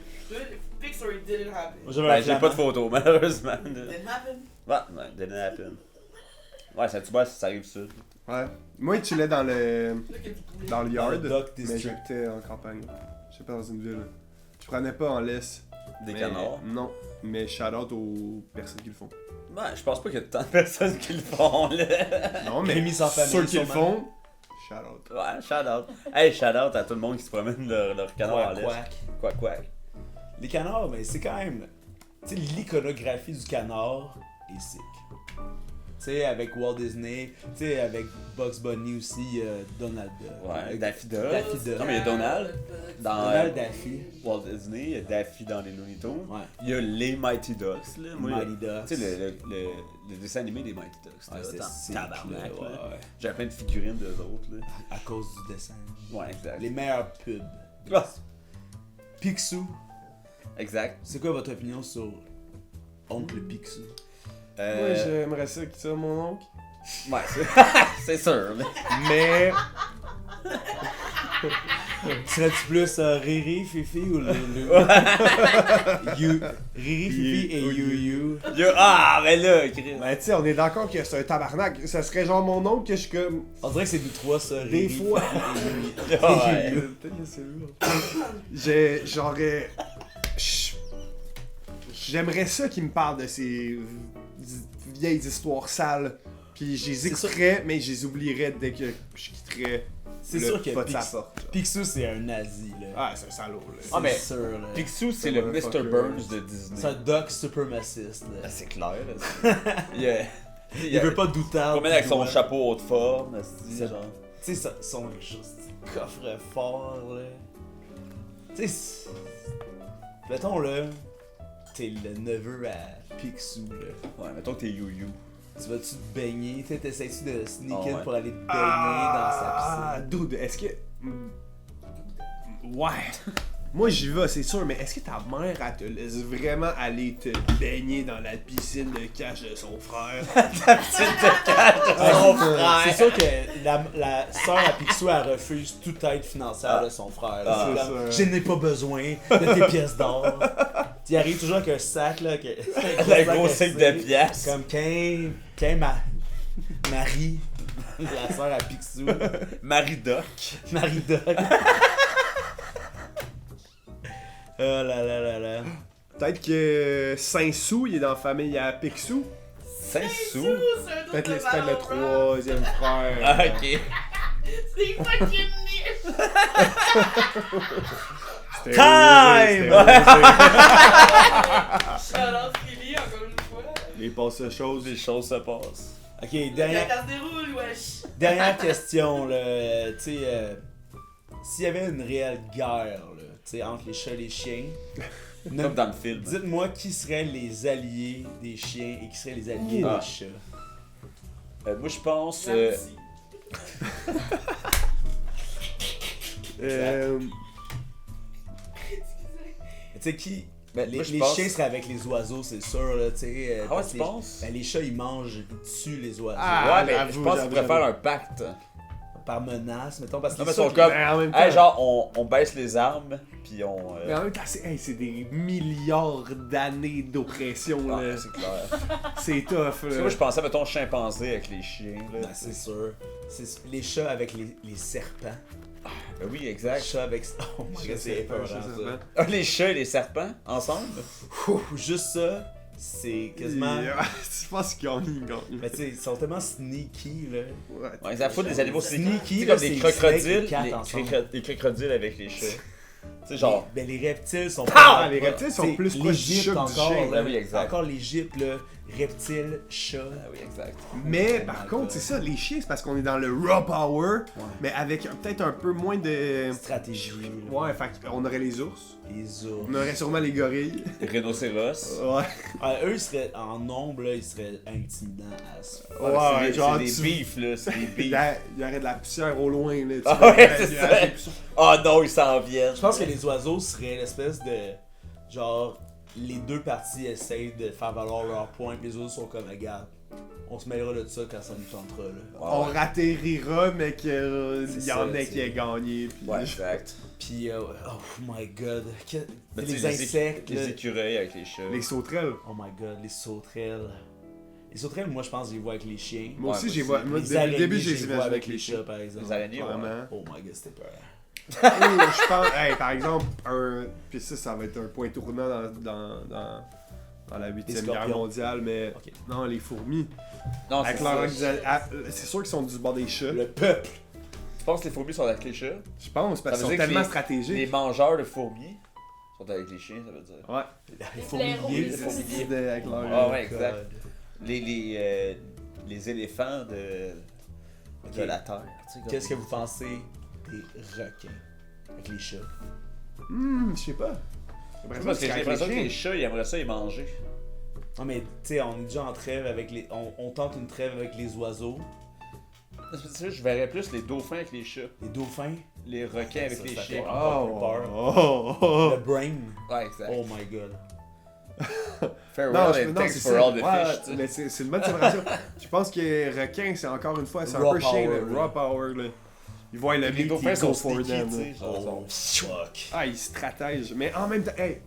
Big story didn't happen. Moi, j'avais Ben un j'ai pas de flamand. photo, malheureusement. Didn't happen. Ouais, didn't happen. Ouais, Saint-Hubert, ça arrive sud. Ouais. Moi, il chillait dans le Look at the poulet. dans le Dans yard, le Dock mais District. j'étais en campagne. Je sais pas, dans une ville. Je prenais pas en laisse. Des mais- canards. Non, mais shout-out aux personnes qui le font. Ben, je pense pas qu'il y a tant de personnes qui le font, là. Non, mais Rémi sans famille, ceux qui le sûrement. font, shout-out. Ouais, shout-out. Hey, shout-out à tout le monde qui se promène leur canard en Quack, laisse. quack. Quoi. Les canards, mais c'est quand même. Tu sais, l'iconographie du canard est sick. Tu sais, avec Walt Disney, tu sais, avec Bugs Bunny aussi, Donald Duck. Ouais, Daffy Duck. Daffy Duck. Non, mais il y a Donald. Dans Donald Daffy. Walt Disney, il y a Daffy dans les Looney Tunes. Ouais. Il y a les Mighty Ducks, là. Moi, Mighty Ducks. tu sais, le dessin animé des Mighty Ducks. Ouais, c'était c'était hot en sick, tabarnak, là, là. ouais. J'avais plein de figurines d'eux autres, là. À cause du dessin. Ouais, exact. Les meilleurs pubs. Ah, Picsou. exact. C'est quoi votre opinion sur Oncle Picsou? Moi, j'aimerais ça que ça, mon oncle. Ouais, c'est sûr, là. Mais Serais-tu plus Riri, Fifi ou Loulou? Riri, Fifi et You. Mais là, Chris. Ben, tu sais, on est d'accord que c'est un tabarnak. Ça serait genre mon oncle que je suis comme. On dirait que c'est nous trois, ça. Des Riri, fois. Fifi et You. Ouais. Peut-être que c'est lui. J'aurais. J'aimerais ça qu'il me parle de ces vieilles histoires sales. Puis je les C'est écouterais, mais je les oublierais dès que je quitterais. C'est le sûr que pas de sa Pix- porte. genre. Picsou, c'est un nazi, là. Ah, c'est un salaud, là. Ah, mais- C'est sûr, là. Picsou, c'est le Motherfucker. Mr. Burns de Disney. C'est un doc supremaciste, là. Ah, c'est clair, là. Il veut pas douter. Il promène avec son chapeau haute forme, C'est- genre. Tu sais, son juste coffre-fort, là. Tu sais, mettons, là, t'es le neveu à Picsou, là. Ouais, mettons que t'es You-You. Tu vas-tu te baigner? Tu t'essayes-tu de sneak Ah in ouais. pour aller te baigner Ah, dans sa piscine? dude, est-ce que. Ouais. Moi, j'y vais, c'est sûr, mais est-ce que ta mère, elle te laisse vraiment aller te baigner dans la piscine de cache de son frère? Son frère. C'est sûr que la sœur à Picsou, elle refuse toute aide financière de son frère. là. Ah, C'est c'est comme, ça. je n'ai pas besoin de tes pièces d'or. Tu arrives toujours avec un sac, là, que... Le gros sac de pièces. Comme quand Marie, la sœur à Picsou, Marie-Doc. Marie-Doc. Oh là là là là. Peut-être que Saint-Sou, il est dans la famille à Picsou. Saint-Sou. Peut-être le troisième frère. Ah, ok. C'est fucking nul! C'était Time! osé, c'était osé. Alors, Philly, encore une fois. Les passes choses. Les choses se passent. Ok, La casse déroule, wesh! dernière question, là. Tu sais, s'il y avait une réelle guerre, là, tu sais, entre les chats et les chiens, Comme dans le film. dites-moi qui seraient les alliés des chiens et qui seraient les alliés Ah. des chats. Moi, je pense. Ramsey. Tu sais, qui. Ben, Les, moi, je les pense- chiens seraient avec les oiseaux, c'est sûr, là, tu sais. Ah ouais, parce tu que penses? ben, les chats, ils mangent dessus les oiseaux. Ah, Ouais, mais j'avoue, je pense qu'il j'avoue, pourrait faire j'avoue. un pacte. Par menace, mettons, parce Non, que mais c'est ils sûr sont que- comme. Mais en même temps. Hey, genre, on baisse les armes, puis on. Mais en même temps, c'est des milliards d'années d'oppression, Ah, là. c'est clair. C'est tough, Parce que là. moi, je pensais, mettons, chimpanzé avec les chiens, là. Ben, c'est sûr. C'est les chats avec les serpents. Ben oui, Les exact. chats avec. Oh my god, c'est épeurant, ça. Ah, les chats et les serpents, ensemble? Ouh, juste ça, c'est quasiment. Tu penses qu'il gagne, il gagne. Mais tu sais, ils sont tellement sneaky, là. Ouais. Ouais, ça fout des animaux Sneaky, Tu sais, là, comme des c'est crocodiles. snake et cat ensemble. Les crocodiles avec les chats. Tu sais, genre. Ben, les reptiles sont Ah, les reptiles sont t'sais, plus proches du l'Égypte chat que du encore, chien. là, Ben oui, exact. Encore l'Égypte, là. Reptiles, chats. Ah oui, exact. Mais Oh par my contre, God. c'est ça, les chiens, c'est parce qu'on est dans le raw power, Ouais. mais avec peut-être un peu moins de. Stratégie. là. Ouais, fait qu'on aurait les ours, Les ours. on aurait sûrement les gorilles. Les rhinocéros. Ouais. Ah, eux, ils seraient en nombre, là, ils seraient intimidants à ce Ouais, c'est des- genre, c'est des tu- beefs, là. C'est des Il beefs. y aurait de la poussière au loin, là. Tu Ah vois, ouais, il y c'est a ça. des poussières. Oh non, ils s'en viennent. Je pense que les oiseaux seraient l'espèce de. Genre, les deux parties essayent de faire valoir leur point, puis les autres sont comme, regarde, on se mêlera de ça quand ça nous tentera, là. On ratterrira, mais qu'il C'est y en ça, ait qui c'est- aient gagné. Puis Ouais, exact. Puis, oh my god. Mais les tu sais, insectes, là. Les écureuils avec les chats. les sauterelles. Oh my god, les sauterelles. Les sauterelles, moi, je pense que je les vois avec les chiens. Moi Ouais, aussi, moi j'ai aussi. vois. Moi, Les depuis le araignées, début, je j'ai les vois imaginé avec les chats, par exemple. Les araignées, ouais. Vraiment. Oh my god, c'était peur. Ou je pense, hey, par exemple, puis ça va être un point tournant dans la 8e guerre scorpions. mondiale, mais Ok. non, les fourmis. Non, Avec c'est leur ça. c'est sûr qu'ils sont du bord des chats. Le peuple. Tu penses que les fourmis sont avec les chats? Je pense, parce Ça qu'ils veut sont dire que tellement Les stratégiques. mangeurs de fourmis sont avec les chiens, ça veut dire. Ouais. Les blaireaux, fourmiliers. les fourmiliers. Avec leur... Ah ouais, God. exact. Les éléphants de Ok. la terre. tu sais, comme- Qu'est-ce que vous pensez des requins avec les chats? Je sais pas. Parce que j'ai l'impression que les chats, ils aimeraient ça les manger. Non, mais tu sais, on est déjà en trêve avec les. On tente une trêve avec les oiseaux, Je verrais plus les dauphins avec les chats. les dauphins, Les requins avec Ça, les ça chiens. fait- Oh! le brain. Ouais, exact. Oh my god. Farewell and non, thanks c'est for ça. all the Ouais, fish, tu sais. mais c'est une bonne séparation. Je pense que requin, c'est encore une fois, c'est un Raw peu chien, power, le là. raw power, là. Ils voient le Les meat, dauphins ils sont go for sneaky, them. tu là. sais. genre, Oh, fuck. Ah, ils stratègent. Mais en même temps, hey,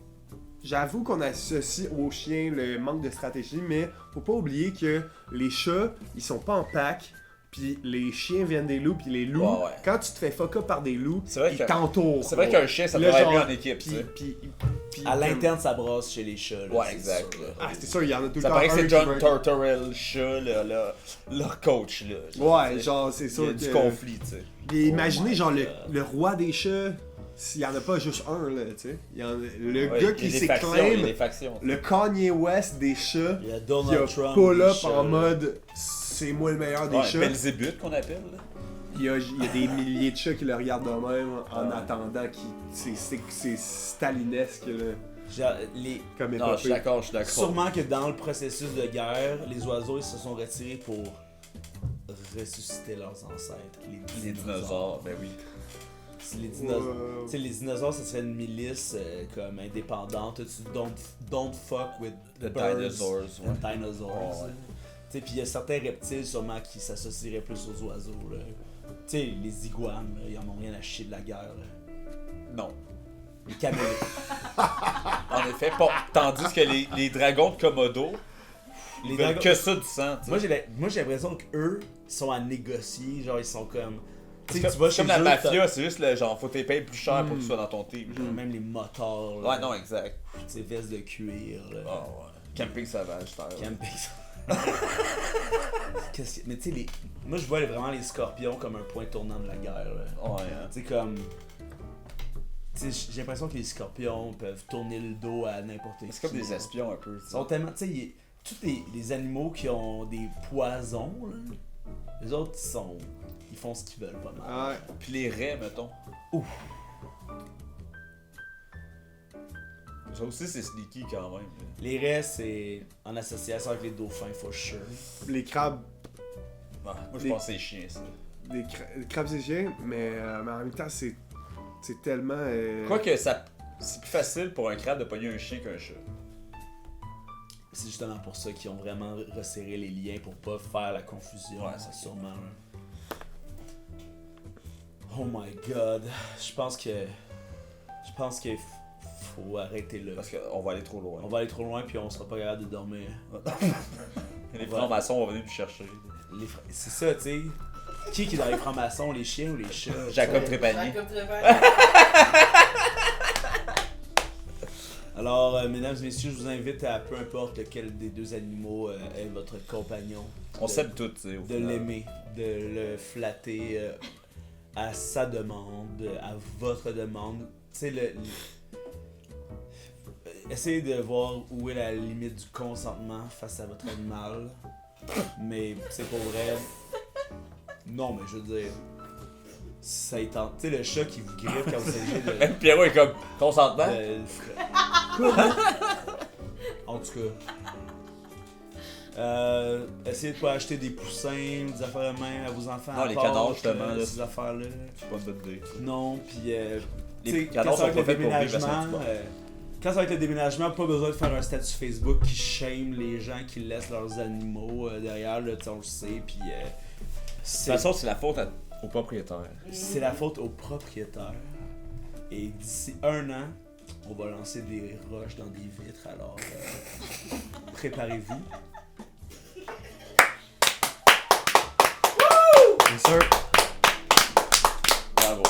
j'avoue qu'on associe aux chiens le manque de stratégie, mais faut pas oublier que les chats, ils sont pas en pack. Puis les chiens viennent des loups, puis les loups, Ouais, ouais. quand tu te fais fuck up par des loups, C'est vrai ils que- t'entourent. C'est vrai qu'un chien, ça Là, travaille genre, bien en équipe, tu Puis, sais. puis À l'interne, ça brasse chez les chats. Là, Ouais, c'est exact, sûr, là. là. Ah, c'est sûr, il y en a tout le Ça temps paraît que un c'est qui John veut- Tortorella, chat, leur coach, là. Ouais, tu sais. genre, c'est Il y sûr a du que... conflit, tu sais. Puis imaginez, my genre, God. le roi des chats, s'il y en a pas juste un, là, tu sais. Il y en a- le Ouais, gars il qui y a des factions, il y a s'éclaime, des factions. le Kanye West des chats, Il y a qui Donald a Trump. pull des up chats, en là. mode « c'est moi le meilleur des Ouais, chats ». Belzébuth qu'on appelle, là. Il y a des milliers de chats qui le regardent de même en Ouais. attendant c'est stalinesque, là, Genre, les... comme Non, je suis épopée. d'accord, je suis d'accord. Sûrement que dans le processus de guerre, les oiseaux ils se sont retirés pour ressusciter leurs ancêtres. Les dinosaures, ben oui. C'est les dinosaures. Tu sais, les dinosaures, ça serait une milice comme indépendante. Tu don't fuck with The birds dinosaurs, ouais. and dinosaurs. Ouais, ouais. Tu sais, puis il y a certains reptiles sûrement qui s'associeraient plus aux oiseaux. Là. Tu sais, les iguanes, là, ils en ont rien à chier de la guerre. Là. Non. Les caméléons. En effet, pas. Tandis que les dragons de Komodo, ils Les veulent dragons- que ça du sang, tu sais. Moi, j'ai l'impression qu'eux, ils sont à négocier. Genre, ils sont comme. Tu C'est sais, tu vas chez comme la eux, mafia, c'est juste le genre, faut que tu payes plus cher pour que tu sois dans ton team. t'as- Même les motards. Ouais, non, exact. Ces vestes de cuir. Là. Ah ouais. Camping sauvage, frère. Camping. Mais tu sais, moi je vois vraiment les scorpions comme un point tournant de la guerre. là. Ouais, hein. Tu sais, comme. Tu sais, j'ai l'impression que les scorpions peuvent tourner le dos à n'importe qui. C'est comme des là. espions un peu, tu Ils sais. sont tellement. Tu sais, tous les animaux qui ont des poisons, là, les autres, ils font ce qu'ils veulent pas mal. Ouais. Puis les raies, mettons. Ouf. Ça aussi, c'est sneaky quand même. là. Les raies, c'est en association avec les dauphins, for sure. Les crabes, Ouais, moi, je Les- pense que c'est chiant, ça. les crabes c'est chiant, mais en même temps, c'est tellement... Quoique, c'est plus facile pour un crabe de pogner un chien qu'un chat. C'est justement pour ça qu'ils ont vraiment resserré les liens pour pas faire la confusion. Ouais, c'est sûrement. Oh my god. Je pense qu'il faut arrêter là. Parce qu'on va aller trop loin. On va aller trop loin puis on sera pas capable de dormir. Les francs-maçons vont venir nous chercher. C'est ça, tu sais. Qui est dans les francs-maçons, les chiens ou les chats? Jacob t'sais? Trépanier. Jacob Trépanier. Alors, mesdames et messieurs, je vous invite à peu importe lequel des deux animaux est votre compagnon. On de- s'aime tous, tu sais. au De final. l'aimer, de le flatter à sa demande, à votre demande. Tu sais, essayez de voir où est la limite du consentement face à votre animal. Mais c'est pour vrai. Non, mais je veux dire. Ça y tente. Tu sais, le chat qui vous griffe quand vous essayez de. Pierrot est comme consentement. En tout cas. Essayez de pas acheter des poussins, des affaires de main à vos enfants. Non, à les part, canards, justement, là. Ces affaires-là. C'est pas une bonne idée. Non, puis. Les tu sais, canards quand ça va sont être le pas faits pour vivre à déménagement. Saint-Hubert. Quand ça va être le déménagement, pas besoin de faire un statut Facebook qui shame les gens qui laissent leurs animaux derrière, là, tu sais, on le sait, puis. De C'est toute façon, c'est la faute au propriétaire. c'est la faute au propriétaire. Et d'ici 1 an, on va lancer des roches dans des vitres, alors préparez-vous. Bien sûr. Bravo.